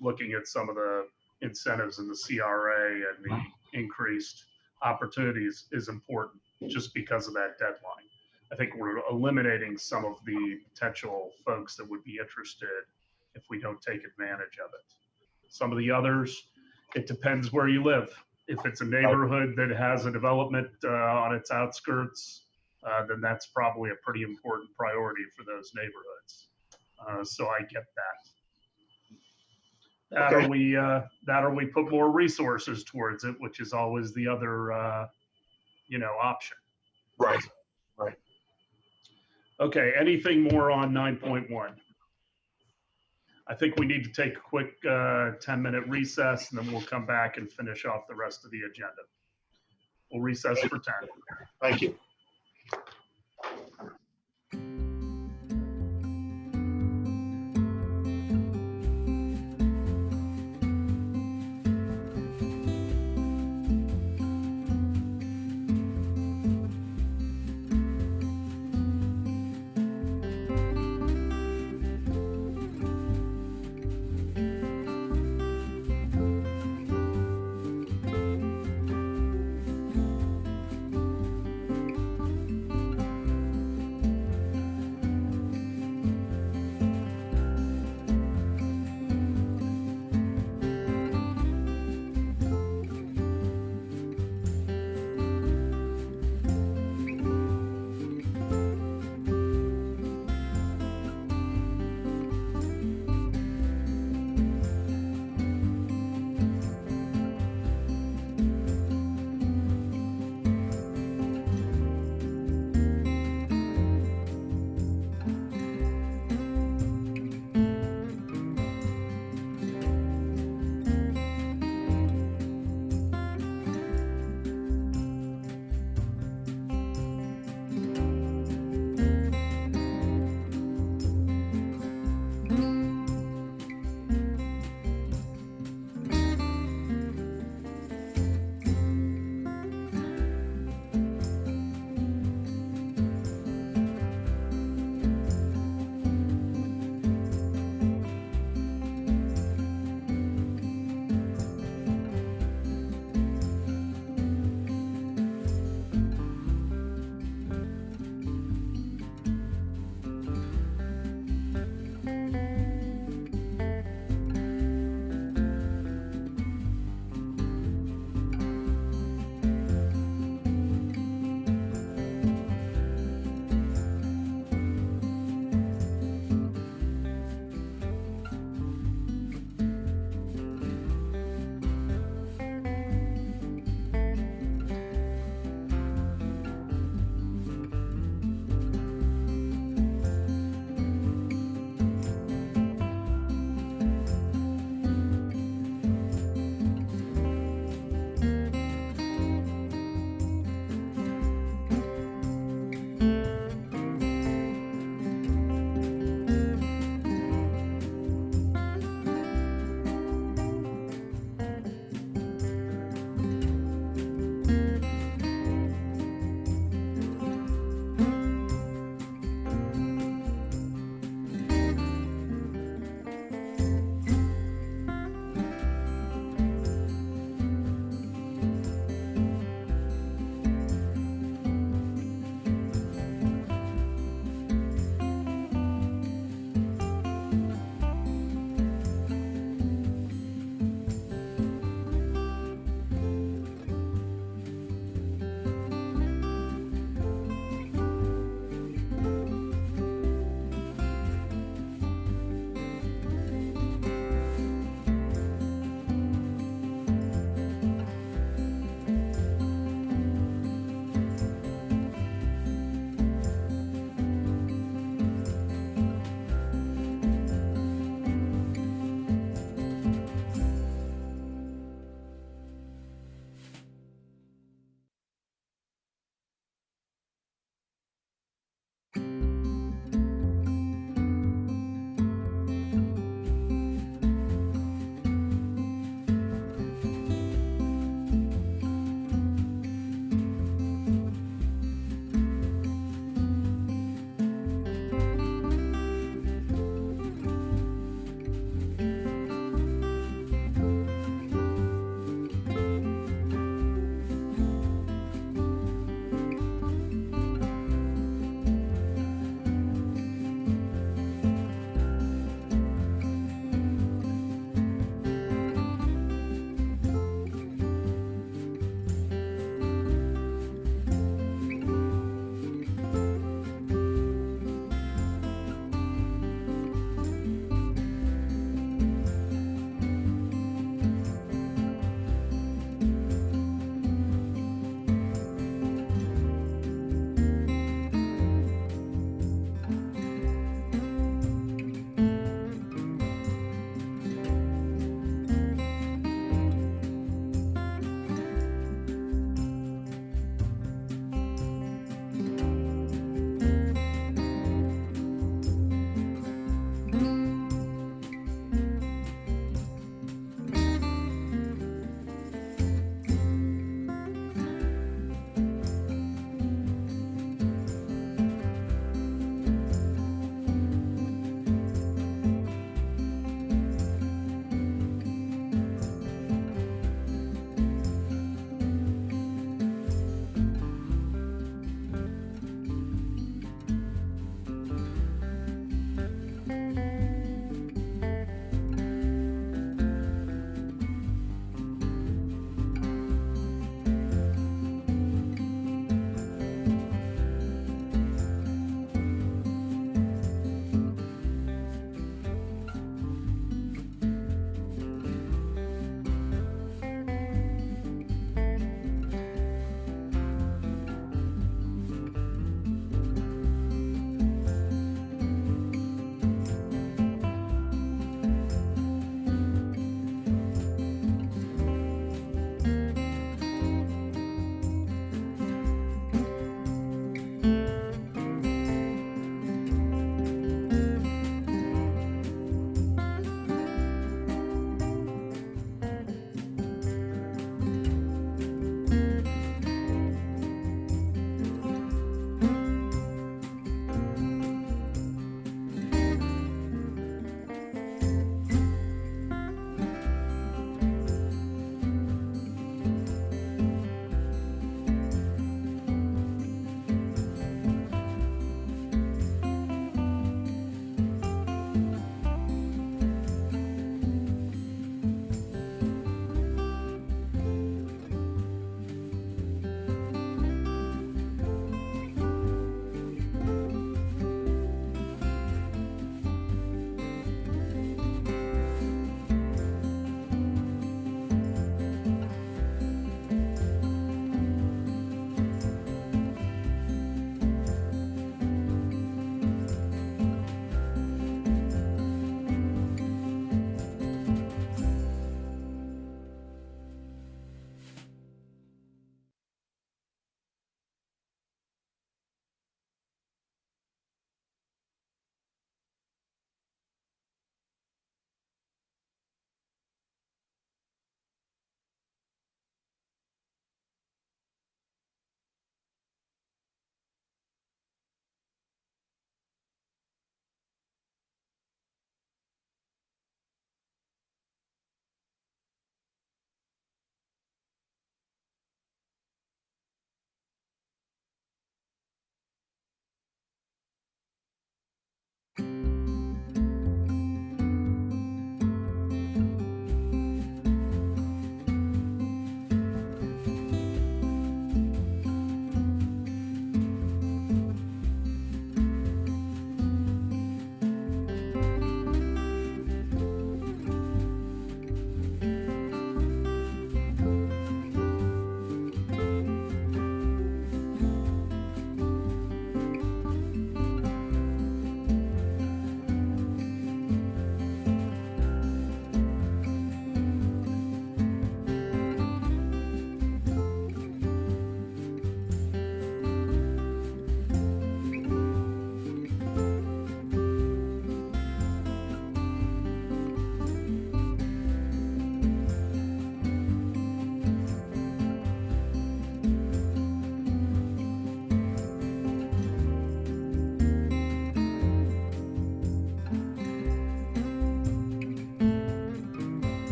looking at some of the incentives in the CRA and the increased opportunities is important just because of that deadline. I think we're eliminating some of the potential folks that would be interested if we don't take advantage of it. Some of the others, it depends where you live. If it's a neighborhood that has a development on its outskirts, then that's probably a pretty important priority for those neighborhoods. So I get that. That or we put more resources towards it, which is always the other, option. Right. Okay, anything more on 9.1? I think we need to take a quick 10-minute recess, and then we'll come back and finish off the rest of the agenda. We'll recess for 10. Thank you.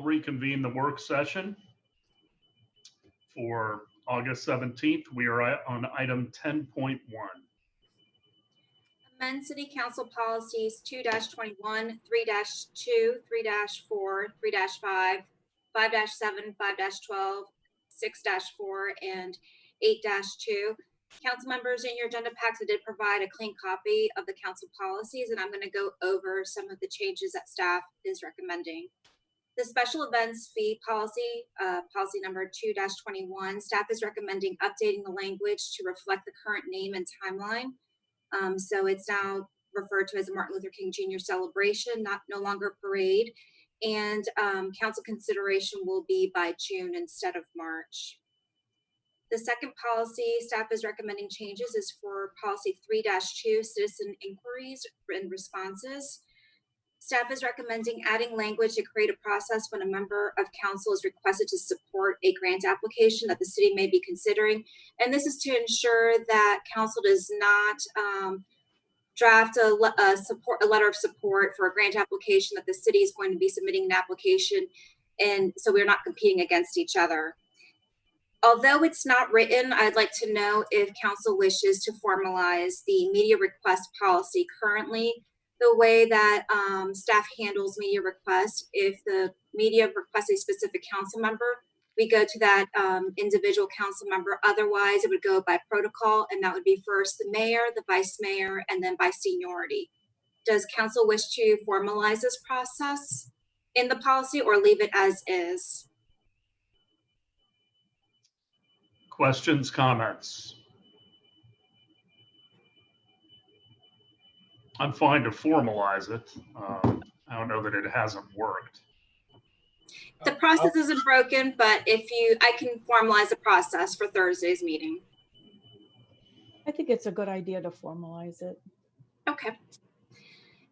reconvene the work session for August 17th. We are on item 10.1. Amend City Council policies 2-21, 3-2, 3-4, 3-5, 5-7, 5-12, 6-4, and 8-2. Council members, in your agenda packs, I did provide a clean copy of the council policies, and I'm going to go over some of the changes that staff is recommending. The special events fee policy, policy number 2-21, staff is recommending updating the language to reflect the current name and timeline. So it's now referred to as a Martin Luther King Jr. celebration, no longer parade. And council consideration will be by June instead of March. The second policy staff is recommending changes is for policy 3-2, citizen inquiries and responses. Staff is recommending adding language to create a process when a member of council is requested to support a grant application that the city may be considering. And this is to ensure that council does not draft a letter of support for a grant application that the city is going to be submitting an application. And so we're not competing against each other. Although it's not written, I'd like to know if council wishes to formalize the media request policy. Currently, the way that staff handles media requests, if the media requests a specific council member, we go to that individual council member. Otherwise, it would go by protocol, and that would be first the mayor, the vice mayor, and then by seniority. Does council wish to formalize this process in the policy or leave it as is? Questions, comments? I'm fine to formalize it. I don't know that it hasn't worked. The process isn't broken, but I can formalize the process for Thursday's meeting. I think it's a good idea to formalize it. Okay.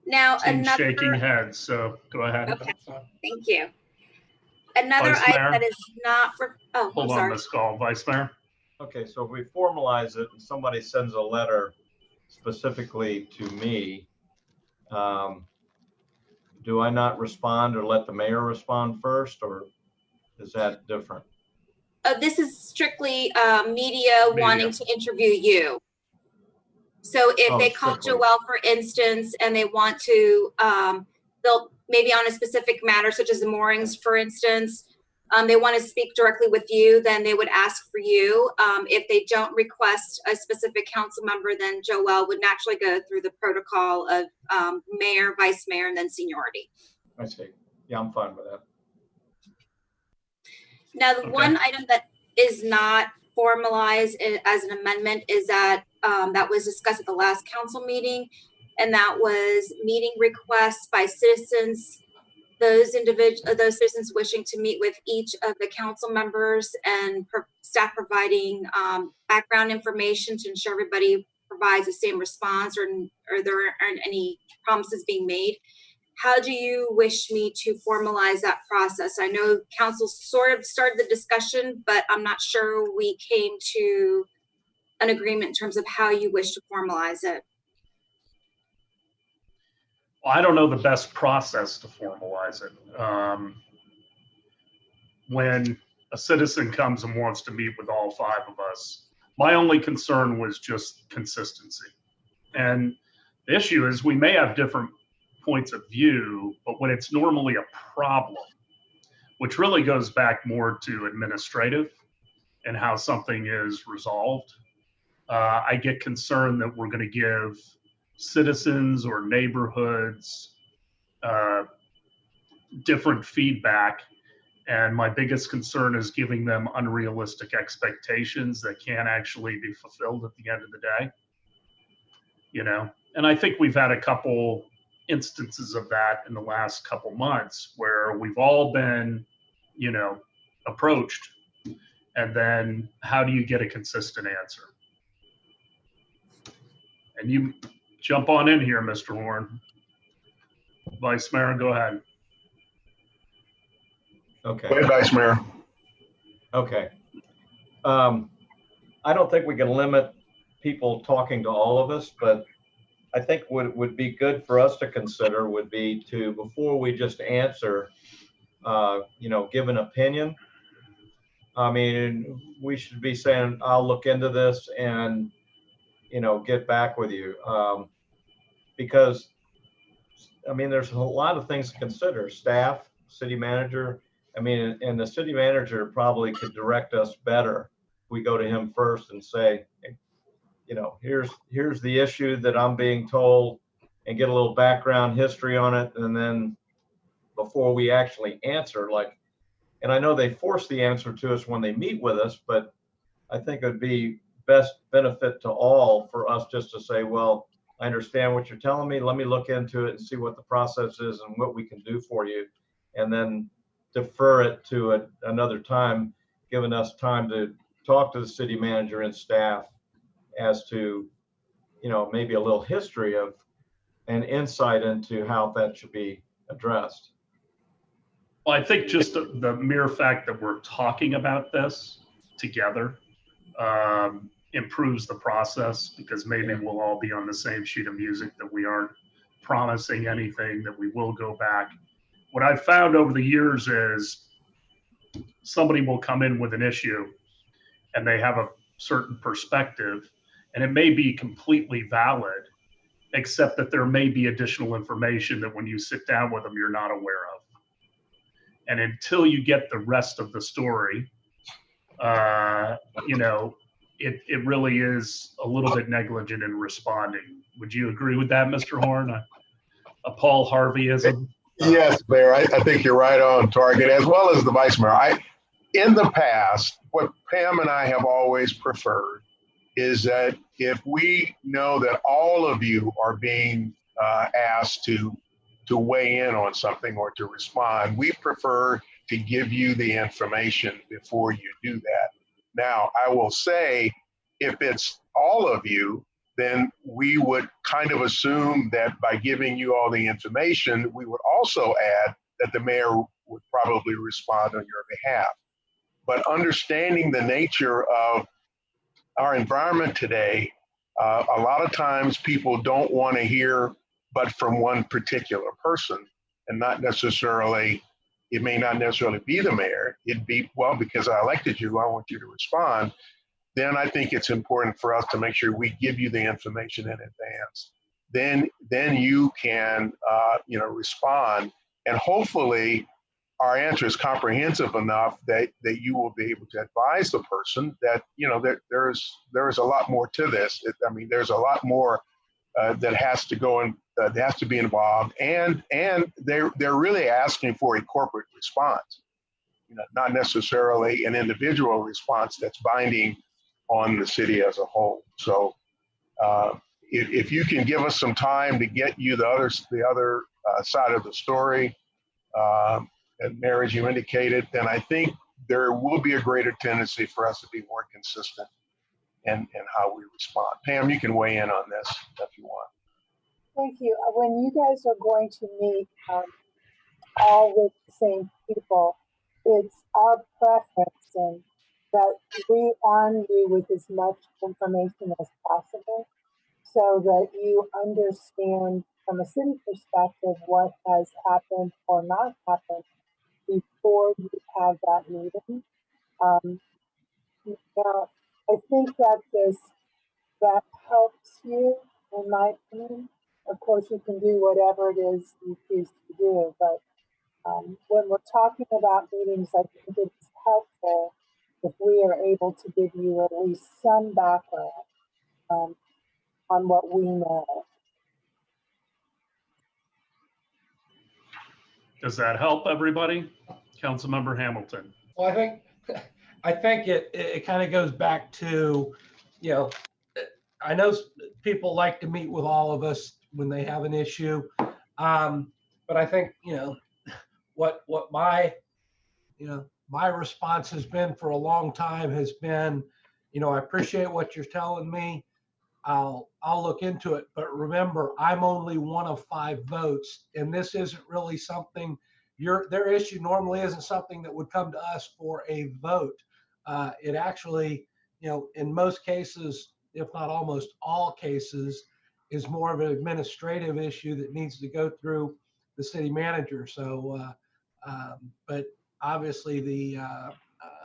Now another shaking heads, so go ahead. Okay, thank you. Another Vice item Mayor? that is not Hold on, Ms. Gall. Vice Mayor? Okay, so if we formalize it and somebody sends a letter specifically to me, do I not respond or let the mayor respond first, or is that different? This is strictly media wanting to interview you. So if they call Joelle, for instance, and they want to, they'll maybe on a specific matter, such as the moorings, for instance, they want to speak directly with you, then they would ask for you. If they don't request a specific council member, then Joelle would naturally go through the protocol of mayor, vice mayor, and then seniority. I see. Yeah, I'm fine with that. Now, the one item that is not formalized as an amendment is that that was discussed at the last council meeting, and that was meeting requests by citizens. Those citizens wishing to meet with each of the council members and staff providing background information to ensure everybody provides the same response or there aren't any promises being made. How do you wish me to formalize that process? I know council sort of started the discussion, but I'm not sure we came to an agreement in terms of how you wish to formalize it. Well, I don't know the best process to formalize it. When a citizen comes and wants to meet with all five of us, my only concern was just consistency. And the issue is we may have different points of view, but when it's normally a problem, which really goes back more to administrative and how something is resolved, I get concerned that we're going to give citizens or neighborhoods different feedback. And my biggest concern is giving them unrealistic expectations that can't actually be fulfilled at the end of the day. You know, and I think we've had a couple instances of that in the last couple months where we've all been, you know, approached, and then how do you get a consistent answer? And you jump on in here, Mr. Warren. Vice Mayor, go ahead. Okay. Go ahead, Vice Mayor. Okay. I don't think we can limit people talking to all of us, but I think what would be good for us to consider would be to, before we just answer, give an opinion. I mean, we should be saying, I'll look into this and, get back with you. Because, I mean, there's a lot of things to consider. Staff, city manager. I mean, and the city manager probably could direct us better if we go to him first and say, here's the issue that I'm being told, and get a little background history on it. And then before we actually answer, and I know they force the answer to us when they meet with us, but I think it would be best benefit to all for us just to say, well, I understand what you're telling me. Let me look into it and see what the process is and what we can do for you. And then defer it to another time, giving us time to talk to the city manager and staff as to, maybe a little history of and insight into how that should be addressed. Well, I think just the mere fact that we're talking about this together improves the process, because maybe we'll all be on the same sheet of music, that we aren't promising anything, that we will go back. What I've found over the years is somebody will come in with an issue and they have a certain perspective, and it may be completely valid, except that there may be additional information that when you sit down with them, you're not aware of. And until you get the rest of the story, it really is a little bit negligent in responding. Would you agree with that, Mr. Horn? A Paul Harveyism? Yes, Mayor, I think you're right on target, as well as the Vice Mayor. In the past, what Pam and I have always preferred is that if we know that all of you are being asked to weigh in on something or to respond, we prefer to give you the information before you do that. Now, I will say, if it's all of you, then we would kind of assume that by giving you all the information, we would also add that the mayor would probably respond on your behalf. But understanding the nature of our environment today, a lot of times people don't want to hear but from one particular person, and not necessarily, it may not necessarily be the mayor. It'd be, well, because I elected you, I want you to respond. Then I think it's important for us to make sure we give you the information in advance. Then you can, respond, and hopefully our answer is comprehensive enough that you will be able to advise the person that, there is a lot more to this. There's a lot more that has to go in, that has to be involved, and they're really asking for a corporate response, not necessarily an individual response that's binding on the city as a whole. So if you can give us some time to get you the other side of the story, and Mayor, as you indicated, then I think there will be a greater tendency for us to be more consistent in how we respond. Pam, you can weigh in on this if you want. Thank you. When you guys are going to meet all with the same people, it's our preference and that we arm you with as much information as possible so that you understand from a city perspective what has happened or not happened before you have that meeting. Now, I think that helps you, in my opinion. Of course, you can do whatever it is you choose to do, but when we're talking about meetings, I think it's helpful if we are able to give you at least some background on what we know. Does that help everybody? Councilmember Hamilton. Well, I think it kind of goes back to, I know people like to meet with all of us when they have an issue, but I think what my response has been for a long time has been, I appreciate what you're telling me. I'll look into it, but remember, I'm only one of 5 votes, and this isn't really something. Their issue normally isn't something that would come to us for a vote. It actually, in most cases, if not almost all cases, is more of an administrative issue that needs to go through the city manager. So But obviously the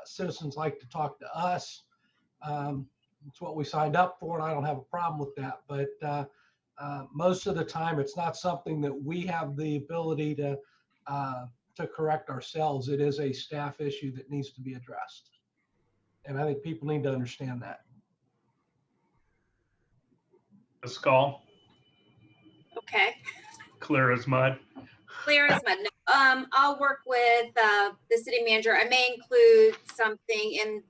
citizens like to talk to us. It's what we signed up for, and I don't have a problem with that. But most of the time, it's not something that we have the ability to correct ourselves. It is a staff issue that needs to be addressed. And I think people need to understand that. Ms. Scall? Okay. Clear as mud. Clear as mud. No. I'll work with the city manager. I may include something in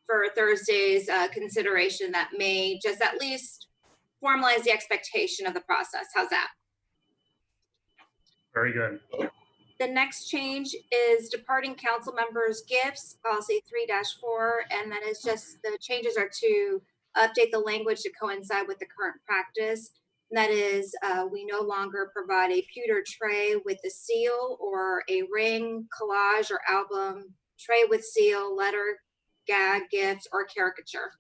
for Thursday's consideration that may just at least formalize the expectation of the process. How's that? Very good. The next change is departing council members' gifts, policy 3-4, and that is just the changes are to update the language to coincide with the current practice. And that is, we no longer provide a pewter tray with a seal or a ring, collage, or album tray with seal, letter, gag, gift, or caricature.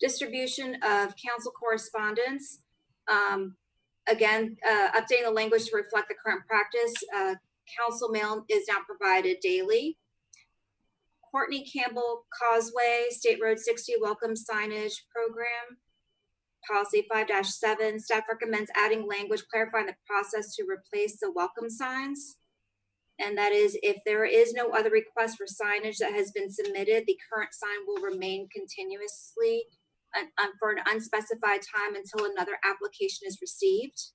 Distribution of council correspondence. Again, updating the language to reflect the current practice. Council mail is now provided daily. Courtney Campbell Causeway, State Road 60 welcome signage program. Policy 5-7, staff recommends adding language clarifying the process to replace the welcome signs. And that is, if there is no other request for signage that has been submitted, the current sign will remain continuously for an unspecified time until another application is received.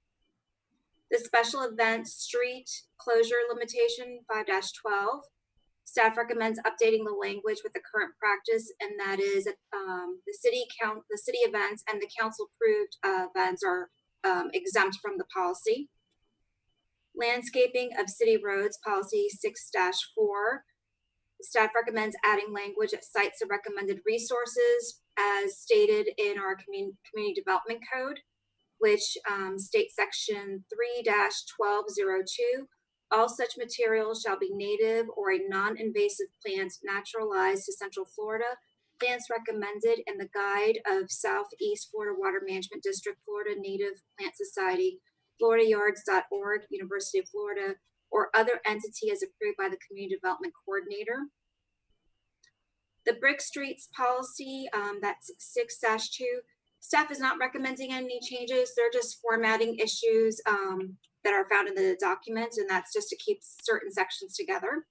The special event street closure limitation 5-12. Staff recommends updating the language with the current practice, and that is the city events and the council approved events are exempt from the policy. Landscaping of city roads, policy 6-4. Staff recommends adding language that cites the recommended resources as stated in our community development code, which states section 3-1202. All such materials shall be native or a non-invasive plant naturalized to Central Florida. Plants recommended in the Guide of Southeast Florida Water Management District, Florida Native Plant Society, floridayards.org, University of Florida, or other entity as approved by the Community Development Coordinator. The Brick Streets policy, that's 6-2. Staff is not recommending any changes. They're just formatting issues that are found in the document, and that's just to keep certain sections together.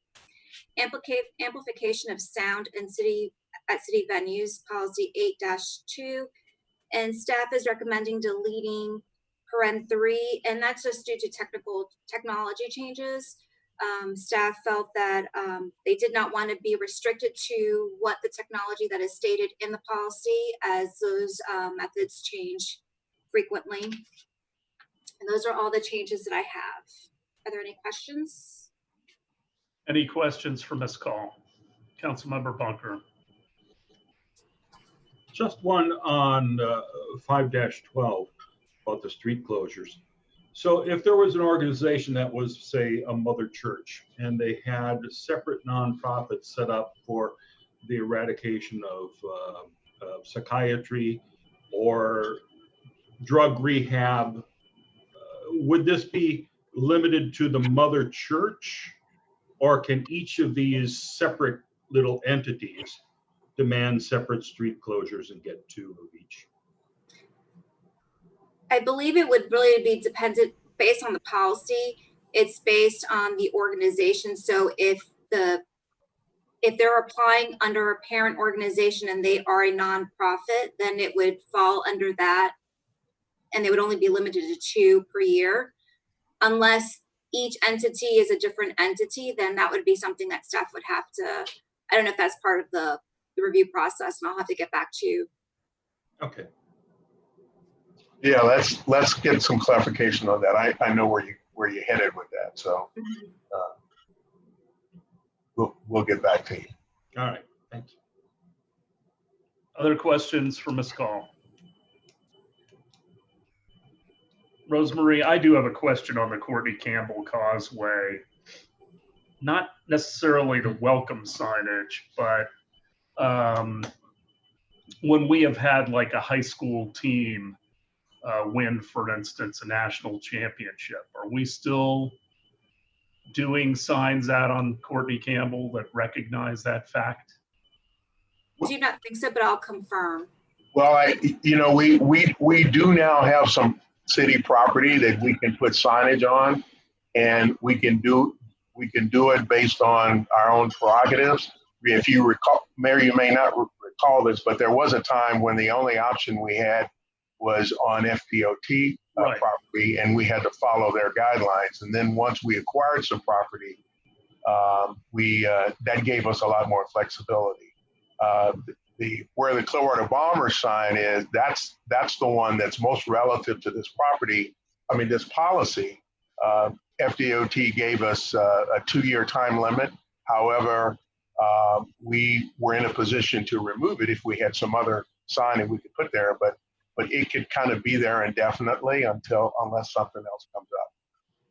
Amplification of sound in city venues, policy 8-2. And staff is recommending deleting paren 3, and that's just due to technology changes. Staff felt that they did not want to be restricted to what the technology that is stated in the policy, as those methods change frequently. And those are all the changes that I have. Are there any questions? Any questions for Ms. Call? Councilmember Bunker. Just one on 5-12 about the street closures. So if there was an organization that was, say, a mother church, and they had separate nonprofits set up for the eradication of psychiatry or drug rehab, would this be limited to the mother church, or can each of these separate little entities demand separate street closures and get 2 of each? I believe it would really be dependent based on the policy. It's based on the organization. So if they're applying under a parent organization and they are a nonprofit, then it would fall under that, and they would only be limited to 2 per year. Unless each entity is a different entity, then that would be something that staff would have to, I don't know if that's part of the review process, and I'll have to get back to you. Okay. Yeah, let's get some clarification on that. I know where you headed with that, so we'll get back to you. All right, thank you. Other questions for Ms. Call? Rosemarie, I do have a question on the Courtney Campbell Causeway. Not necessarily the welcome signage, but when we have had like a high school team win, for instance, a national championship, are we still doing signs out on Courtney Campbell that recognize that fact? I do not think so, but I'll confirm. Well, we do now have some city property that we can put signage on, and we can do it based on our own prerogatives. If you recall, Mayor, you may not recall this, but there was a time when the only option we had was on FPOT property, and we had to follow their guidelines. And then once we acquired some property, that gave us a lot more flexibility. Where the Clearwater Bombers sign is, that's the one that's most relative to this property. I mean, this policy. FDOT gave us a 2-year time limit. However, we were in a position to remove it if we had some other sign that we could put there, but it could kind of be there indefinitely unless something else comes up.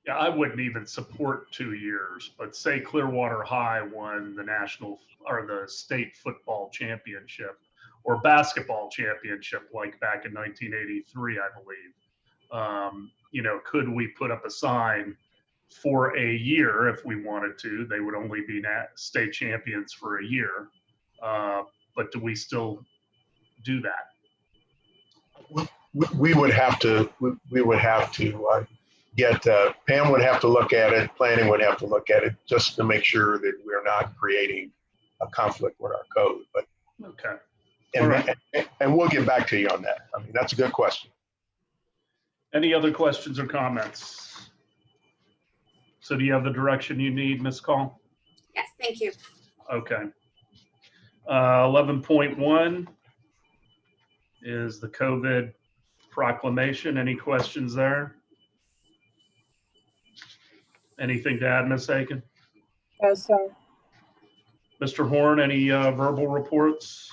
Yeah, I wouldn't even support 2 years, but say Clearwater High won the national or the state football championship or basketball championship, like back in 1983, I believe. Could we put up a sign for a year if we wanted to? They would only be state champions for a year. But do we still do that? We would have to get, Pam would have to look at it, planning would have to look at it just to make sure that we're not creating a conflict with our code. But okay. And we'll get back to you on that. I mean, that's a good question. Any other questions or comments? So do you have the direction you need, Ms. Call? Yes, thank you. Okay. 11.1 is the COVID proclamation. Any questions there? Anything to add, Ms. Aiken? Yes, sir. Mr. Horn, any verbal reports?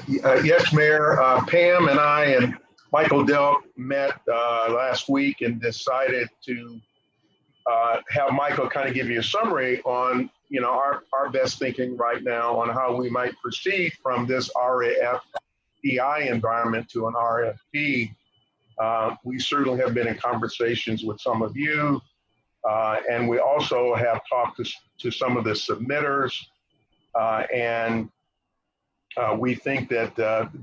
Yes, Mayor. Pam and I and Michael Delk met last week and decided to have Michael kind of give you a summary on, our best thinking right now on how we might proceed from this RFPI environment to an RFP. We certainly have been in conversations with some of you, and we also have talked to some of the submitters, and we think that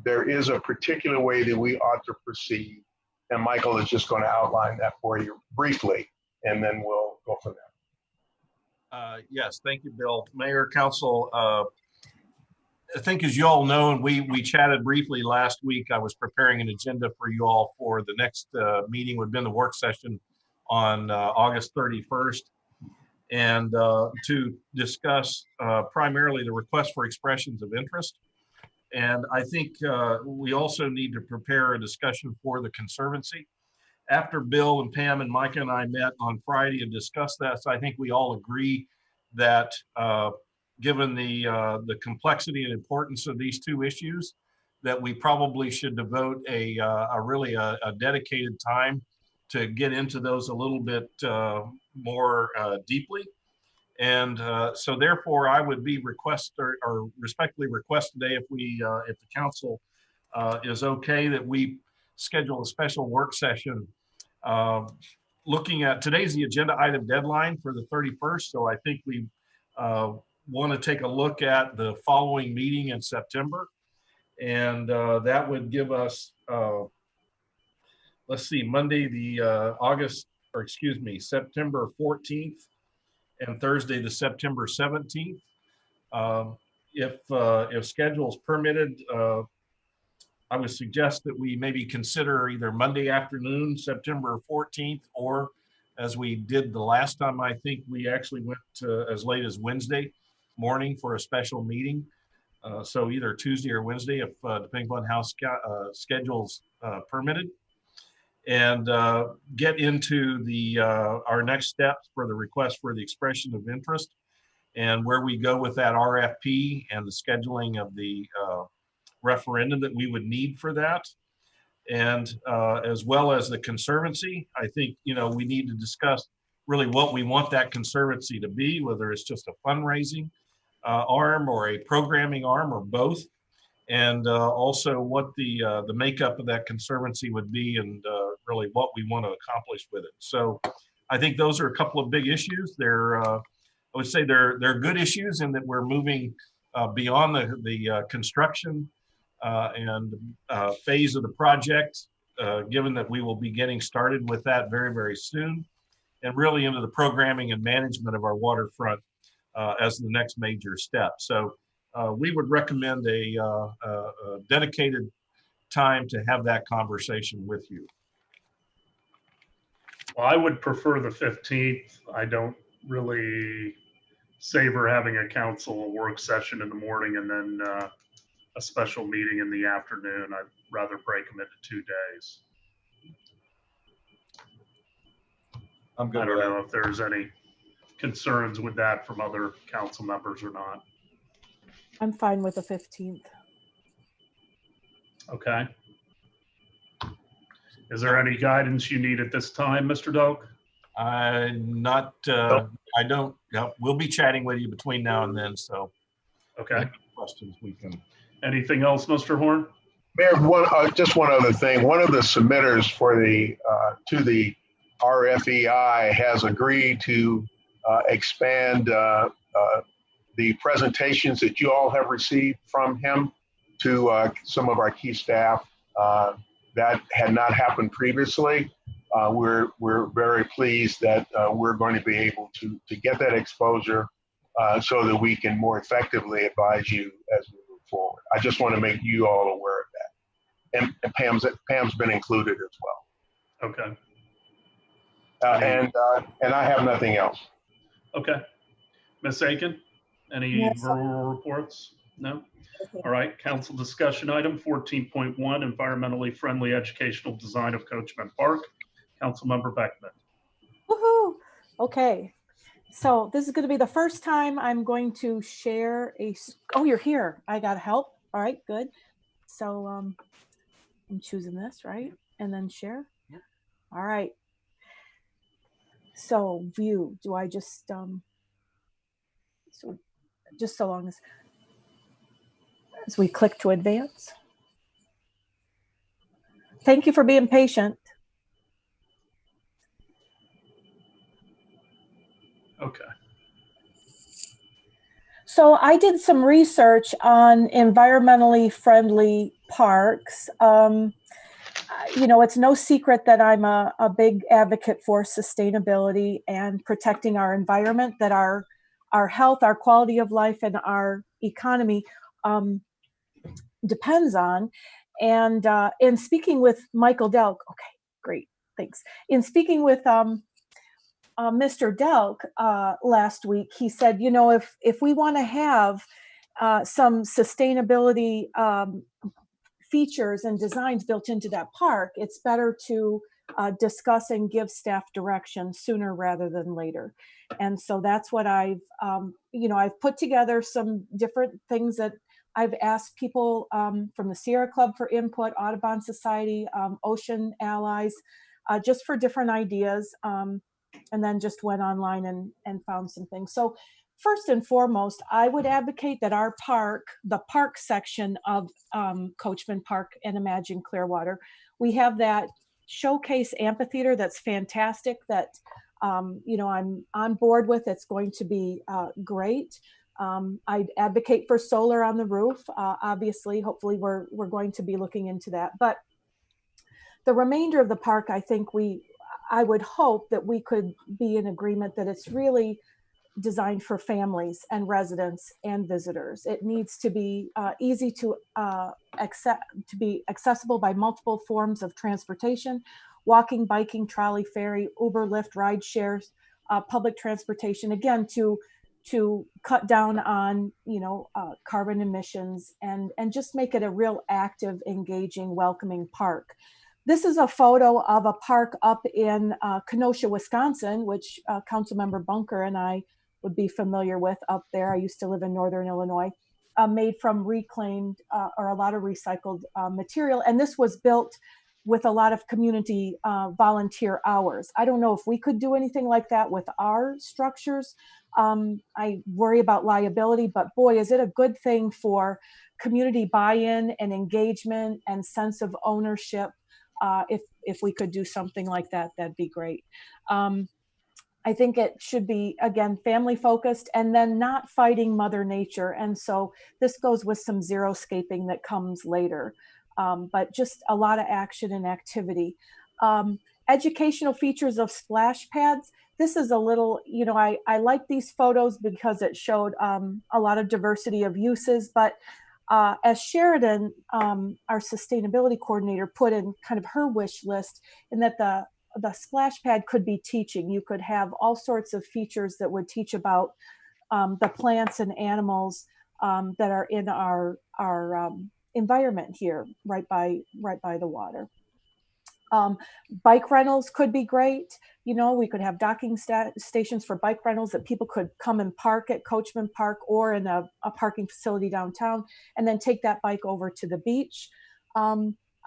there is a particular way that we ought to proceed, and Michael is just going to outline that for you briefly, and then we'll go from there. Yes, thank you, Bill. Mayor, Council, I think as you all know, and we chatted briefly last week, I was preparing an agenda for you all for the next meeting would have been the work session on August 31st, and to discuss primarily the request for expressions of interest. And I think we also need to prepare a discussion for the Conservancy. After Bill and Pam and Micah and I met on Friday and discussed that, so I think we all agree that given the complexity and importance of these two issues, that we probably should devote a really dedicated time to get into those a little bit more deeply. And so therefore I would be respectfully request today if the council is okay that we schedule a special work session looking at today's the agenda item deadline for the 31st. So I think we want to take a look at the following meeting in September. And that would give us, let's see, Monday, the September 14th and Thursday, the September 17th. If schedules permitted, I would suggest that we maybe consider either Monday afternoon, September 14th, or as we did the last time, I think we actually went to as late as Wednesday morning for a special meeting. So either Tuesday or Wednesday, if depending on how schedules permitted, and get into our next steps for the request for the expression of interest and where we go with that RFP and the scheduling of the referendum that we would need for that. And as well as the Conservancy, I think, we need to discuss really what we want that Conservancy to be, whether it's just a fundraising arm or a programming arm or both. And also what the makeup of that Conservancy would be and really what we want to accomplish with it. So I think those are a couple of big issues. I would say they're good issues in that we're moving beyond the construction and phase of the project, given that we will be getting started with that very, very soon, and really into the programming and management of our waterfront as the next major step. So we would recommend a dedicated time to have that conversation with you. Well, I would prefer the 15th. I don't really savor having a council work session in the morning and then a special meeting in the afternoon. I'd rather break them into 2 days. I'm good. I don't know if there's any concerns with that from other council members or not. I'm fine with the 15th. Okay. Is there any guidance you need at this time, Mr. Doak? I don't. We'll be chatting with you between now and then. So, okay. Questions we can. Anything else, Mr. Horn? Mayor, just one other thing. One of the submitters for the to the RFEI has agreed to expand the presentations that you all have received from him to some of our key staff. That had not happened previously. We're very pleased that we're going to be able to get that exposure so that we can more effectively advise you as we move forward. I just want to make you all aware of that. And Pam's been included as well. Okay. And I have nothing else. Okay. Ms. Aiken, any verbal reports? No? All right, council discussion item 14.1, environmentally friendly educational design of Coachman Park. Councilmember Beckman. Woohoo! Okay, so this is going to be the first time I'm going to share oh, you're here. I got help. All right, good. So I'm choosing this, right? And then share. Yeah. All right. So view, do I just, so long as we click to advance. Thank you for being patient. Okay. So I did some research on environmentally friendly parks. You know, it's no secret that I'm a big advocate for sustainability and protecting our environment, that our health, our quality of life, and our economy depends on. And in speaking with Michael Delk, okay, great, thanks. In speaking with Mr. Delk last week, he said, you know, if we want to have some sustainability features and designs built into that park, it's better to discuss and give staff direction sooner rather than later. And so that's what I've put together some different things that I've asked people from the Sierra Club for input, Audubon Society, Ocean Allies, just for different ideas. And then just went online and found some things. So first and foremost, I would advocate that our park, the park section of Coachman Park and Imagine Clearwater, we have that showcase amphitheater that's fantastic, that I'm on board with. It's going to be great. I'd advocate for solar on the roof. Obviously, hopefully we're going to be looking into that. But the remainder of the park, I would hope that we could be in agreement that it's really designed for families and residents and visitors. It needs to be easy to be accessible by multiple forms of transportation: walking, biking, trolley, ferry, Uber, Lyft, ride shares, public transportation. Again, to cut down on carbon emissions and just make it a real active, engaging, welcoming park. This is a photo of a park up in Kenosha, Wisconsin, which Councilmember Bunker and I would be familiar with up there. I used to live in Northern Illinois, made from reclaimed or a lot of recycled material. And this was built with a lot of community volunteer hours. I don't know if we could do anything like that with our structures. I worry about liability, but boy, is it a good thing for community buy-in and engagement and sense of ownership. If we could do something like that, that'd be great. I think it should be, again, family focused and then not fighting Mother Nature. And so this goes with some xeriscaping that comes later, but just a lot of action and activity. Educational features of splash pads. This is a little, you know, I like these photos because it showed a lot of diversity of uses, but as Sheridan, our sustainability coordinator, put in kind of her wish list, in that the splash pad could be teaching. You could have all sorts of features that would teach about the plants and animals that are in our environment here, right by the water. Bike rentals could be great. You know, we could have docking stations for bike rentals that people could come and park at Coachman Park or in a parking facility downtown, and then take that bike over to the beach.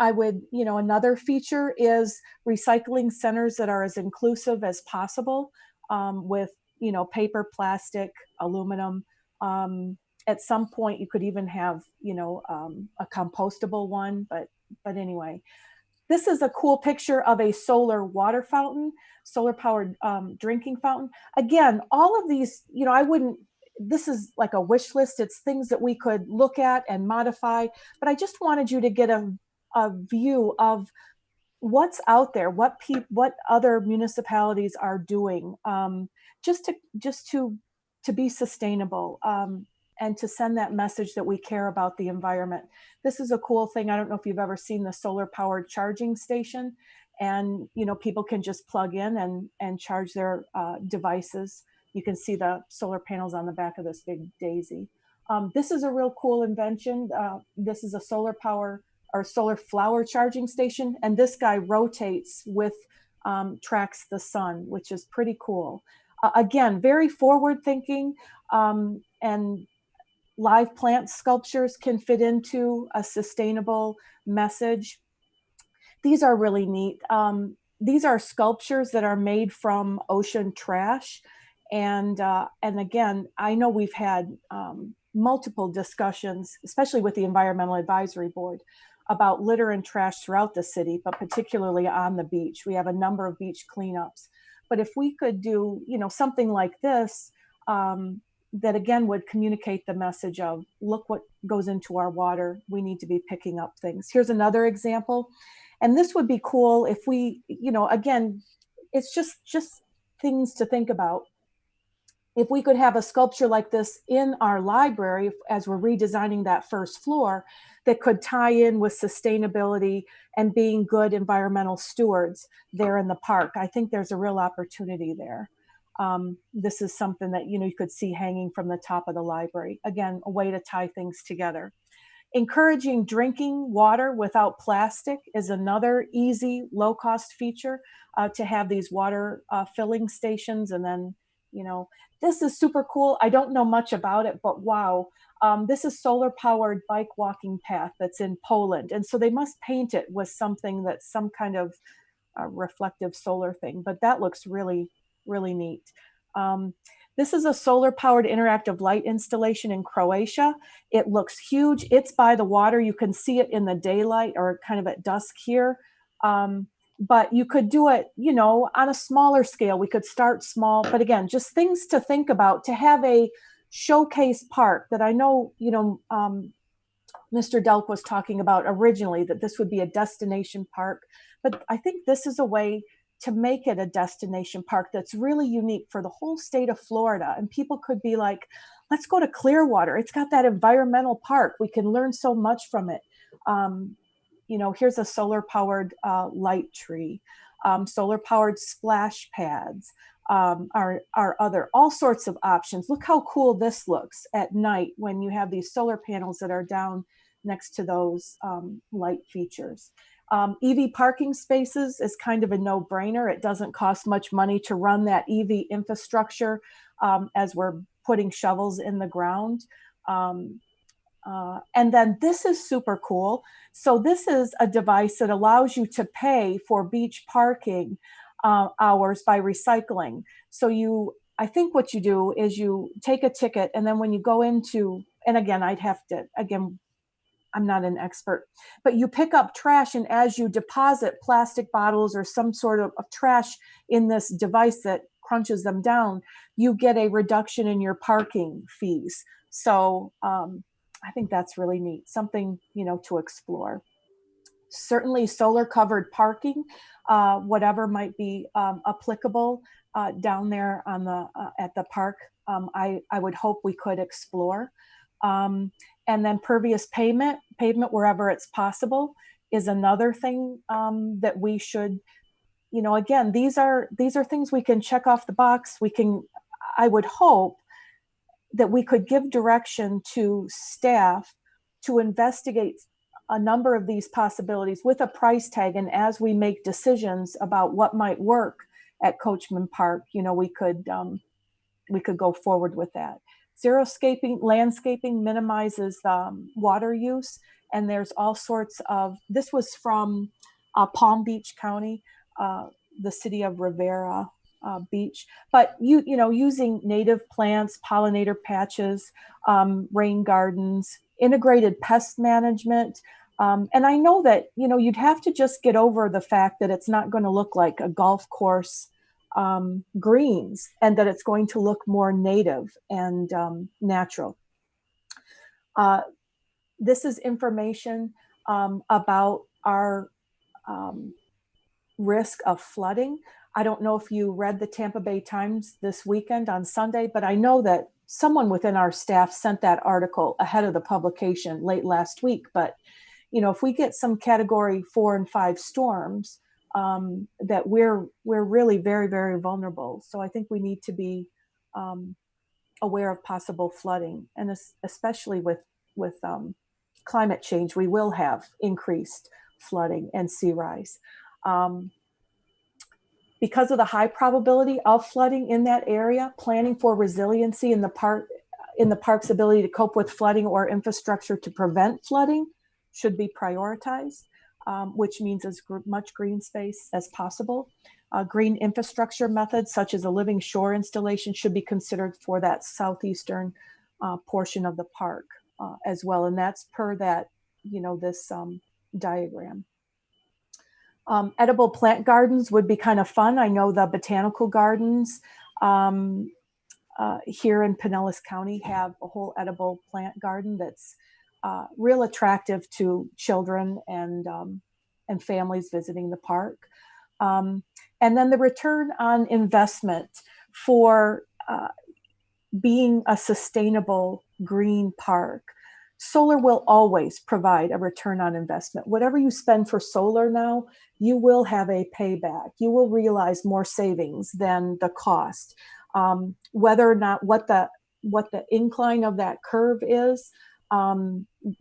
I would, you know, another feature is recycling centers that are as inclusive as possible, with, you know, paper, plastic, aluminum. At some point you could even have, you know, a compostable one, but anyway. This is a cool picture of a solar water fountain, solar powered drinking fountain. Again, all of these, you know, this is like a wish list. It's things that we could look at and modify, but I just wanted you to get a view of what's out there, what other municipalities are doing, just to be sustainable, and to send that message that we care about the environment. This is a cool thing. I don't know if you've ever seen the solar powered charging station, and, you know, people can just plug in and charge their devices. You can see the solar panels on the back of this big daisy. This is a real cool invention. This is a solar power or solar flower charging station, and this guy rotates with tracks the sun, which is pretty cool. Again, very forward thinking, and live plant sculptures can fit into a sustainable message. These are really neat. These are sculptures that are made from ocean trash. And again, I know we've had multiple discussions, especially with the Environmental Advisory Board, about litter and trash throughout the city, but particularly on the beach. We have a number of beach cleanups. But if we could do, you know, something like this, that again would communicate the message of, look what goes into our water, we need to be picking up things. Here's another example. And this would be cool if we, you know, again, it's just things to think about. If we could have a sculpture like this in our library as we're redesigning that first floor, that could tie in with sustainability and being good environmental stewards there in the park, I think there's a real opportunity there. This is something that, you know, you could see hanging from the top of the library. Again, a way to tie things together. Encouraging drinking water without plastic is another easy, low-cost feature, to have these water filling stations. And then, you know, this is super cool. I don't know much about it, but wow. This is solar-powered bike walking path that's in Poland. And so they must paint it with something that's some kind of reflective solar thing, but that looks really, really neat. This is a solar-powered interactive light installation in Croatia. It looks huge. It's by the water. You can see it in the daylight or kind of at dusk here. But you could do it, you know, on a smaller scale. We could start small, but again, just things to think about, to have a showcase park that I know, you know, Mr. Delk was talking about originally, that this would be a destination park. But I think this is a way to make it a destination park that's really unique for the whole state of Florida. And people could be like, let's go to Clearwater. It's got that environmental park. We can learn so much from it. You know, here's a solar powered light tree, solar powered splash pads, are other, all sorts of options. Look how cool this looks at night when you have these solar panels that are down next to those light features. EV parking spaces is kind of a no-brainer. It doesn't cost much money to run that EV infrastructure as we're putting shovels in the ground. And then this is super cool. So this is a device that allows you to pay for beach parking hours by recycling. So I think what you do is you take a ticket, and then when you go into, and again, I'm not an expert, but you pick up trash, and as you deposit plastic bottles or some sort of trash in this device that crunches them down, you get a reduction in your parking fees. So I think that's really neat, something, to explore. Certainly solar covered parking, whatever might be applicable down there on the at the park, I would hope we could explore. And then pervious pavement wherever it's possible is another thing that we should, again, these are things we can check off the box. I would hope that we could give direction to staff to investigate a number of these possibilities with a price tag. And as we make decisions about what might work at Coachman Park, we could go forward with that. Landscaping minimizes water use. And there's all sorts of, this was from Palm Beach County, the city of Rivera Beach, but using native plants, pollinator patches, rain gardens, integrated pest management. And I know that, you'd have to just get over the fact that it's not going to look like a golf course greens, and that it's going to look more native and natural. This is information about our risk of flooding. I don't know if you read the Tampa Bay Times this weekend on Sunday, but I know that someone within our staff sent that article ahead of the publication late last week. But, if we get some category 4 and 5 storms, that we're really very, very vulnerable. So I think we need to be aware of possible flooding, and especially with climate change, we will have increased flooding and sea rise. Because of the high probability of flooding in that area, planning for resiliency in the park's ability to cope with flooding or infrastructure to prevent flooding should be prioritized, which means as much green space as possible. Green infrastructure methods such as a living shore installation should be considered for that southeastern portion of the park as well. And that's per that, this diagram. Edible plant gardens would be kind of fun. I know the botanical gardens here in Pinellas County have a whole edible plant garden that's real attractive to children and families visiting the park. And then the return on investment for being a sustainable green park. Solar will always provide a return on investment. Whatever you spend for solar now, you will have a payback. You will realize more savings than the cost. Whether or not what the incline of that curve is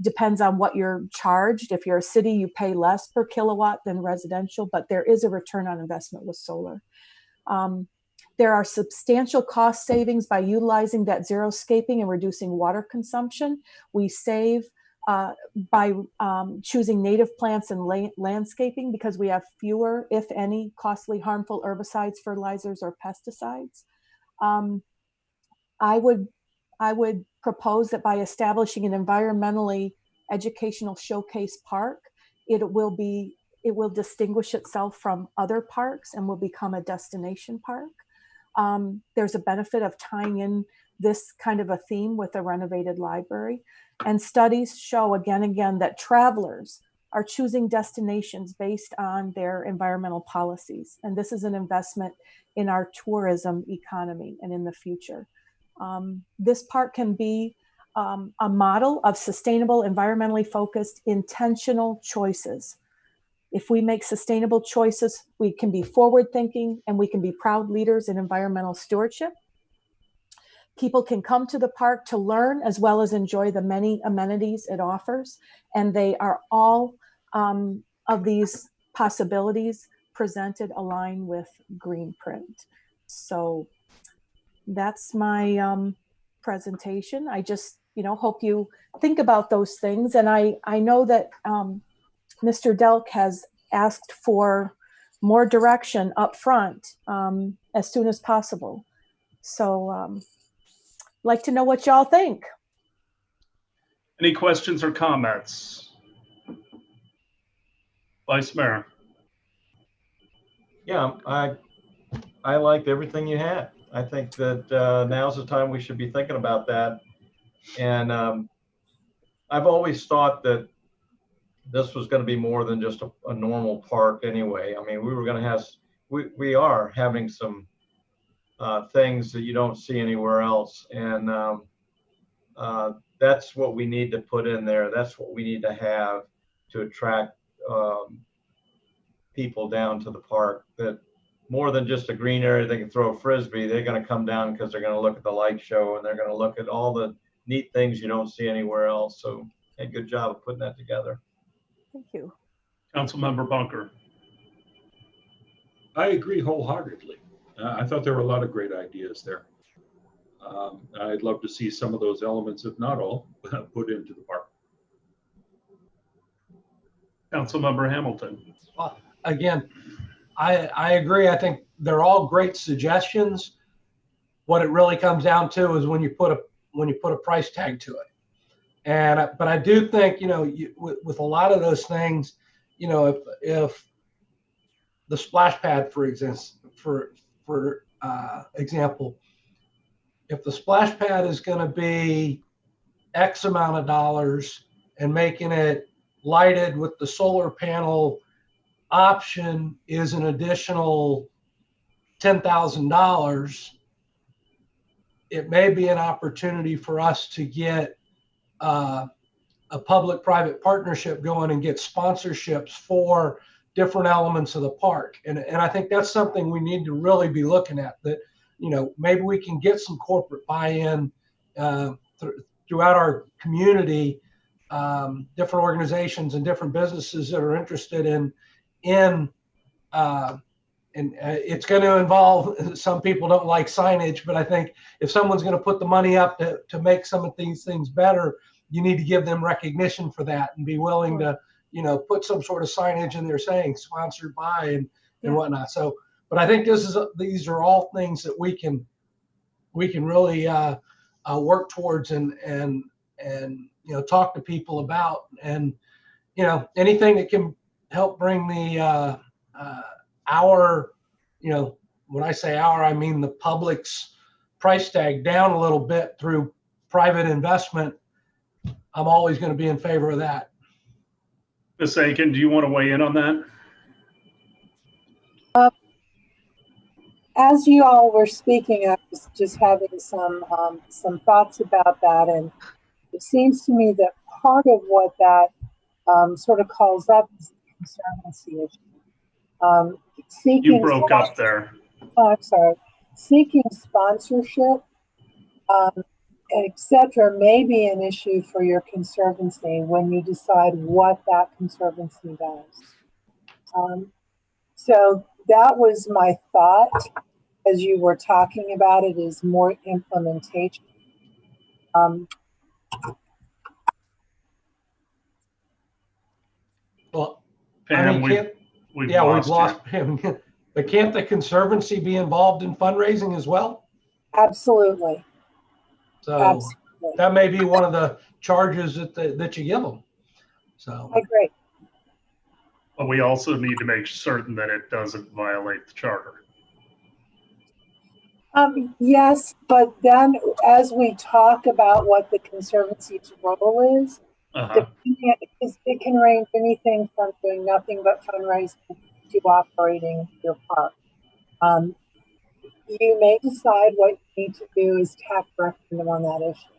depends on what you're charged. If you're a city, you pay less per kilowatt than residential, but there is a return on investment with solar. There are substantial cost savings by utilizing that xeriscaping and reducing water consumption. We save by choosing native plants and landscaping because we have fewer, if any, costly, harmful herbicides, fertilizers, or pesticides. I would propose that by establishing an environmentally educational showcase park, it will distinguish itself from other parks and will become a destination park. There's a benefit of tying in this kind of a theme with a renovated library. And studies show again and again that travelers are choosing destinations based on their environmental policies. And this is an investment in our tourism economy and in the future. This park can be a model of sustainable, environmentally focused, intentional choices. If we make sustainable choices, we can be forward-thinking and we can be proud leaders in environmental stewardship. People can come to the park to learn as well as enjoy the many amenities it offers. And they are all of these possibilities presented align with Greenprint. So that's my presentation. I just, hope you think about those things. And I know that Mr. Delk has asked for more direction up front as soon as possible. So like to know what y'all think. Any questions or comments? Vice Mayor. Yeah, I I liked everything you had. I think that now's the time we should be thinking about that. And I've always thought that this was going to be more than just a normal park anyway. I mean, we were going to have, we are having some things that you don't see anywhere else. And that's what we need to put in there. That's what we need to have to attract people down to the park. That more than just a green area they can throw a Frisbee, they're going to come down because they're going to look at the light show and they're going to look at all the neat things you don't see anywhere else. So, hey, good job of putting that together. Thank you. Councilmember Bunker. I agree wholeheartedly. I thought there were a lot of great ideas there. I'd love to see some of those elements, if not all, put into the park. Councilmember Hamilton. Again, I agree. I think they're all great suggestions. What it really comes down to is when you put a price tag to it. And but I do think, you know, with a lot of those things, you know, if the splash pad, for example, if the splash pad is going to be X amount of dollars and making it lighted with the solar panel option is an additional $10,000, it may be an opportunity for us to get a public-private partnership going and get sponsorships for different elements of the park. And I think that's something we need to really be looking at, that, you know, maybe we can get some corporate buy-in throughout our community, different organizations and different businesses that are interested in and it's going to involve, some people don't like signage, but I think if someone's going to put the money up to make some of these things better, you need to give them recognition for that and be willing to, you know, put some sort of signage in there saying sponsored by and whatnot. So, but I think these are all things that we can really work towards and you know, talk to people about, and, you know, anything that can help bring the our, you know, when I say our, I mean the public's price tag down a little bit through private investment. I'm always going to be in favor of that. Ms. Aiken, do you want to weigh in on that? As you all were speaking, I was just having some thoughts about that, and it seems to me that part of what that sort of calls up is the conservancy issue. You broke up there. Oh, I'm sorry. Seeking sponsorship, etc., may be an issue for your conservancy when you decide what that conservancy does. So that was my thought as you were talking about it, is more implementation. Well, Pam, I mean, we've lost Pam. But can't the conservancy be involved in fundraising as well? Absolutely. So absolutely, that may be one of the charges that you give them. So I agree. But we also need to make certain that it doesn't violate the charter. Yes, but then as we talk about what the conservancy's role is, it can range anything from doing nothing but fundraising to operating your park. You may decide what you need to do is tack referendum on that issue.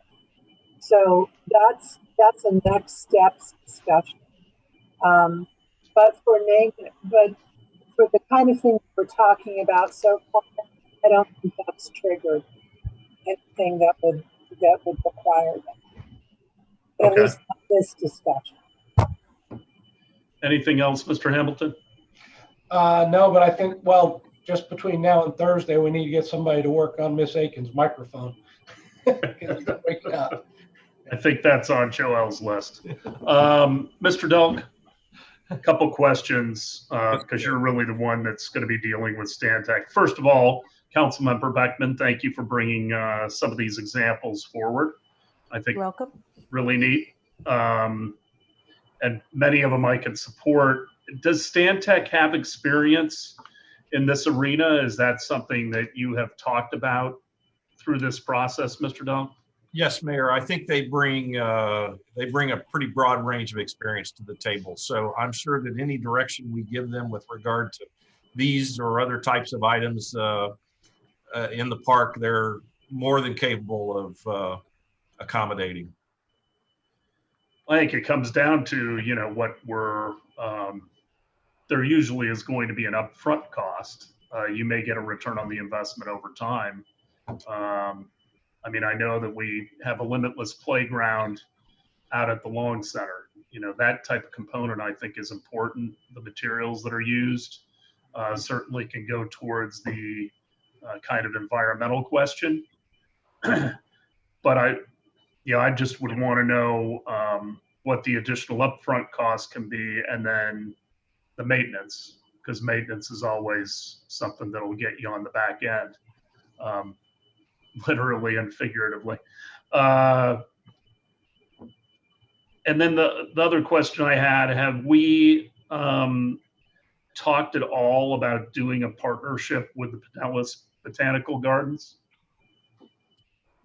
So that's a next steps discussion. But for the kind of thing we're talking about so far, I don't think that's triggered anything that would require that. At least not this discussion. Anything else, Mr. Hamilton? No, but I think, well, just between now and Thursday, we need to get somebody to work on Miss Aiken's microphone. I think that's on Joel's list. Mr. Delk, a couple questions, because you're really the one that's going to be dealing with Stantec. First of all, Councilmember Beckman, thank you for bringing some of these examples forward. I think you're welcome. Really neat. And many of them I can support. Does Stantec have experience in this arena? Is that something that you have talked about through this process, Mr. Dunk? Yes, Mayor. I think they bring a pretty broad range of experience to the table. So I'm sure that any direction we give them with regard to these or other types of items in the park, they're more than capable of accommodating. I think it comes down to, what we're, there usually is going to be an upfront cost. You may get a return on the investment over time. I mean, I know that we have a limitless playground out at the Long Center. That type of component I think is important. The materials that are used certainly can go towards the kind of environmental question. But I just would want to know what the additional upfront cost can be, and then the maintenance, because maintenance is always something that will get you on the back end. Literally and figuratively. And then the other question I had, have we talked at all about doing a partnership with the Pinellas Botanical Gardens?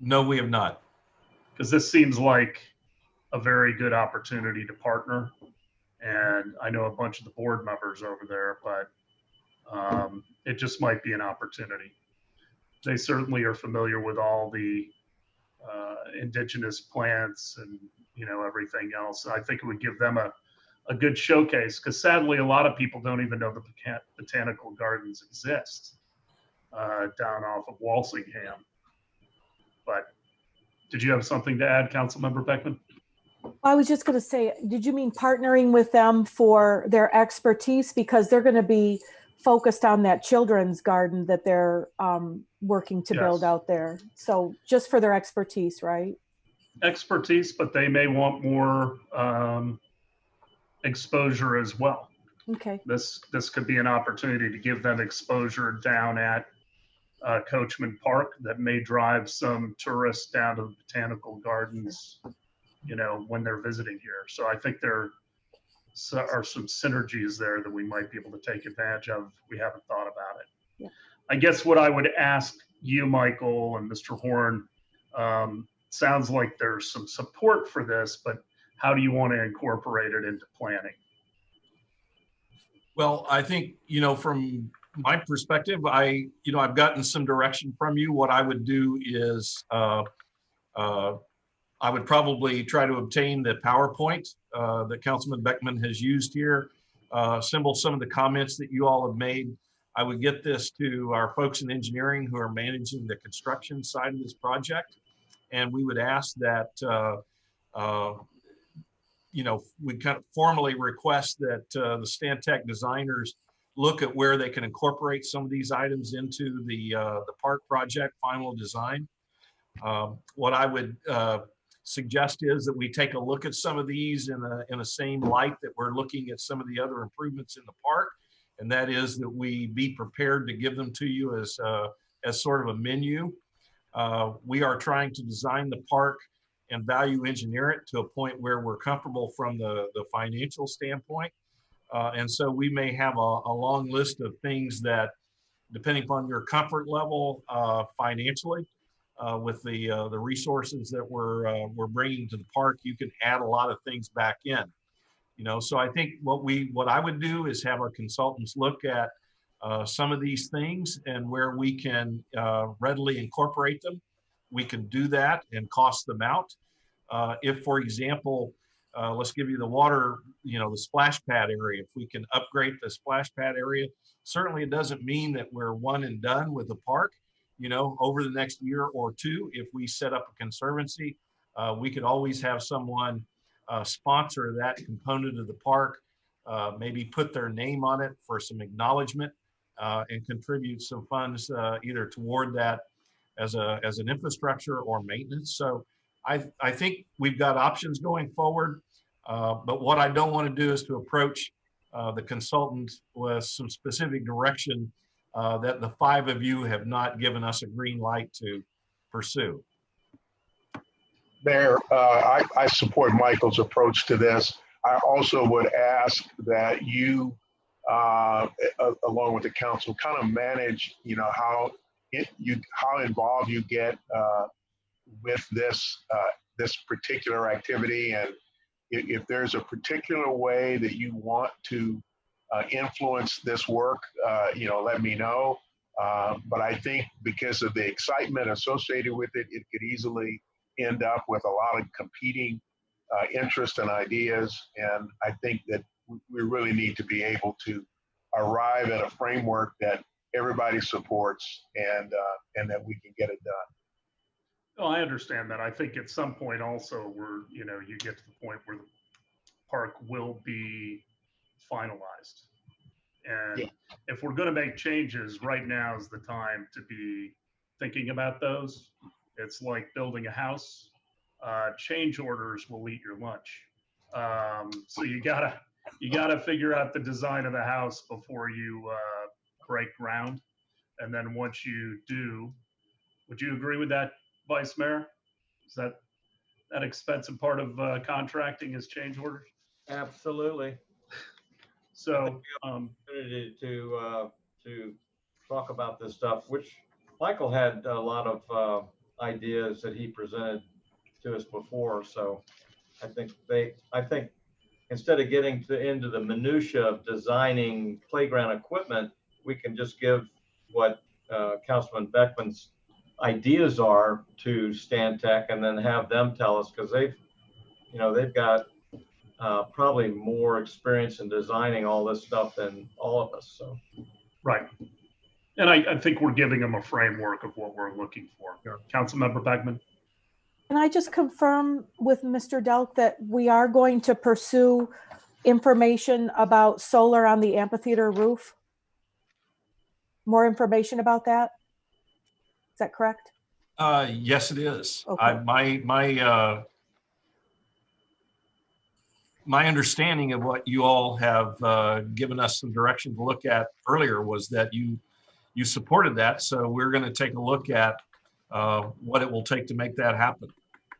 No, we have not. Because this seems like a very good opportunity to partner. And I know a bunch of the board members over there, but it just might be an opportunity. They certainly are familiar with all the indigenous plants and everything else. I think it would give them a good showcase, because sadly a lot of people don't even know the botanical gardens exist down off of Walsingham. But did you have something to add, Councilmember Beckman? I was just going to say, did you mean partnering with them for their expertise, because they're going to be focused on that children's garden that they're working to build out there? So just for their expertise, right? Expertise, but they may want more exposure as well. Okay. This could be an opportunity to give them exposure down at Coachman Park that may drive some tourists down to the botanical gardens, when they're visiting here. So I think there are some synergies there that we might be able to take advantage of. We haven't thought about it. Yeah. I guess what I would ask you, Michael, and Mr. Horn, sounds like there's some support for this, but how do you want to incorporate it into planning? Well, I think, from my perspective, I've gotten some direction from you. What I would do is I would probably try to obtain the PowerPoint that Councilman Beckman has used here, assemble some of the comments that you all have made. I would get this to our folks in engineering who are managing the construction side of this project. And we would ask that, we kind of formally request that the Stantec designers look at where they can incorporate some of these items into the park project final design. What I would suggest is that we take a look at some of these in the same light that we're looking at some of the other improvements in the park, and that is that we be prepared to give them to you as sort of a menu. We are trying to design the park and value engineer it to a point where we're comfortable from the financial standpoint. And so we may have a long list of things that, depending upon your comfort level financially, with the resources that we're bringing to the park, you can add a lot of things back in. So I think what I would do is have our consultants look at some of these things, and where we can readily incorporate them, we can do that and cost them out. If, for example, let's give you the water, the splash pad area. If we can upgrade the splash pad area, certainly it doesn't mean that we're one and done with the park. Over the next year or two, if we set up a conservancy, we could always have someone sponsor that component of the park, maybe put their name on it for some acknowledgement, and contribute some funds either toward that as an infrastructure or maintenance. So I think we've got options going forward, but what I don't want to do is to approach the consultant with some specific direction that the five of you have not given us a green light to pursue. Mayor, I support Michael's approach to this. I also would ask that you along with the council, kind of manage, how involved you get with this particular activity, and if there's a particular way that you want to influence this work, let me know. But I think because of the excitement associated with it, it could easily end up with a lot of competing interests and ideas. And I think that we really need to be able to arrive at a framework that everybody supports and that we can get it done. Well, I understand that. I think at some point also where, you get to the point where the park will be finalized. And if we're going to make changes, right now is the time to be thinking about those. It's like building a house. Change orders will eat your lunch. So you gotta figure out the design of the house before you break ground. And then once you do, would you agree with that, Vice Mayor? Is that expensive part of contracting is change orders? Absolutely. So opportunity to talk about this stuff, which Michael had a lot of ideas that he presented to us before. So I think instead of getting into the minutia of designing playground equipment, we can just give what Councilman Beckman's ideas are to Stantec and then have them tell us, because they've got probably more experience in designing all this stuff than all of us. So, right. And I think we're giving them a framework of what we're looking for. Councilmember Beckman. Can I just confirm with Mr. Delk that we are going to pursue information about solar on the amphitheater roof? More information about that? Is that correct? Yes, it is. Okay. My understanding of what you all have given us some direction to look at earlier was that you supported that. So we're going to take a look at what it will take to make that happen.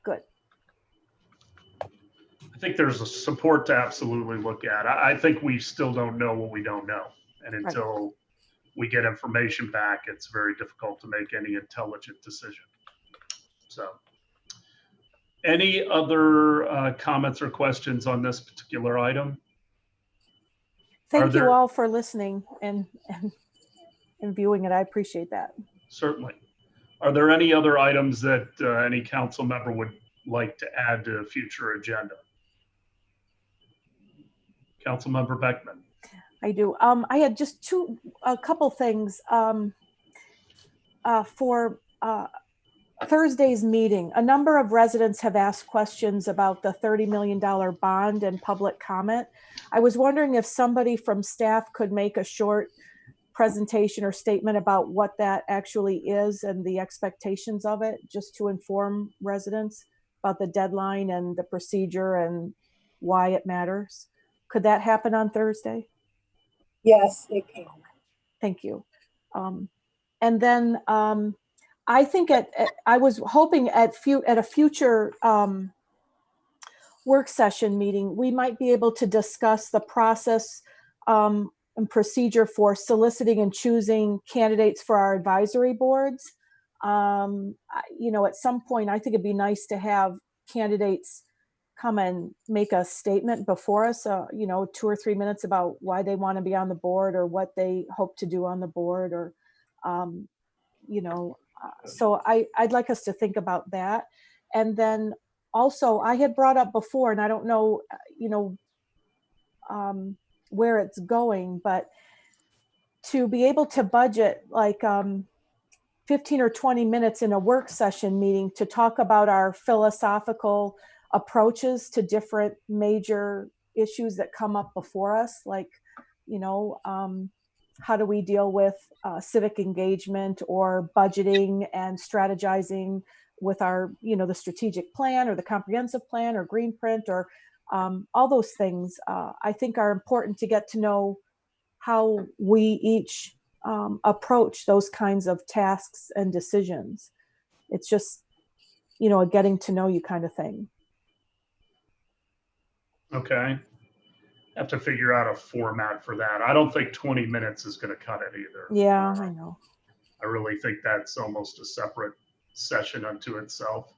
Good. I think there's a support to absolutely look at. I think we still don't know what we don't know. And until we get information back, it's very difficult to make any intelligent decision. So any other comments or questions on this particular item? Thank you all for listening and viewing it. I appreciate that. Certainly. Are there any other items that any council member would like to add to a future agenda? Councilmember Beckman. I do. I had just a couple things for Thursday's meeting. A number of residents have asked questions about the $30 million bond and public comment. I was wondering if somebody from staff could make a short presentation or statement about what that actually is and the expectations of it, just to inform residents about the deadline and the procedure and why it matters. Could that happen on Thursday? Yes, it can. Thank you. And then I think I was hoping at a future work session meeting, we might be able to discuss the process and procedure for soliciting and choosing candidates for our advisory boards. At some point, I think it'd be nice to have candidates come and make a statement before us, 2 or 3 minutes about why they want to be on the board or what they hope to do on the board, or, so I'd like us to think about that. And then also I had brought up before, and I don't know, where it's going, but to be able to budget like 15 or 20 minutes in a work session meeting to talk about our philosophical approaches to different major issues that come up before us, like, how do we deal with civic engagement or budgeting and strategizing with our, the strategic plan or the comprehensive plan or green print, or all those things I think are important to get to know how we each approach those kinds of tasks and decisions. It's just, a getting to know you kind of thing. Okay. have to figure out a format for that. I don't think 20 minutes is going to cut it either. Yeah, I know. I really think that's almost a separate session unto itself.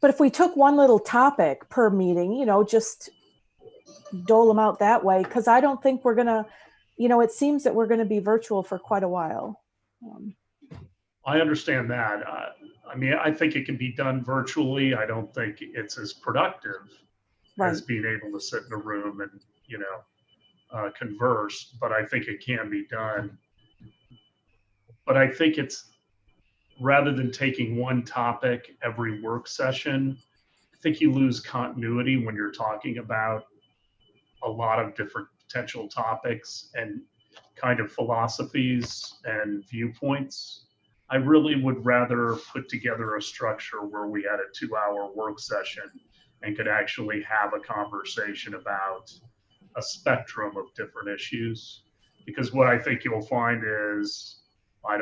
But if we took one little topic per meeting, you know, just dole them out that way, because I don't think we're going to, you know, it seems that we're going to be virtual for quite a while. I understand that. I mean, I think it can be done virtually. I don't think it's as productive as being able to sit in a room and, you know, converse, but I think it can be done. But I think it's, rather than taking one topic every work session, I think you lose continuity when you're talking about a lot of different potential topics and kind of philosophies and viewpoints. I really would rather put together a structure where we had a 2-hour work session and could actually have a conversation about a spectrum of different issues. Because what I think you'll find is, I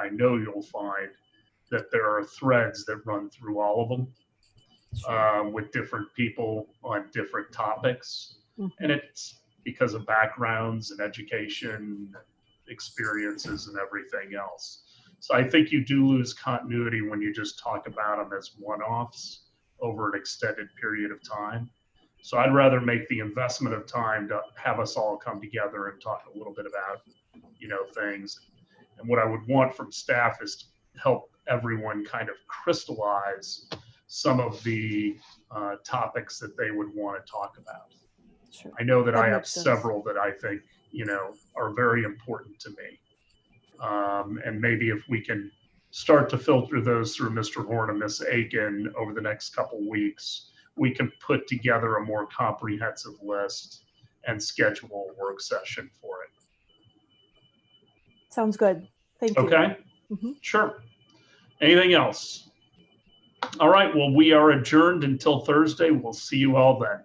know you'll find that there are threads that run through all of them with different people on different topics. And it's because of backgrounds and education, experiences, and everything else. So I think you do lose continuity when you just talk about them as one-offs over an extended period of time. So I'd rather make the investment of time to have us all come together and talk a little bit about, you know, things. And what I would want from staff is to help everyone kind of crystallize some of the topics that they would want to talk about. Sure. I know that I have several that I think, you know, are very important to me. And maybe if we can start to filter those through Mr. Horn and Ms. Aiken over the next couple weeks, we can put together a more comprehensive list and schedule a work session for it. Sounds good. Thank you. Okay, sure. Anything else? All right, well, we are adjourned until Thursday. We'll see you all then.